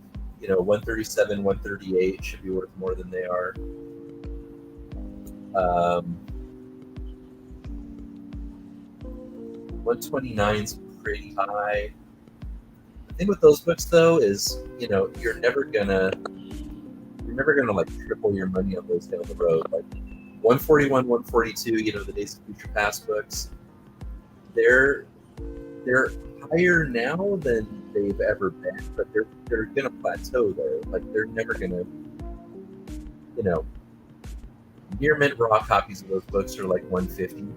137, 138 should be worth more than they are. 129's pretty high. The thing with those books though is, you're never gonna like triple your money on those down the road. Like 141, 142, the Days of Future Past books, they're higher now than they've ever been, but they're gonna plateau there. Like they're never gonna, near mint raw copies of those books are like 150.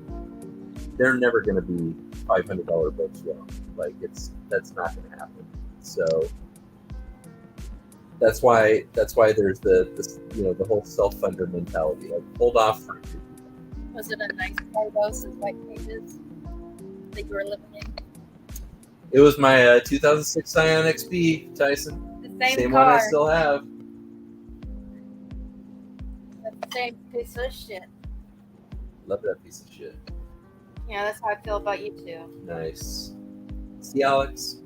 They're never gonna be $500 books raw. Like that's not gonna happen. So that's why there's the whole self-funder mentality. Like hold off for. Was it a nice car though, since white pages that you were living in? It was my 2006 Scion XP, Tyson. The same one I car. still have. That's the same piece of shit. Love that piece of shit. Yeah, that's how I feel about you too. Nice. See, Alex?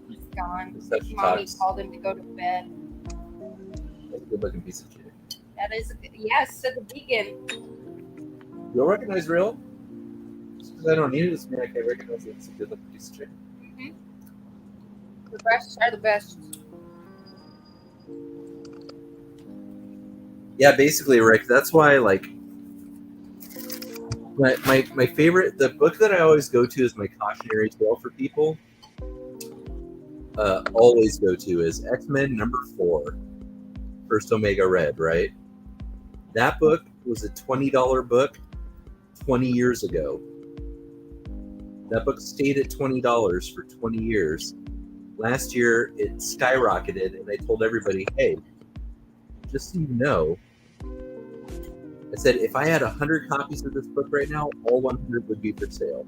He's gone. Such Mommy talks. called him to go to bed. That's a good looking piece of shit. That is, yes, to the vegan. You'll recognize real? Just because I don't need it doesn't mean I can't recognize it. It's a good looking piece of shit. The best are the best. Yeah, basically, Rick, that's why, like, my favorite, the book that I always go to as my cautionary tale for people, always go to is X-Men #4, First Omega Red, right? That book was a $20 book 20 years ago. That book stayed at $20 for 20 years. Last year, it skyrocketed, and I told everybody, hey, just so you know, I said, if I had 100 copies of this book right now, all 100 would be for sale.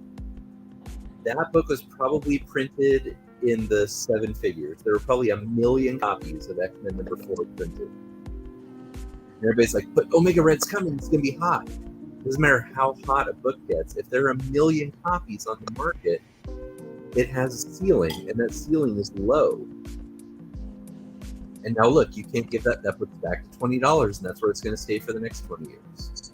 That book was probably printed in the 7 figures. There were probably 1 million copies of X-Men #4 printed. And everybody's like, but Omega Red's coming, it's going to be hot. Doesn't matter how hot a book gets. If there are 1 million copies on the market, it has a ceiling, and that ceiling is low. And now look, you can't give that book back to $20, and that's where it's going to stay for the next 20 years.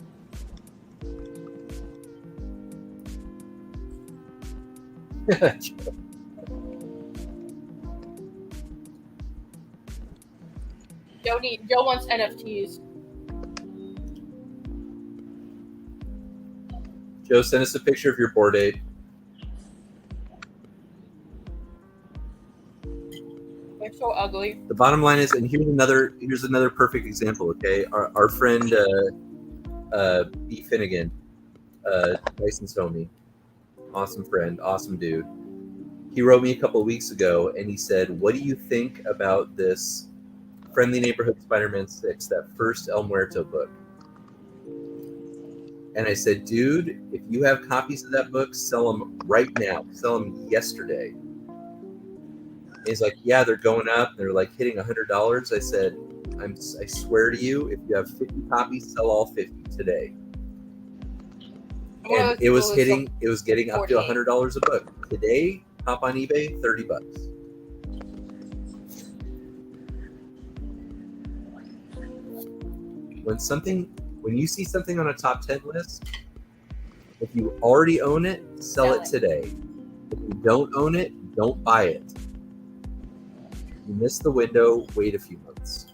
Joe wants NFTs. Joe, send us a picture of your Bored Ape. They're so ugly. The bottom line is, and here's another perfect example. Okay, our friend B Finnegan, Tyson's homie, awesome friend, awesome dude. He wrote me a couple of weeks ago, and he said, "What do you think about this Friendly Neighborhood Spider-Man 6, that first El Muerto book?" And I said, dude, if you have copies of that book, sell them right now. Sell them yesterday. And he's like, yeah, they're going up. They're like hitting $100. I said, I swear to you, if you have 50 copies, sell all 50 today. And it was getting up to $100 a book. Today, hop on eBay, $30. When you see something on a top 10 list, if you already own it, sell it today. If you don't own it, don't buy it. You miss the window, wait a few months.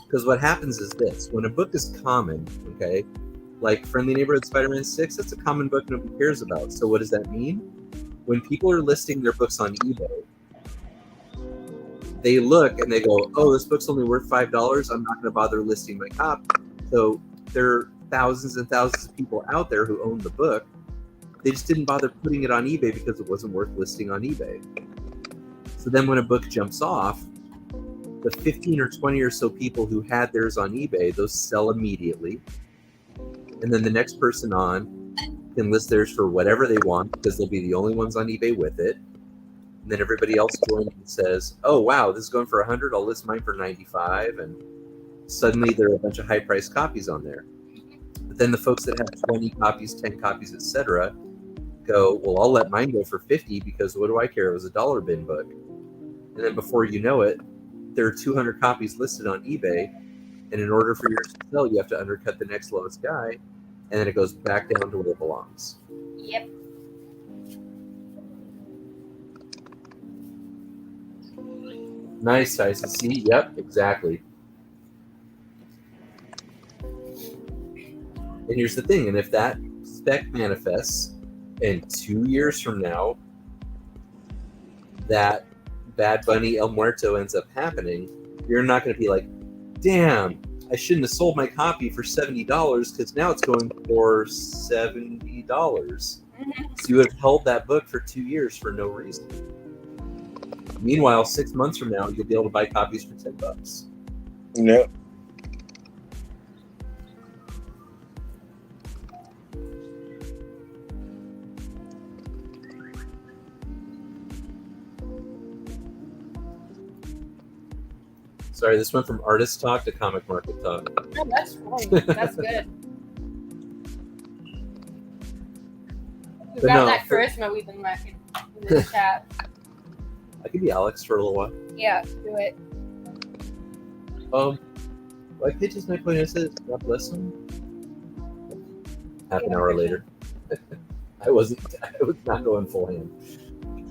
Because what happens is this: when a book is common, okay, like Friendly Neighborhood Spider-Man 6, that's a common book nobody cares about. So what does that mean? When people are listing their books on eBay, they look and they go, oh, this book's only worth $5. I'm not going to bother listing my copy. So there are thousands and thousands of people out there who own the book. They just didn't bother putting it on eBay because it wasn't worth listing on eBay. So then when a book jumps off, the 15 or 20 or so people who had theirs on eBay, those sell immediately. And then the next person on can list theirs for whatever they want because they'll be the only ones on eBay with it. And then everybody else joins and says, oh, wow, this is going for $100. I'll list mine for $95. And suddenly there are a bunch of high-priced copies on there. But then the folks that have 20 copies, 10 copies, etc., go, well, I'll let mine go for $50 because what do I care? It was a dollar bin book. And then before you know it, there are 200 copies listed on eBay. And in order for yours to sell, you have to undercut the next lowest guy. And then it goes back down to where it belongs. Yep. Nice, Tyson. See? Yep, exactly. And here's the thing. And if that spec manifests, and 2 years from now, that Bad Bunny El Muerto ends up happening, you're not going to be like, damn, I shouldn't have sold my copy for $70 because now it's going for $70. So you have held that book for 2 years for no reason. Meanwhile, 6 months from now, you'll be able to buy copies for $10. Yep. Sorry, this went from artist talk to comic market talk. Oh, that's fine. That's good. We But got no, that charisma we've been lacking in this chat. I could be Alex for a little while. Yeah, do it. Why pages my point? I said, God bless him. Half an hour later. I was not going full hand.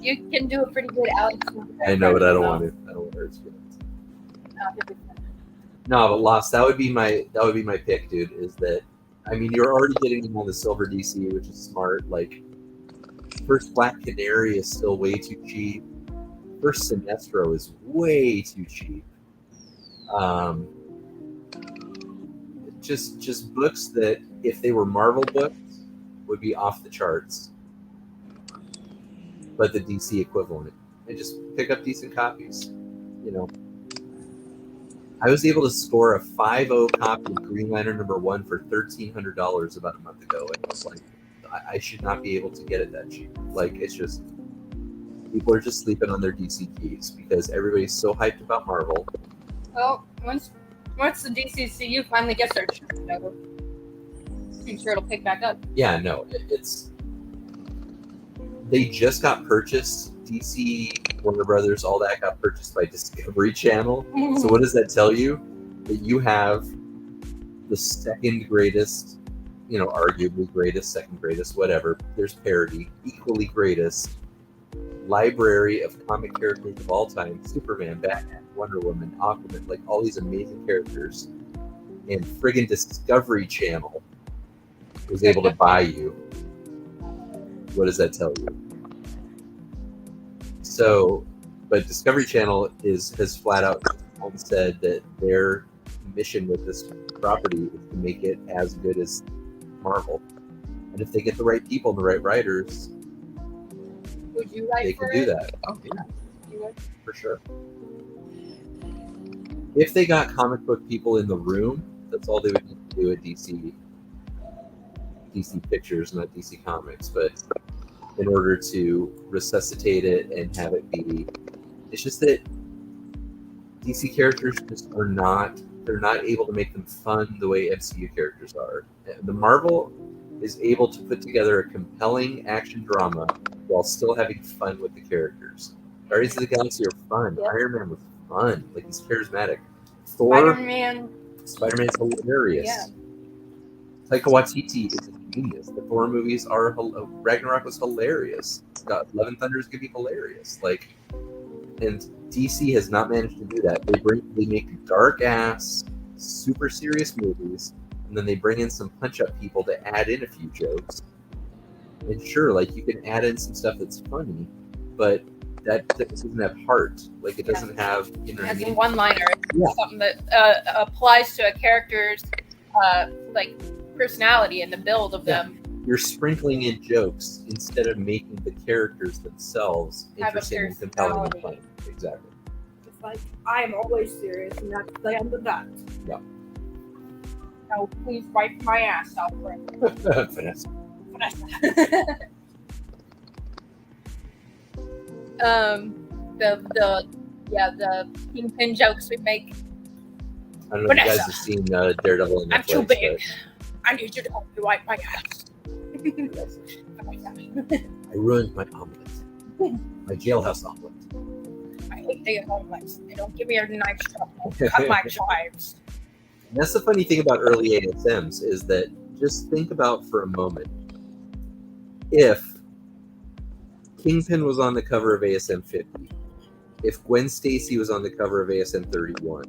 You can do a pretty good Alex. I know, but I don't want to. I don't want to hurt his feelings. No, but Lost, that would be my pick, dude. Is that, I mean, you're already getting them on the Silver DC, which is smart. Like, first Black Canary is still way too cheap. First Sinestro is way too cheap. Just books that, if they were Marvel books, would be off the charts. But the DC equivalent, and just pick up decent copies. You know, I was able to score a 5.0 copy of Green Lantern #1 for $1,300 about a month ago, and I was like, I should not be able to get it that cheap. Like, it's just, people are just sleeping on their DC keys because everybody's so hyped about Marvel. Well, once Once the DCCU finally gets their shit together, I'm sure it'll pick back up. Yeah, no, it's they just got purchased. DC, Warner Brothers, all that got purchased by Discovery Channel. So what does that tell you? That you have the second greatest, arguably greatest, second greatest, whatever. There's parity, equally greatest library of comic characters of all time: Superman, Batman, Wonder Woman, Aquaman, like all these amazing characters. And friggin' Discovery Channel was able to buy you. What does that tell you? So, but Discovery Channel has flat out said that their mission with this property is to make it as good as Marvel. And if they get the right people and the right writers, Would you write they for can do it? that. Oh, yeah. You would? For sure. If they got comic book people in the room, that's all they would need to do at DC Pictures, not DC Comics. But in order to resuscitate it and have it be, it's just that DC characters just are not. They're not able to make them fun the way MCU characters are. The Marvel is able to put together a compelling action drama while still having fun with the characters. Guardians of the Galaxy are fun. Yep. Iron Man was fun. Like, he's charismatic. Thor, Spider-Man's hilarious. Yeah. Taika Waititi is a genius. The Thor movies are Ragnarok was hilarious. Love and Thunder is gonna be hilarious. Like, and DC has not managed to do that. They make dark ass, super serious movies, and then they bring in some punch up people to add in a few jokes. And sure, like, you can add in some stuff that's funny, but that doesn't have heart. Like, it doesn't have, as a one-liner, Yeah. something that applies to a character's like personality and the build of them. You're sprinkling in jokes instead of making the characters themselves Have a interesting and compelling and fun. personality. Exactly. It's like, I am always serious, and that's the end of that. Yeah. Now, please wipe my ass off for it. Vanessa. The Kingpin jokes we make. I don't know if you guys Vanessa. have seen Daredevil on Netflix. I'm too big. I need you to help me wipe my ass. I ruined my omelet. My jailhouse omelet. I hate the omelets. They don't give me a nice trouble. Cut my chives. And that's the funny thing about early ASMs is that just think about for a moment if Kingpin was on the cover of ASM 50, if Gwen Stacy was on the cover of ASM 31,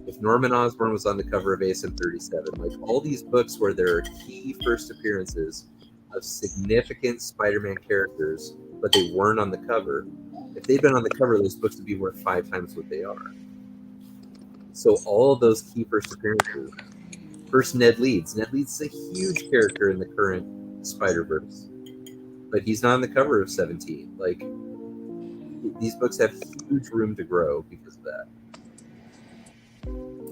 if Norman Osborn was on the cover of ASM 37, like all these books where there are key first appearances of significant Spider-Man characters, but they weren't on the cover. If they'd been on the cover, those books would be worth 5 times what they are. So all of those key first appearances. First, Ned Leeds. Ned Leeds is a huge character in the current Spider-Verse, but he's not on the cover of 17. Like, these books have huge room to grow because of that.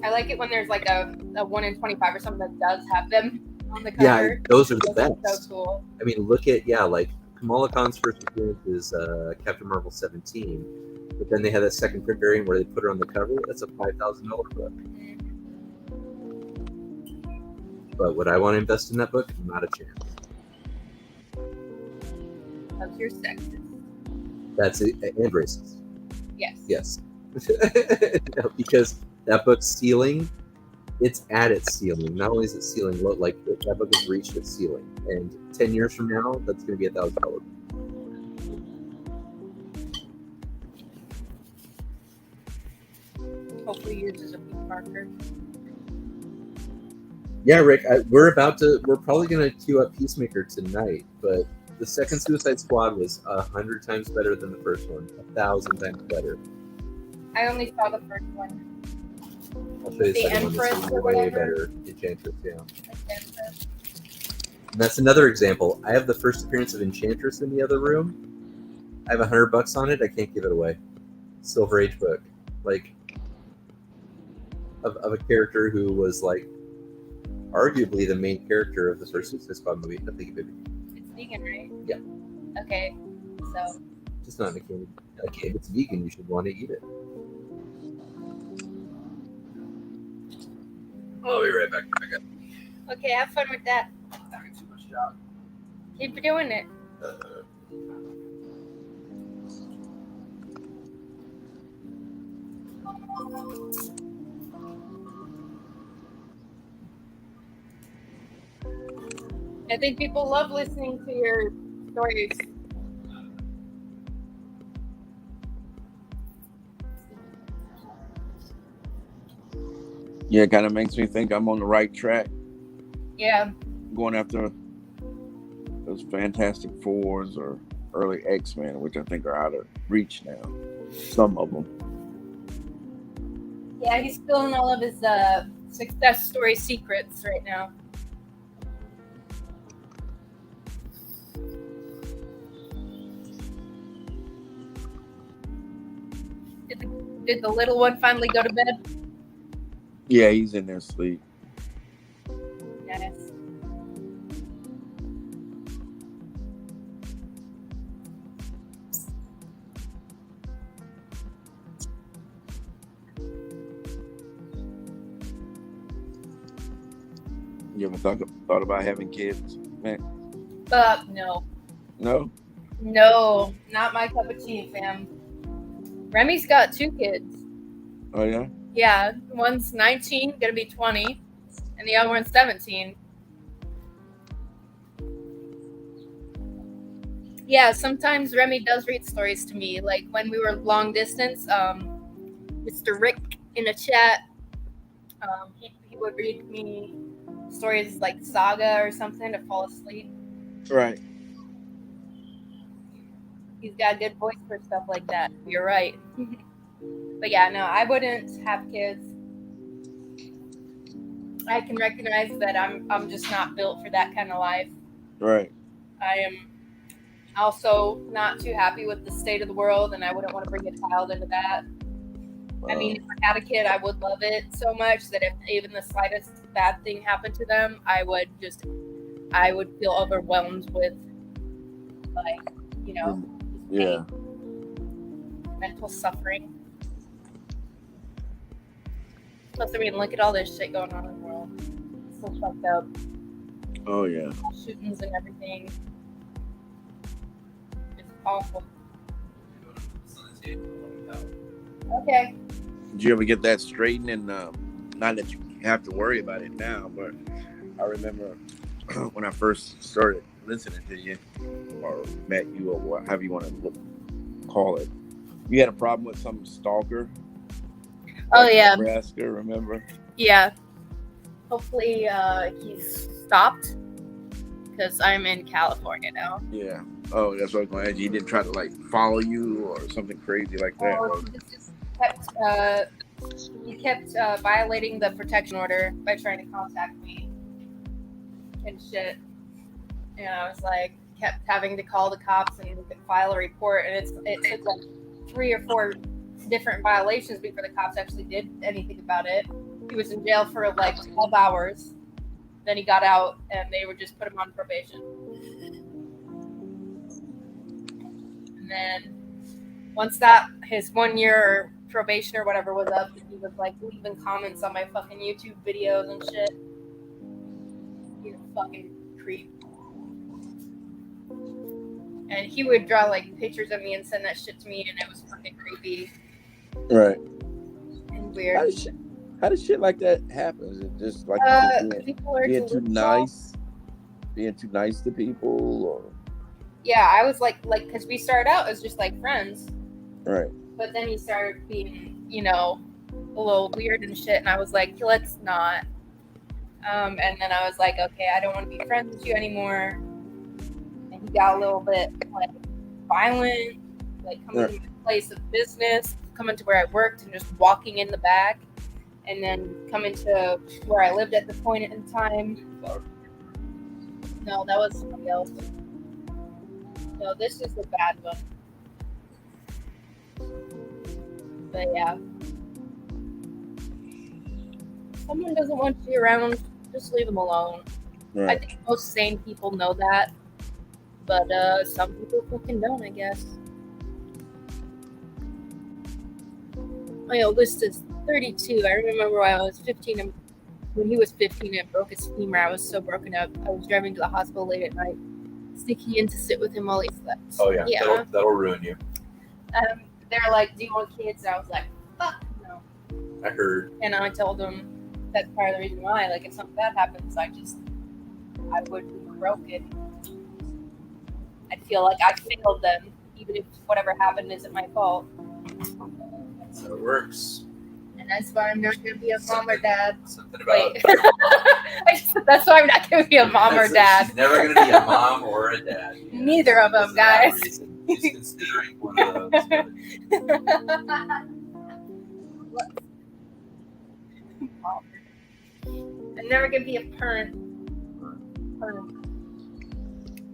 I like it when there's like a 1 in 25 or something that does have them on the Yeah, cover. those are the Those are best. so cool. I mean, look at, like Kamala Khan's first appearance is Captain Marvel 17, but then they had that second print variant where they put her on the cover. That's a $5,000 book. But would I want to invest in that book? Not a chance. That's your sexist. That's it, and racist. Yes. Yes. No, because that book's ceiling, it's at its ceiling. Not only is it ceiling low, like that book has reached its ceiling. And 10 years from now, that's going to be $1,000. Hopefully yours is a peak marker. Yeah, Rick, we're probably going to queue up Peacemaker tonight, but the second Suicide Squad was 100 times better than the first one. 1,000 times better. I only saw the first one. I'll show you the The second one. This Empress is or way whatever. better. Enchantress, yeah. And that's another example. I have the first appearance of Enchantress in the other room. I have $100 on it. I can't give it away. Silver Age book, like of a character who was like arguably the main character of the first Suicide Squad movie. I think maybe. It's vegan, right? Yeah. Okay. So Just not in a candy. Okay, if it's vegan, you should want to eat it. I'll be right back. Okay, have fun with that. Having too much job. Keep doing it. I think people love listening to your stories. Yeah, it kind of makes me think I'm on the right track. Yeah. Going after those Fantastic Fours or early X-Men, which I think are out of reach now. Some of them. Yeah, he's spilling all of his success story secrets right now. Did the little one finally go to bed? Yeah, he's in there asleep. Nice. You ever thought about having kids, man? No. No? No, not my cup of tea, fam. Remy's got 2 kids. Oh, yeah? Yeah, one's 19, gonna be 20, and the other one's 17. Yeah, sometimes Remy does read stories to me. Like when we were long distance, Mr. Rick in a chat, he would read me stories like Saga or something to fall asleep. Right. He's got a good voice for stuff like that. You're right. But yeah, no, I wouldn't have kids. I can recognize that I'm just not built for that kind of life. Right. I am also not too happy with the state of the world, and I wouldn't want to bring a child into that. I mean, if I had a kid, I would love it so much that if even the slightest bad thing happened to them, I would feel overwhelmed with, like, you know, Yeah. mental suffering. Plus, I mean, look at all this shit going on in the world. It's so fucked up. Oh, yeah. Shootings and everything. It's awful. Okay. Did you ever get that straightened? And not that you have to worry about it now, but I remember when I first started listening to you or met you or however you want to call it, you had a problem with some stalker. Oh, yeah. Nebraska, remember? Yeah. Hopefully he's stopped because I'm in California now. Yeah. Oh, that's what I was going to ask. He didn't try to like follow you or something crazy like that. Oh, he kept violating the protection order by trying to contact me and shit. And I was like, kept having to call the cops and file a report, and it took like 3 or 4 different violations before the cops actually did anything about it. He was in jail for like 12 hours. Then he got out, and they would just put him on probation. And then once that his 1 year probation or whatever was up, he was like leaving comments on my fucking YouTube videos and shit. He's a fucking creep. And he would draw like pictures of me and send that shit to me, and it was fucking creepy. Right. And weird. How does shit like that happen? Is it just like being too nice to people, or? Yeah, I was like, because we started out as just like friends. Right. But then he started being, you know, a little weird and shit, and I was like, let's not. And then I was like, okay, I don't want to be friends with you anymore. And he got a little bit like violent, like coming to the place of business, coming to where I worked and just walking in the back, and then coming to where I lived at the point in time. No, that was somebody else. No, this is the bad one. But yeah. If someone doesn't want you around, just leave them alone. Right. I think most sane people know that. But some people fucking don't, I guess. My oldest is 32. I remember when I was 15 and when he was 15 and broke his femur. I was so broken up. I was driving to the hospital late at night, sneaking in to sit with him while he slept. Oh yeah, that'll ruin you. They're like, "Do you want kids?" And I was like, "Fuck no." I heard. And I told them that's part of the reason why. Like, if something bad happens, I would be broken. I'd feel like I failed them, even if whatever happened isn't my fault. That's how it works. And that's why I'm not going to be a mom or dad. Something about. Wait. That's why I'm not going to be a mom or dad. She's never going to be a mom or a dad. Yeah. Neither of them, guys. She's considering one of those. I'm never going to be a parent.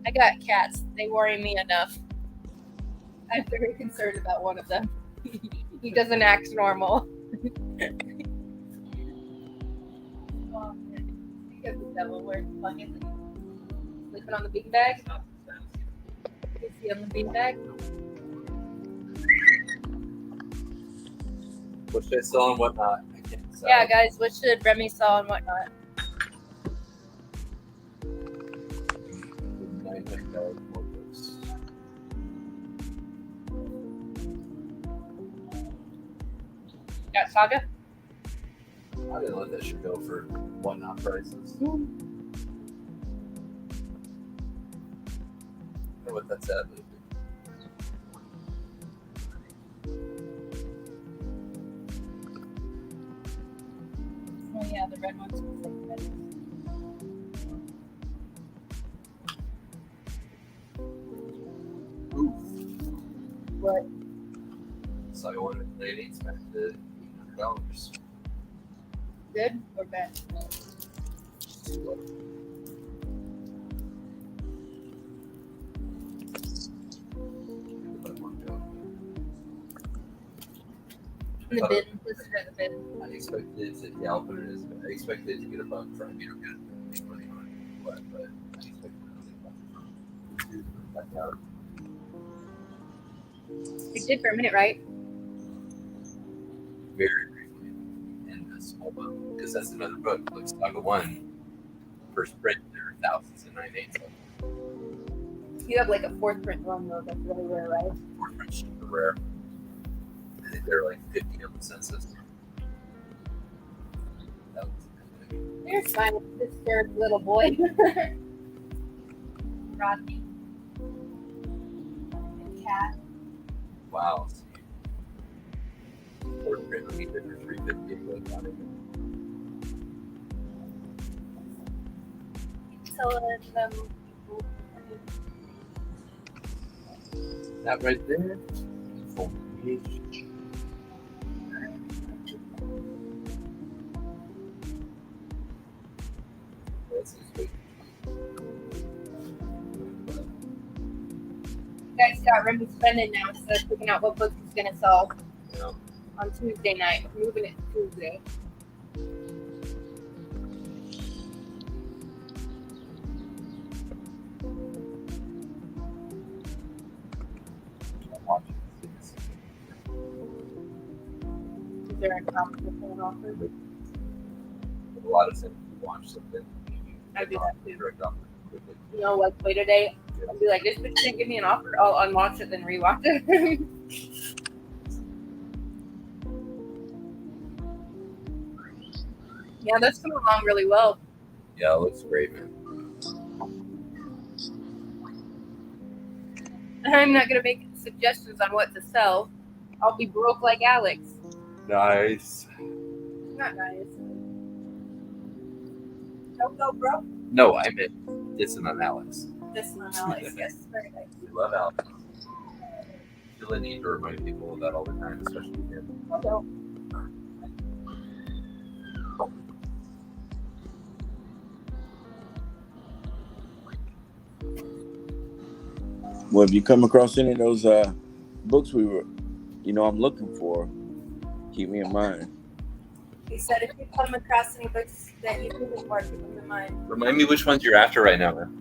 I got cats. They worry me enough. I'm very concerned about one of them. He doesn't act normal. Because the devil, where the fuck is he? Sleeping on the beanbag? Is he on the beanbag? What should I sell and whatnot? I can't decide. Yeah, guys, what should Remy sell and whatnot? $900 more books. Got Saga? I didn't let that shit go for whatnot prices. I don't know what that's at. Oh yeah, the red ones. What? So I wanted they expected $800. Good or bad? In the bin. Listen to the bin. I expected it to, yeah, I'll put it as, I expected it to get a bug for me to make money on it, but I expected it to get back out. It did for a minute, right? Very briefly in a small book, because that's another book. Like Saga 1, first print, there are thousands and 9/8 of them. You have like a fourth print one though, that's really rare, right? Fourth print's super rare. I think there are like 50 on the census. That was Here's my sister's little boy. Rodney. And cat. wow. Fourth print would be for $350 like that. Telling them That right there. Full page. This is big. you guys got Remy spending now instead of picking out what books he's gonna sell Yeah. on Tuesday night. We're moving it to Tuesday. Is there a competition offer? A lot of times you watch something. I do that too. Direct offer quickly. You know, like play today, I'll be like, this bitch didn't give me an offer. I'll unwatch it, then rewatch it. Yeah, that's coming along really well. Yeah, it looks great, man. I'm not gonna make suggestions on what to sell. I'll be broke like Alex. Nice. Not nice. Don't go broke. No, I meant dissing on Alex. This one, Alex. Yes, very nice. We love Alex. Feel the need to remind people of that all the time, especially him. I don't. Well, if you come across any of those books I'm looking for, keep me in mind. He said if you come across any books that you think are keep them in mind. Remind me which ones you're after right now, man.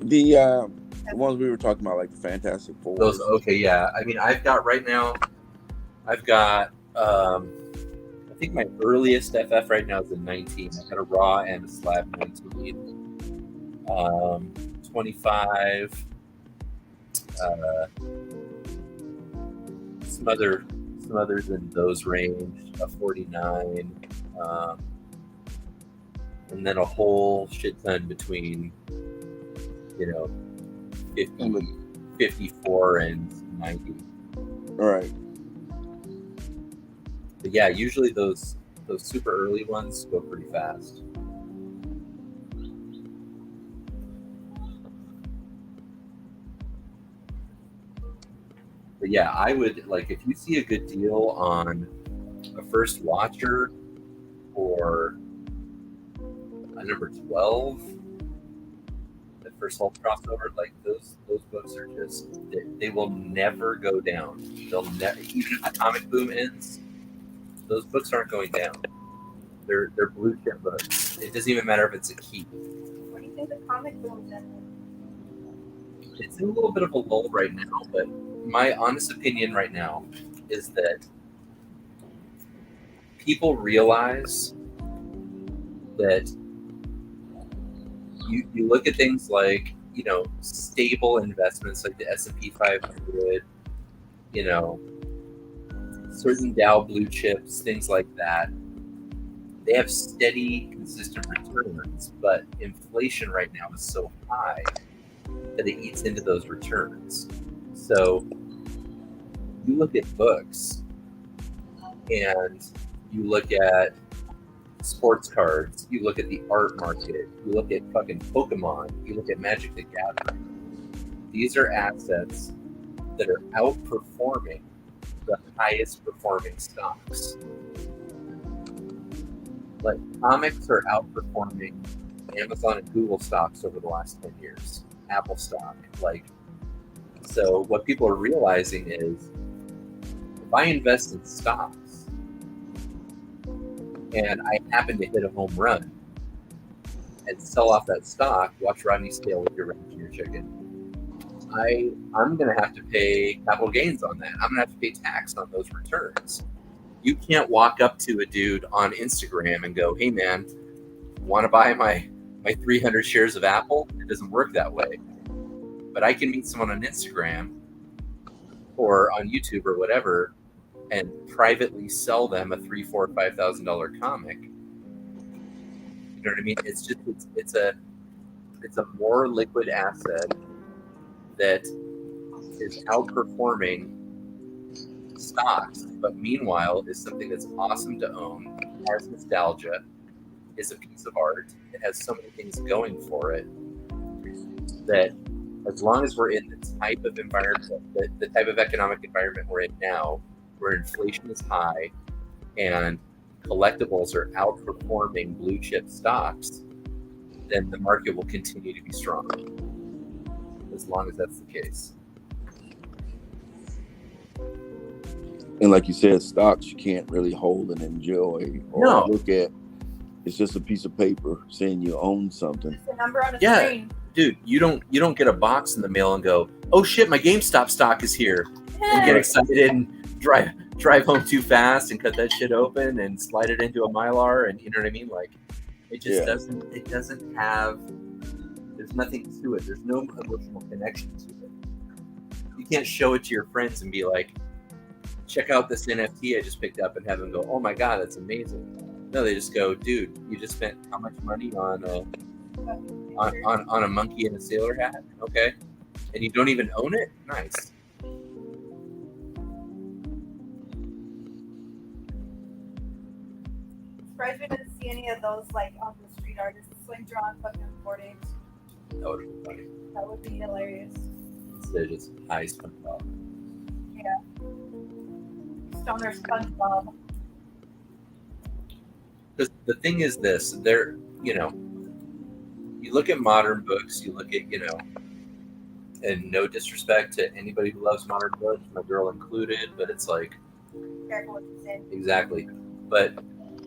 The ones we were talking about, like the Fantastic Four. Those, okay, yeah. I mean, I've got right now, I've got a think my earliest FF right now is a 19. I got a raw and a slab 19. 25. Some others in those range. A 49. And then a whole shit ton between, 54 and 90. All right. But yeah, usually those super early ones go pretty fast. But yeah, I would, like, if you see a good deal on a First Watcher or a number 12, the First Hulk crossover, like those books are just, they will never go down. They'll never, even if Atomic Boom ends, those books aren't going down. They're blue chip books. It doesn't even matter if it's a key. What do you think the comic boom's in? It's in a little bit of a lull right now, but my honest opinion right now is that people realize that you look at things like, stable investments like the S&P 500, certain Dow blue chips, things like that. They have steady, consistent returns, but inflation right now is so high that it eats into those returns. So you look at books and you look at sports cards, you look at the art market, you look at fucking Pokemon, you look at Magic the Gathering. These are assets that are outperforming the highest performing stocks. Like, comics are outperforming Amazon and Google stocks over the last 10 years. Apple stock. So what people are realizing is, if I invest in stocks and I happen to hit a home run and sell off that stock, watch Rodney Scale with your ranch and your chicken, I'm going to have to pay capital gains on that. I'm going to have to pay tax on those returns. You can't walk up to a dude on Instagram and go, hey man, want to buy my 300 shares of Apple? It doesn't work that way. But I can meet someone on Instagram or on YouTube or whatever and privately sell them a $3,000, $4,000, $5,000 comic. You know what I mean? It's just it's a more liquid asset that is outperforming stocks, but meanwhile is something that's awesome to own, has nostalgia, is a piece of art. It has so many things going for it that as long as we're in the type of environment, the type of economic environment we're in now, where inflation is high and collectibles are outperforming blue chip stocks, then the market will continue to be strong. As long as that's the case. And like you said, stocks you can't really hold and enjoy or look at. It's just a piece of paper saying you own something. It's the number on a Yeah, screen. dude, you don't get a box in the mail and go, oh shit, my GameStop stock is here, and get excited and drive home too fast and cut that shit open and slide it into a Mylar, and you know what I mean? Like, it just doesn't have. There's nothing to it. There's no emotional connection to it. You can't show it to your friends and be like, check out this NFT I just picked up, and have them go, oh my god, that's amazing. No, they just go, dude, you just spent how much money on a monkey in a sailor hat? Okay. And you don't even own it? Nice. Surprised we didn't see any of those like on the street artists like drawn fucking 4 days. That would be funny. That would be hilarious. Instead of just high SpongeBob. Yeah. Stoner SpongeBob. The thing is this, you look at modern books, you look at, and no disrespect to anybody who loves modern books, my girl included, but it's like, Careful what you say. exactly. But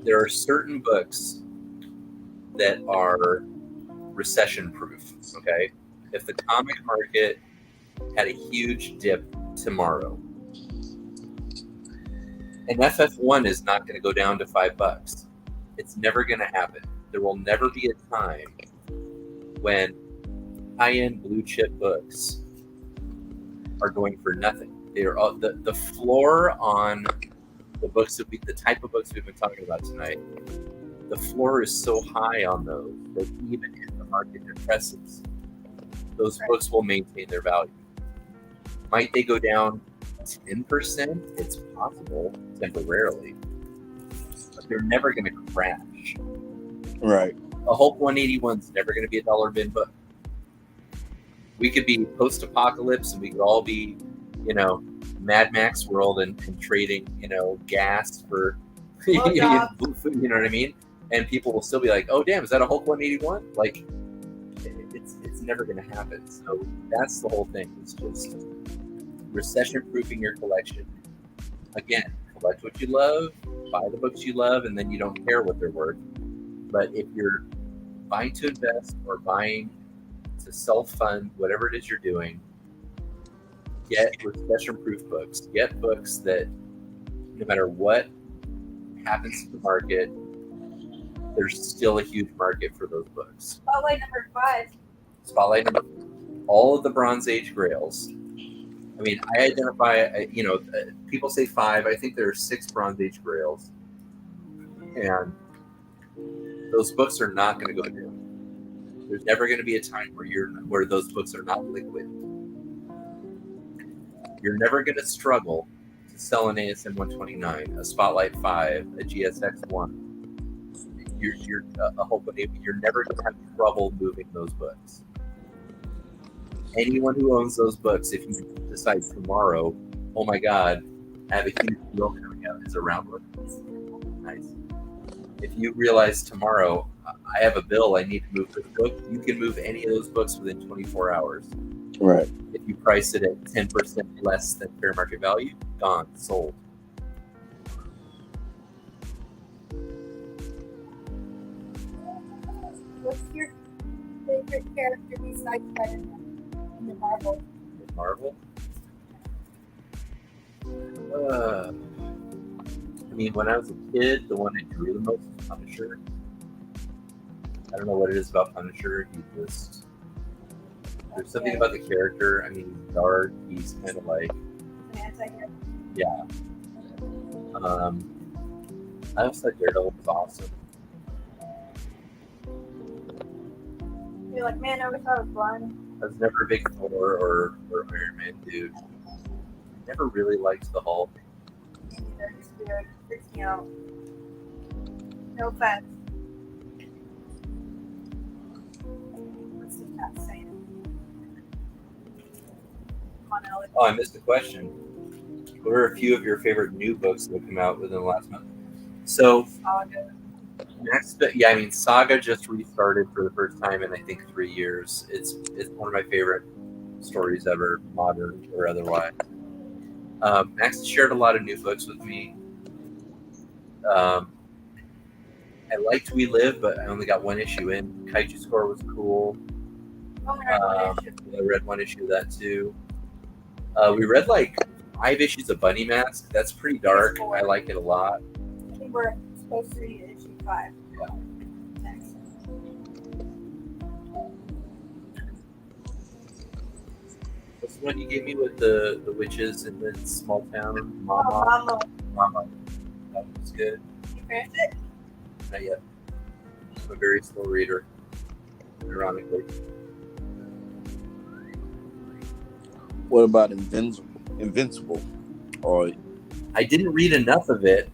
there are certain books that are recession proof, okay? If the comic market had a huge dip tomorrow, And FF1 is not going to go down to $5. It's never going to happen. There will never be a time when high-end blue chip books are going for nothing. They are all, the floor on the books that the type of books we've been talking about tonight. The floor is so high on those that even if the market depresses, those books will maintain their value. Might they go down 10%? It's possible temporarily, but they're never going to crash. Right. A Hulk 181 is never going to be a dollar bin book. We could be post-apocalypse and we could all be, Mad Max world and trading, gas for food, you know what I mean? And people will still be like, oh, damn, is that a Hulk 181? Like, it's never going to happen. So that's the whole thing. It's just recession-proofing your collection. Again, collect what you love, buy the books you love, and then you don't care what they're worth. But if you're buying to invest or buying to self-fund, whatever it is you're doing, get recession-proof books. Get books that no matter what happens to the market, there's still a huge market for those books. Spotlight number 5. Spotlight number 5. All of the Bronze Age Grails. I mean, I identify, people say 5. I think there are 6 Bronze Age Grails. And those books are not going to go down. There's never going to be a time where those books are not liquid. You're never going to struggle to sell an ASM 129, a Spotlight 5, a GSX 1. You're never going to have trouble moving those books. Anyone who owns those books, if you decide tomorrow, oh my God, I have a huge deal coming out. It's a round book. Nice. If you realize tomorrow, I have a bill, I need to move this book, you can move any of those books within 24 hours. Right. If you price it at 10% less than fair market value, gone, sold. What's your favorite character besides Spider-Man in the Marvel? Marvel? I mean, when I was a kid, the one I drew the most was Punisher. I don't know what it is about Punisher. There's something about the character. I mean, he's dark. He's kind of like, An anti-hero. yeah. I also thought Daredevil was awesome. You're like, man, I wish I was blind. I was never a big Thor or Iron Man dude. Never really liked the Hulk. Me neither. It's weird. It freaks me out. No offense. What's the cat saying? Come on, Alex. Oh, I missed a question. What are a few of your favorite new books that have come out within the last month? So, Saga. Saga just restarted for the first time in I think 3 years. It's one of my favorite stories ever, modern or otherwise. Max shared a lot of new books with me. I liked We Live, but I only got 1 issue in. Kaiju Score was cool. Oh, I read 1 issue of that too. We read like 5 issues of Bunny Mask. That's pretty dark. I like it a lot. I think we're supposed to read issue 5. Yeah. Next. What's the one you gave me with the witches in the small town? Mama. Oh, Mama. That was good. You finished it? Not yet. I'm a very slow reader, ironically. What about Invincible? Or I didn't read enough of it.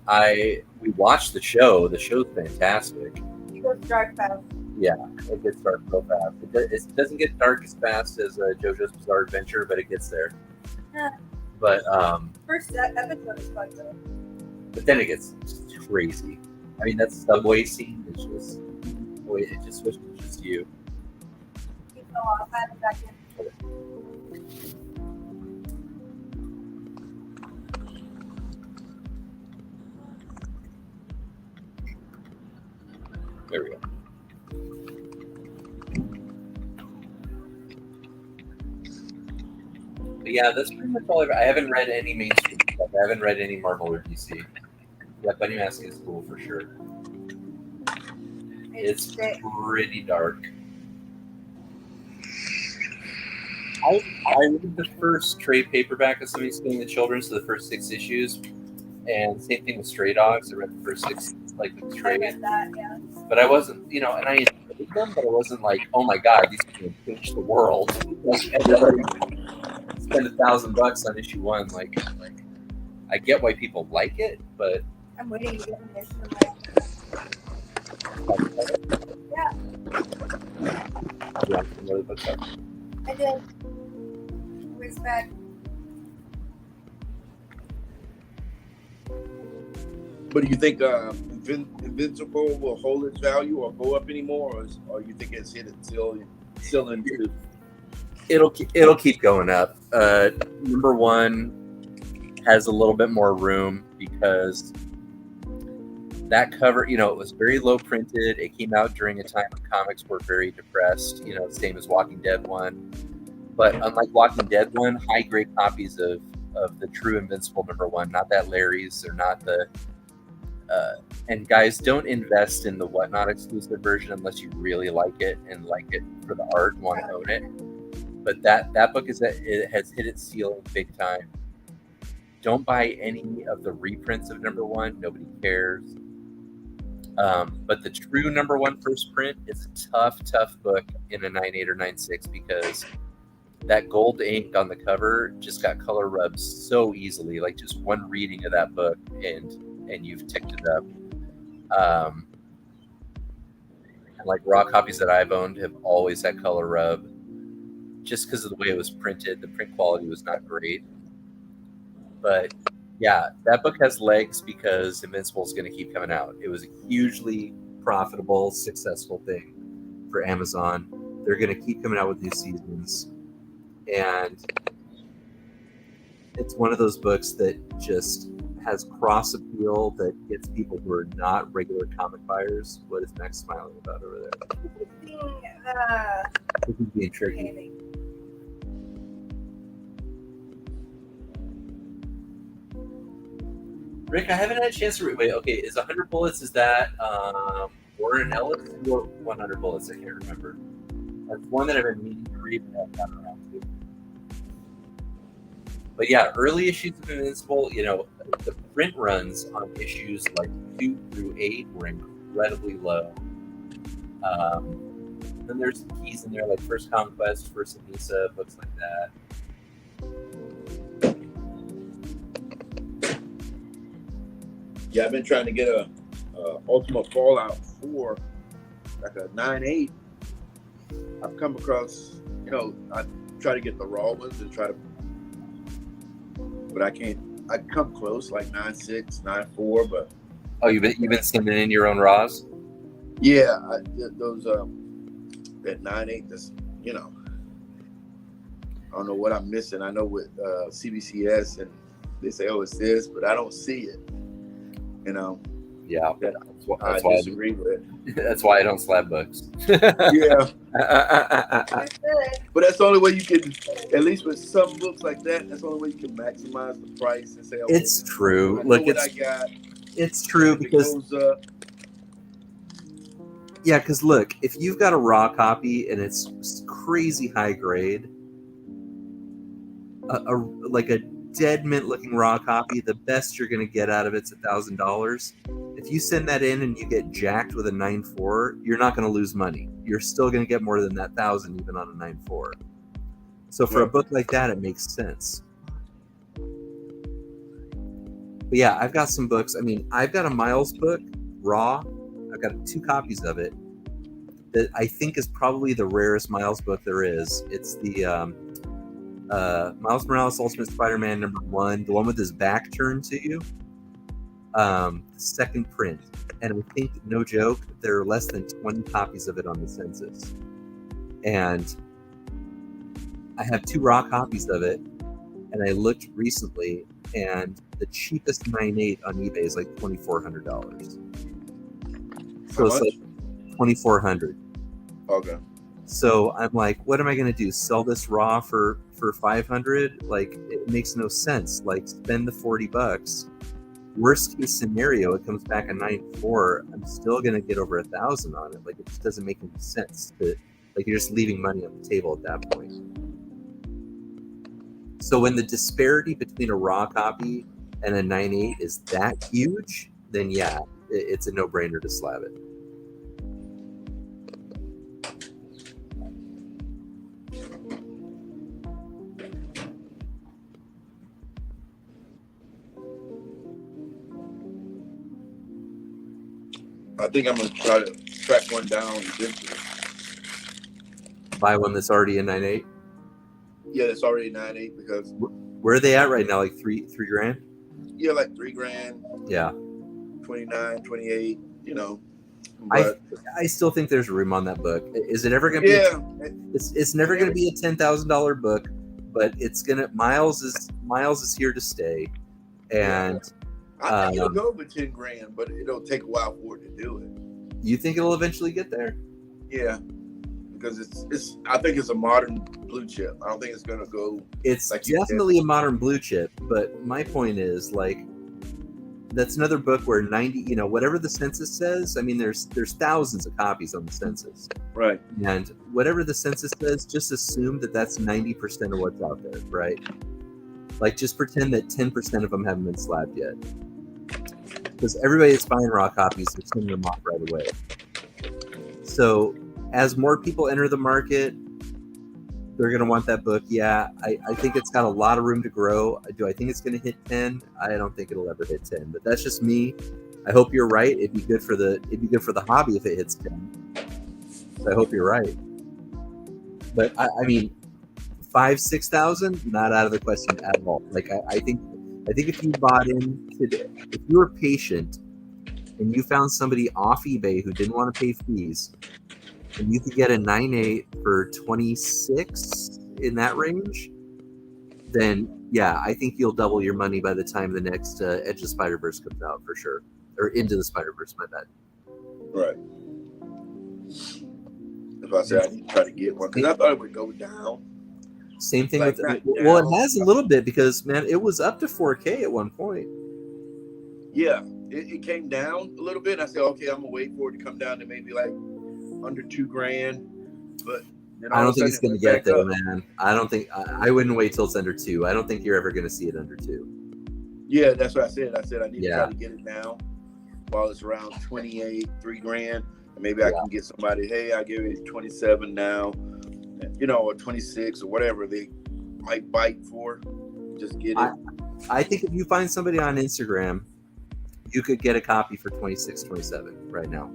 We watched the show. The show's fantastic. It goes dark fast. Yeah, it gets dark real fast. It doesn't get dark as fast as JoJo's Bizarre Adventure, but it gets there. Yeah. But First episode is fun though. but then it gets crazy. I mean, that subway scene is just it just switches to just you. Keep going off. I have it back in. There we go. But yeah, that's pretty much all I haven't read any mainstream stuff I haven't read any Marvel or DC. Yeah, Bunny Masking is cool for sure. It's pretty dark. I read the first trade paperback of Somebody's Killing the Children, so the first 6 issues, and same thing with Stray Dogs. I read the first 6, like the I trade, read that, yeah. but I wasn't, and I enjoyed them, but I wasn't like, oh my god, these people change the world. Like everybody spend $1,000 on issue 1. Like I get why people like it, but I'm waiting to get an issue. Yeah, yeah, another book's up. I did. Where's back? But do you think Invincible will hold its value or go up anymore, or you think it's hit its ceiling too? It'll keep going up. Number 1 has a little bit more room because that cover, it was very low printed. It came out during a time when comics were very depressed. Same as Walking Dead 1. But unlike Walking Dead 1, high grade copies of the true Invincible number 1, not that Larry's or not the. And guys, don't invest in the Whatnot exclusive version unless you really like it and like it for the art and want to own it. But that book it has hit its ceiling big time. Don't buy any of the reprints of number 1. Nobody cares. But the true number 1 first print is a tough book in a 9.8 or 9.6 because that gold ink on the cover just got color rubbed so easily. Like just one reading of that book and you've ticked it up. And like raw copies that I've owned have always had color rub just because of the way it was printed. The print quality was not great. But yeah, that book has legs because Invincible is going to keep coming out. It was a hugely profitable, successful thing for Amazon. They're going to keep coming out with new seasons. And it's one of those books that just has cross appeal that gets people who are not regular comic buyers. What is Max smiling about over there? This is being tricky. Rick, I haven't had a chance to read. Wait, okay, is 100 Bullets, is that Warren Ellis or 100 Bullets? I can't remember. That's one that I've been meaning to read, but I've gotten around to. But yeah, early issues of Invincible, the print runs on issues like 2 through 8 were incredibly low. Then there's some keys in there like First Conquest, First Anissa, books like that. Yeah, I've been trying to get a Ultimate Fallout 4, like a 9.8. I've come across, I try to get the raw ones and but I can't. I come close, like 9.6, 9.4, but. Oh, you've been sending in your own raws? Yeah, those that 9.8. That's I don't know what I'm missing. I know with CBCS and they say, oh, it's this, but I don't see it. Yeah, that's why I disagree with. That's why I don't slab books. Yeah. But that's the only way you can, at least with some books like that, that's the only way you can maximize the price and say, okay, it's true. Look, it's true because yeah, because look, if you've got a raw copy and it's crazy high grade, like a dead mint looking raw copy, the best you're going to get out of it's $1,000. If you send that in and you get jacked with a 9.4, you're not going to lose money. You're still going to get more than that 1,000 even on a 9.4. So for a book like that, it makes sense. But yeah, I've got some books. I mean, I've got a Miles book, raw. I've got 2 copies of it that I think is probably the rarest Miles book there is. It's the Miles Morales Ultimate Spider-Man number 1, the one with his back turned to you. Second print. And I think, no joke, there are less than 20 copies of it on the census. And I have 2 raw copies of it. And I looked recently, and the cheapest 9.8 on eBay is like $2,400. So it's like $2,400. Okay. So I'm like, what am I going to do? Sell this raw for 500? Like, it makes no sense. Like, spend the $40. Worst case scenario, it comes back a 9.4. I'm still going to get over 1,000 on it. Like, it just doesn't make any sense. Like, you're just leaving money on the table at that point. So when the disparity between a raw copy and a 9.8 is that huge, then yeah, it's a no-brainer to slab it. I think I'm gonna try to track one down eventually. Buy one that's already a 9.8. Yeah, it's already 9.8 because where are they at right now? Like three grand? Yeah, like $3,000. Yeah. 29, 28. You know. I still think there's room on that book. Is it ever gonna be? Yeah. It's never gonna be a $10,000 book, but it's gonna. Miles is here to stay, and. I think it'll go over $10,000, but it'll take a while for it to do it. You think it'll eventually get there? Yeah, because it's. I think it's a modern blue chip. I don't think it's gonna go. It's like definitely a modern blue chip, but my point is like, that's another book where 90. You know, whatever the census says. I mean, there's thousands of copies on the census. Right. And whatever the census says, just assume that that's 90% of what's out there, right? Like, just pretend that 10% of them haven't been slabbed yet. Because everybody that's buying raw copies, they're sending them off right away. So as more people enter the market, they're going to want that book. Yeah, I think it's got a lot of room to grow. Do I think it's going to hit 10? I don't think it'll ever hit 10, but that's just me. I hope you're right. It'd be good for the hobby if it hits 10. So I hope you're right. But I mean, 5,000-6,000, not out of the question at all. Like I think if you bought in today, if you were patient and you found somebody off eBay who didn't want to pay fees, and you could get a 9.8 for 26 in that range, then yeah, I think you'll double your money by the time the next Edge of Spider-Verse comes out for sure, or Into the Spider-Verse. My bad. Right. If I said I need to try to get one, because I thought it would go down. Same thing like with well, it has a little bit because man, it was up to 4K at one point. Yeah, it came down a little bit. I said, okay, I'm gonna wait for it to come down to maybe like under $2,000. But I don't think it's gonna get there, man. I don't think I wouldn't wait till it's under 2. I don't think you're ever gonna see it under 2. Yeah, that's what I said. I said I need to try to get it down while it's around 28, $3,000, and maybe I can get somebody. Hey, I give it 27 now. You know, or 26 or whatever they might bite for. Just get it. I think if you find somebody on Instagram, you could get a copy for 26, 27 right now.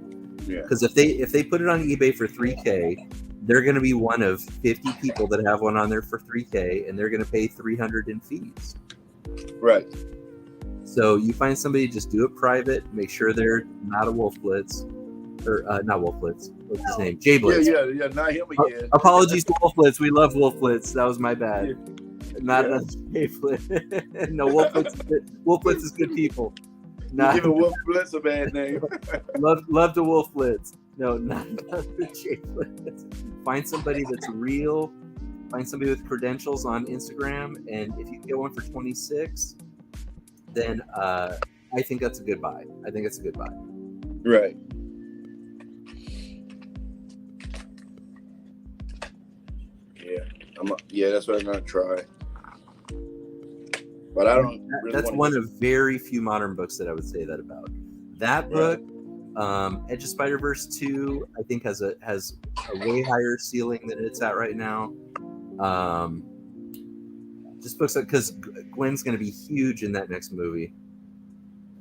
Yeah. Because if they put it on eBay for $3,000, they're going to be one of 50 people that have one on there for $3,000, and they're going to pay $300 in fees. Right. So you find somebody, just do it private. Make sure they're not a Wolf Blitz. Or not Wolf Blitz. What's his name? Jay Blitz. Yeah, not him again. Apologies to Wolf Blitz. We love Wolf Blitz. That was my bad. Yeah. Not Jay Blitz. No, Wolf Blitz. Wolf Blitz is good people. Not give Wolf Blitz a bad name. love to Wolf Blitz. No, not Jay Blitz. Find somebody that's real. Find somebody with credentials on Instagram, and if you can get one for 26, then I think that's a good buy. I think it's a good buy. Right. Yeah, that's what I'm gonna try. But I don't. That's one of very few modern books that I would say that about. That book, Edge of Spider-Verse 2, I think has a way higher ceiling than it's at right now. Just books because Gwen's going to be huge in that next movie,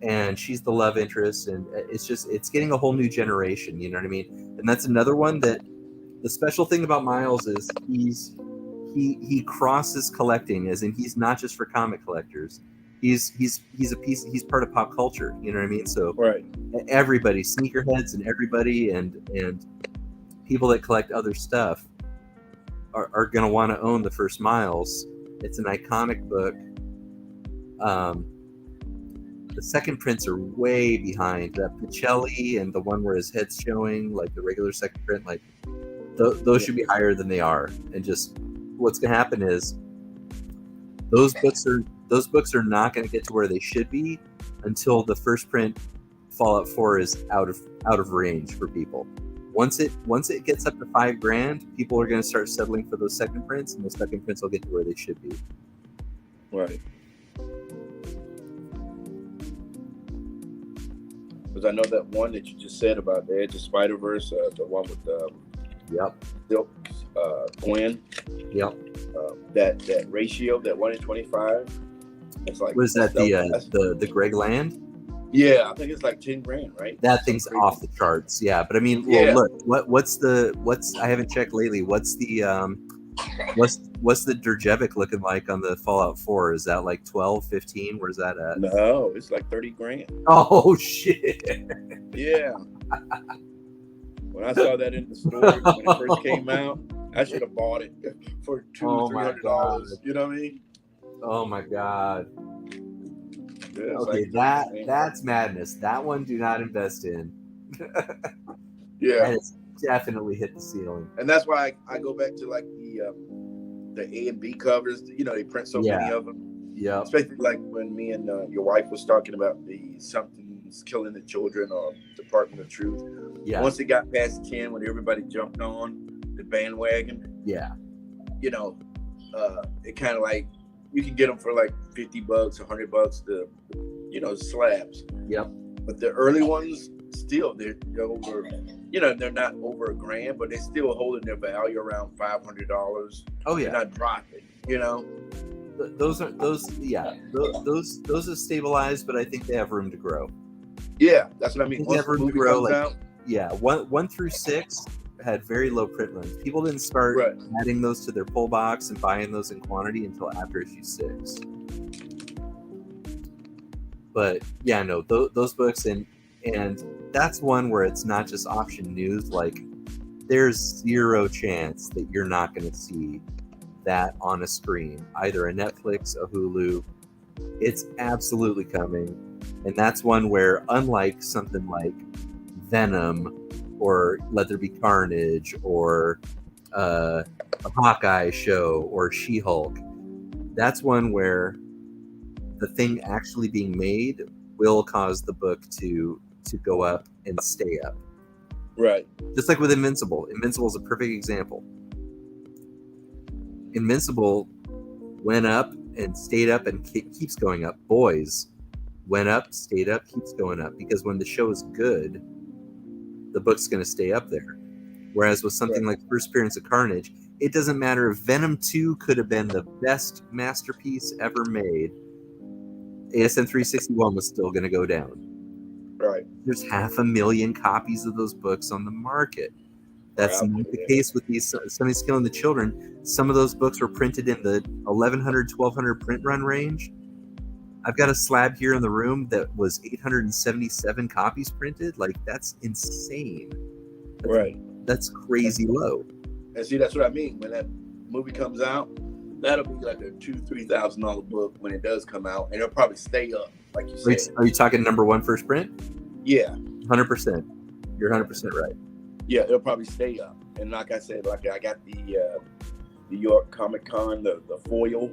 and she's the love interest, and it's getting a whole new generation. You know what I mean? And that's another one that the special thing about Miles is he crosses collecting, as in he's not just for comic collectors. He's part of pop culture. You know what I mean? So everybody, sneakerheads, and everybody, and people that collect other stuff are going to want to own the first Miles. It's an iconic book. The second prints are way behind. That Pacelli and the one where his head's showing, like the regular second print, like Those should be higher than they are, and just what's going to happen is those books are not going to get to where they should be until the first print Fallout 4 is out of range for people. Once it gets up to $5,000, people are going to start settling for those second prints, and those second prints will get to where they should be. Right. Because I know that one that you just said about the Edge of Spider-Verse, the one with Silk, Gwen. Yep. That ratio, that 1 in 25. It's like, was that the Greg Land? Yeah, I think it's like $10,000, right? That thing's off the charts. Yeah, but I mean, well, look, what's I haven't checked lately. What's the Derjevic looking like on the Fallout 4? Is that like 12, 15? Where's that at? No, it's like $30,000. Oh shit! Yeah. When I saw that in the store when it first came out, I should have bought it for $200-$300. You know what I mean? Oh my god. Yeah, okay, like that's madness. That one do not invest in. Yeah, that has definitely hit the ceiling. And that's why I go back to like the A and B covers. You know, they print so many of them. Yeah. Especially like when me and your wife was talking about the Something's Killing the Children or Department of Truth. Yeah. Once it got past 10, when everybody jumped on the bandwagon. Yeah. You know, it kind of like you can get them for like $50, $100. The slabs. Yep. But the early ones, still they're over. You know, they're not over $1,000, but they're still holding their value around $500. Oh yeah. They're not dropping. You know. Those have stabilized, but I think they have room to grow. Yeah, that's what I mean. They have room to grow. Out, yeah, 1 through 6 had very low print runs. People didn't start adding those to their pull box and buying those in quantity until after issue 6. But yeah, no, those books and that's one where it's not just option news. Like, there's zero chance that you're not going to see that on a screen, either a Netflix, a Hulu. It's absolutely coming, and that's one where, unlike something like Venom or Let There Be Carnage or a Hawkeye show or She-Hulk, that's one where the thing actually being made will cause the book to go up and stay up. Right. Just like with Invincible. Invincible is a perfect example. Invincible went up and stayed up and keeps going up. Boys went up, stayed up, keeps going up. Because when the show is good, the book's going to stay up there. Whereas with something like First Appearance of Carnage, it doesn't matter if Venom 2 could have been the best masterpiece ever made. ASM 361 was still going to go down. Right. There's 500,000 copies of those books on the market. That's not the case with these Something's Killing the Children. Some of those books were printed in the 1,100, 1,200 print run range. I've got a slab here in the room that was 877 copies printed. Like, that's insane. That's crazy low. And see, that's what I mean. When that movie comes out, that'll be like a $2,000-$3,000 book when it does come out, and it'll probably stay up, like you said. Are you talking number 1 first print? Yeah. 100%. You're 100% right. Yeah, it'll probably stay up. And like I said, like I got the New York Comic Con, the foil.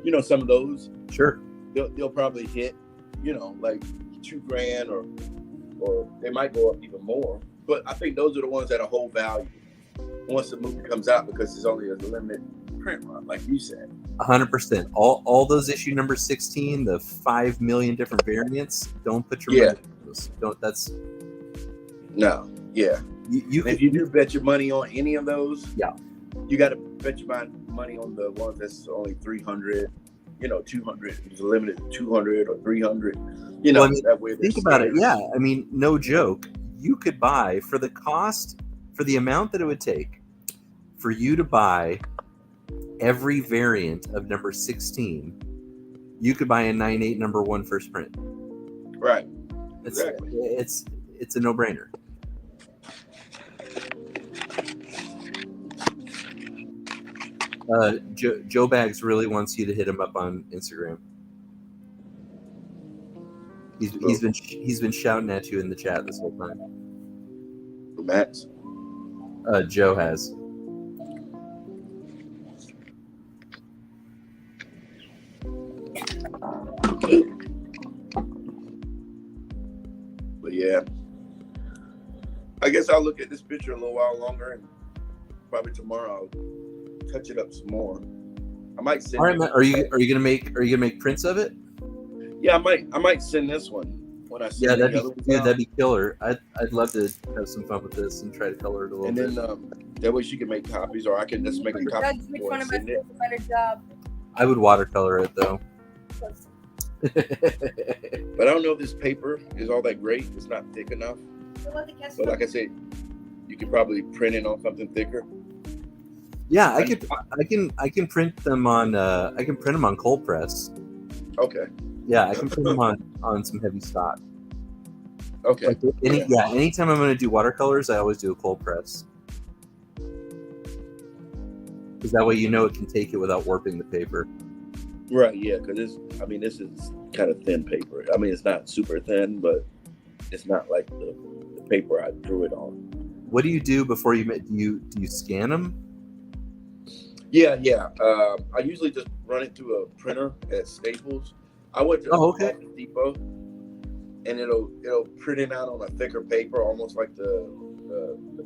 You know, some of those. Sure. They'll probably hit, you know, like $2,000 or they might go up even more. But I think those are the ones that are hold value once the movie comes out, because it's only a limited print run, like you said. 100%. All those issue number 16, the 5 million different variants. Don't put your money on those. Don't. That's no. Yeah. If you do bet your money on any of those, you got to bet your money on the ones that's only 300. You know, 200. It's limited to 200 or 300. You know, that way. Think about it. Yeah, I mean, no joke. You could buy for the cost, for the amount that it would take for you to buy every variant of number 16. You could buy a 9/8 number 1 first print. Right. Exactly. It's a no-brainer. Joe Bags really wants you to hit him up on Instagram. He's been shouting at you in the chat this whole time. Max? Joe has. But yeah, I guess I'll look at this picture a little while longer, and probably tomorrow I'll touch it up some more. I might send. All right, Matt, are you gonna make prints of it? Yeah, I might send this one when I send Yeah, that'd be killer. I'd love to have some fun with this and try to color it a little and bit. then that way she can make copies, or I can just make a copy. Judge which one of us does a better job. I would watercolor it though. But I don't know if this paper is all that great. It's not thick enough. But like I said, you could probably print it on something thicker. Yeah, I can print them on cold press. Okay. Yeah, I can print them on some heavy stock. Okay. Like anytime I'm going to do watercolors, I always do a cold press. Because that way you know it can take it without warping the paper. Right, yeah, because this is kind of thin paper. I mean, it's not super thin, but it's not like the paper I drew it on. What do you do before you make? Do you scan them? Yeah. I usually just run it through a printer at Staples. I went to Office Depot, and it'll print it out on a thicker paper, almost like the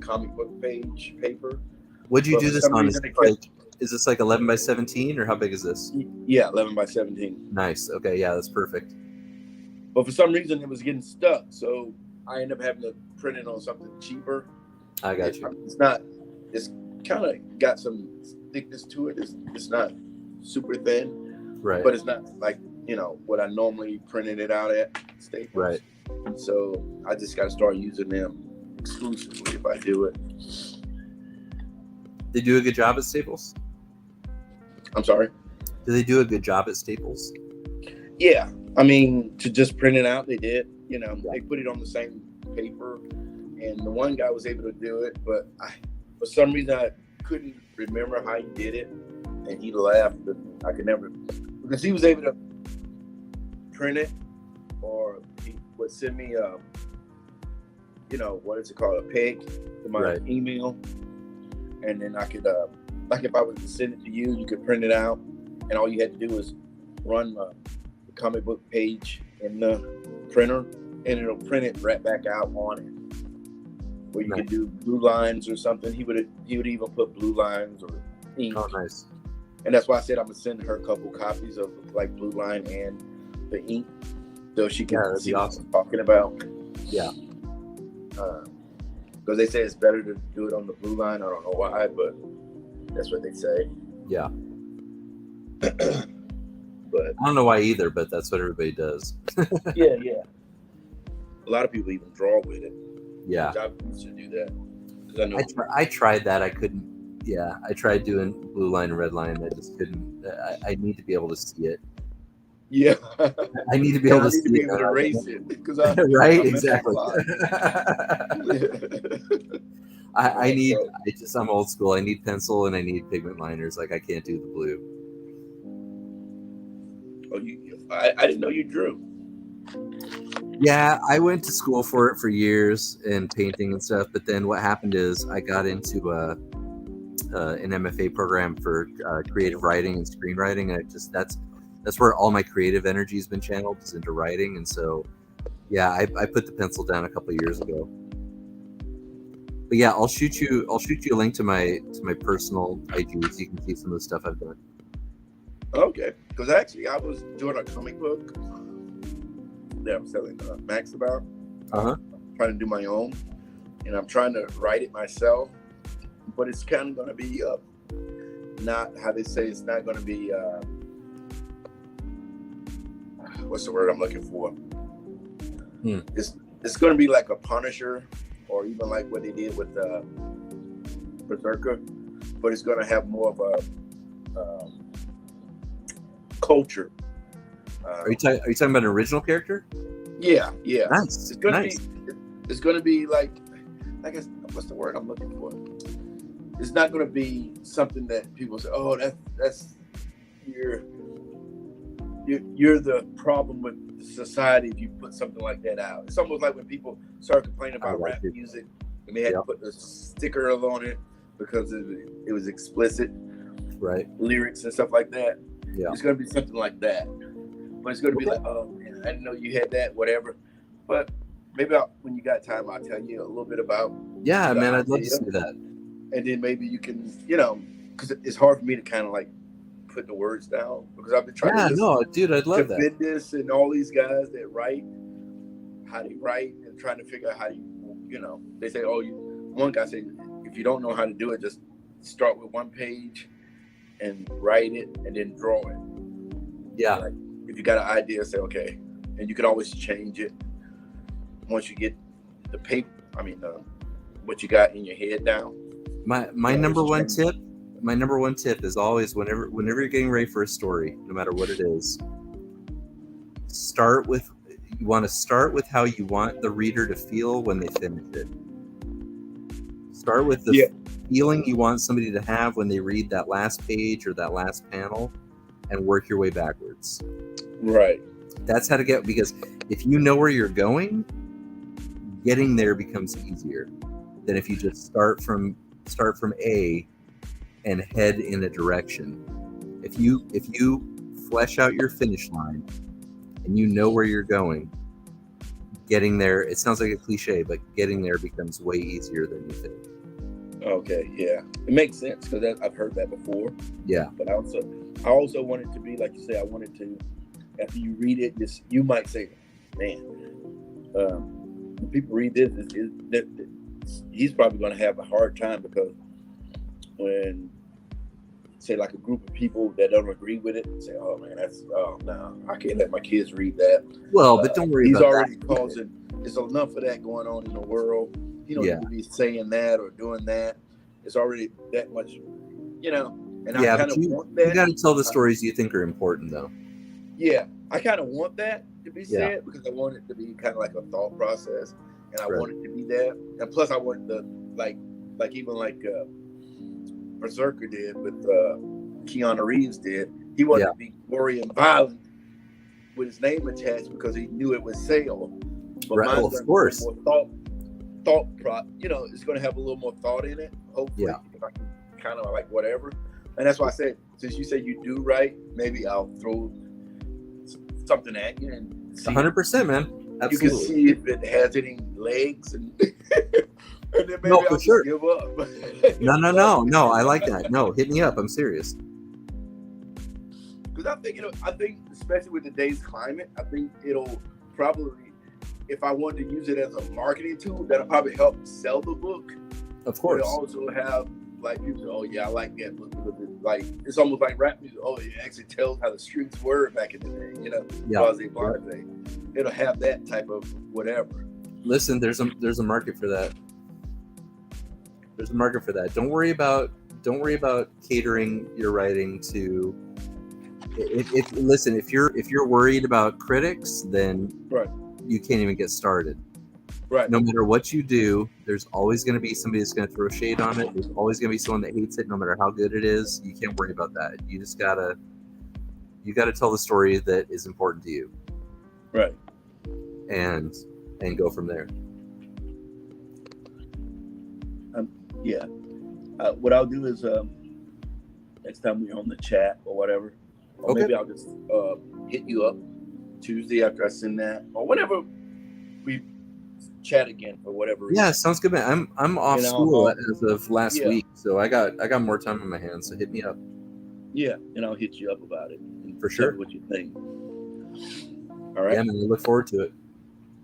comic book page paper. What'd you do this on? Is this like 11 by 17, or how big is this? Yeah, 11 by 17. Nice. Okay, yeah, that's perfect. But for some reason, it was getting stuck, so I ended up having to print it on something cheaper. I got you. It's kind of got some thickness to it. It's not super thin, right? But it's not like what I normally printed it out at Staples. Right. So I just got to start using them exclusively if I do it. They do a good job at Staples? I'm sorry? Do they do a good job at Staples? Yeah. I mean, to just print it out, they did. They put it on the same paper, and the one guy was able to do it, but for some reason I couldn't remember how he did it, and he laughed, but I could never, because he was able to print it, or he would send me what is it called, a peg to my email, and then I could like if I was to send it to you, you could print it out, and all you had to do was run the comic book page in the printer, and it'll print it right back out on it. Where you could do blue lines or something. He would even put blue lines or ink. Oh, nice. And that's why I said I'm gonna send her a couple copies of like blue line and the ink, so she can see what I'm talking about. Yeah. Because they say it's better to do it on the blue line. I don't know why, but that's what they say. Yeah. But I don't know why either, but that's what everybody does. yeah. A lot of people even draw with it. Yeah. I used to do that. I tried that. I couldn't. Yeah, I tried doing blue line and red line. I just couldn't. I need to be able to see it. Yeah. I need to be able to see it. I need to be able to erase it because right, exactly. I'm old school. I need pencil and I need pigment liners. Like I can't do the blue. Oh, I didn't know you drew. Yeah, I went to school for it for years and painting and stuff. But then what happened is I got into an MFA program for creative writing and screenwriting, and that's where all my creative energy has been channeled, is into writing. And so, yeah, I put the pencil down a couple of years ago. But yeah, I'll shoot you a link to my personal IG so you can see some of the stuff I've done. Okay, because actually I was doing a comic book that I'm selling Max about. Trying to do my own, and I'm trying to write it myself, but it's kind of going to be not how they say, it's not going to be what's the word I'm looking for? It's going to be like a Punisher, or even like what they did with Berserker, but it's going to have more of a culture. Are you talking about an original character? Yeah. Nice. It's gonna be like I guess, what's the word I'm looking for? It's not gonna be something that people say, oh, that's you're the problem with society if you put something like that out. It's almost like when people start complaining about rap music and they had to put the sticker on it because it was explicit, right? Lyrics and stuff like that. Yeah. It's gonna be something like that. but it's going to be like, oh man, I didn't know you had that, whatever. But maybe when you got time, I'll tell you a little bit about. Yeah, the man, I'd love to idea. see that. And then maybe you can, because it's hard for me to kind of like put the words down because I've been trying to listen no, dude, I'd love to that. Bendis and all these guys that write, how they write, and trying to figure out how they say, one guy said, if you don't know how to do it, just start with one page and write it and then draw it. Yeah. Like, if you got an idea, say, okay, and you can always change it once you get the paper, what you got in your head down. My number one tip is always whenever you're getting ready for a story, no matter what it is, you want to start with how you want the reader to feel when they finish it. Start with the feeling you want somebody to have when they read that last page or that last panel, and work your way backwards. Right. That's how to get, because if you know where you're going, getting there becomes easier than if you just start from A and head in a direction. If you flesh out your finish line and you know where you're going, getting there, it sounds like a cliche, but getting there becomes way easier than you think. Okay, yeah, it makes sense because I've heard that before. Yeah, but I also want it to be like you say. I want it to, after you read it, you might say, "Man, when people read this, he's probably going to have a hard time because when, say, like a group of people that don't agree with it, say, oh man, no, I can't let my kids read that." Well, but don't worry. He's about already that. causing. There's enough of that going on in the world. You don't need to be saying that or doing that. It's already that much, And I kind of want that. You got to tell the stories you think are important, though. Yeah, I kind of want that to be said because I want it to be kind of like a thought process, and I want it to be that. And plus, I want the like Berserker did with Keanu Reeves did. He wanted to be gory and violent with his name attached because he knew it would sell. But right, well, of course. More it's going to have a little more thought in it. Hopefully, if I can kind of like whatever. And that's why I said, since you say you do write, maybe I'll throw something at you and 100%, man. Absolutely. You can see if it has any legs, and then maybe I'll just give up. No. I like that. No, hit me up. I'm serious. Because I think especially with today's climate, I think it'll probably, if I wanted to use it as a marketing tool, that'll probably help sell the book. Of course. It'll also have like people say, oh yeah, I like that book because it's almost like rap music. Oh, it actually tells how the streets were back in the day, blase. It'll have that type of whatever. Listen, there's a market for that. There's a market for that. Don't worry about catering your writing to. If you're worried about critics, then you can't even get started. Right. No matter what you do, there's always going to be somebody that's going to throw shade on it. There's always going to be someone that hates it, no matter how good it is. You can't worry about that. You just gotta tell the story that is important to you. Right. And go from there. What I'll do is next time we're on the chat or whatever, or maybe I'll just hit you up Tuesday after I send that, or whenever we chat again for whatever reason. Yeah, sounds good, man. I'm off school as of last week, so I got more time on my hands. So hit me up. Yeah, and I'll hit you up about it. For sure. Tell me what you think. All right. Yeah, man. I look forward to it.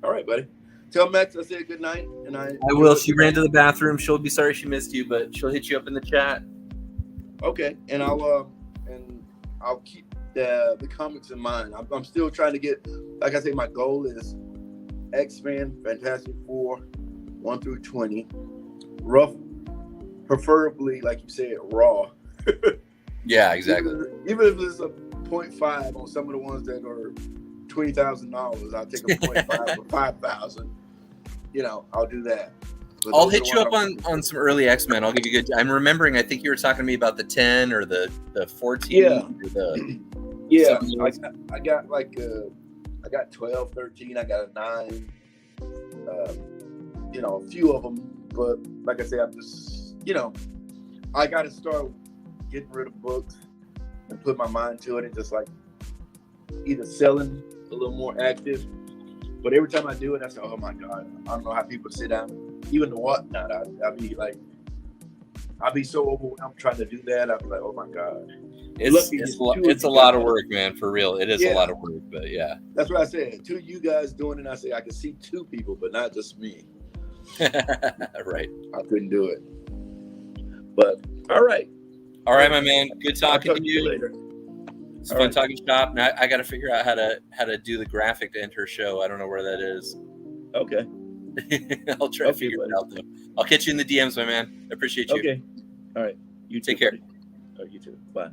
All right, buddy. Tell Max I said good night, and I will. She ran to the bathroom. She'll be sorry she missed you, but she'll hit you up in the chat. Okay, and I'll keep the comics in mind. I'm still trying to get, like I say, my goal is X-Men, Fantastic Four, 1 through 20, rough, preferably like you said, raw. Yeah, exactly. Even if it's a 0.5 on some of the ones that are $20,000, I'll take a 0.5 for 5,000. I'll do that. But I'll hit you up on some early X-Men. I'll give you good. I'm remembering. I think you were talking to me about the 10 or the 14. Yeah. Or I got like I got 12, 13. I got a 9. A few of them, but like I said, I'm just I got to start getting rid of books and put my mind to it and just like either selling a little more active. But every time I do it, I say, oh my God, I don't know how people sit down. Even the whatnot, I'll be like, I'll be so overwhelmed trying to do that. I'll be like, oh my God. It's a lot of work, man, for real. It is a lot of work, but yeah. That's what I said. 2 of you guys doing it, I say I can see 2 people, but not just me. Right. I couldn't do it. But all right. All right, my man. Good talking to you. Later. It's fun talking shop. Now I got to figure out how to do the graphic to enter show. I don't know where that is. Okay. I'll try to figure it out though. I'll catch you in the DMs, my man. I appreciate you. Okay. All right. You take care. Oh, you too. Bye.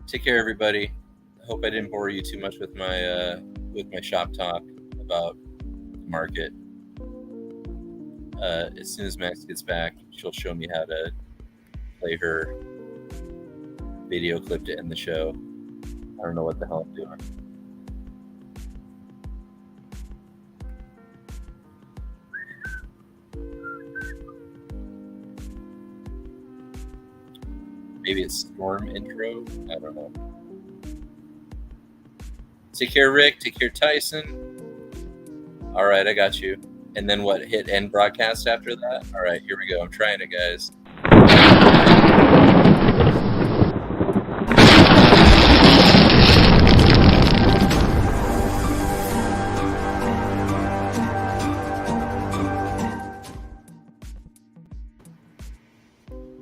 Take care, everybody. I hope I didn't bore you too much with my shop talk about the market. As soon as Max gets back, she'll show me how to play her video clip to end the show. I don't know what the hell I'm doing. Maybe it's Storm intro. I don't know. Take care, Rick. Take care, Tyson. All right, I got you. And then what? Hit end broadcast after that? All right, here we go. I'm trying it, guys.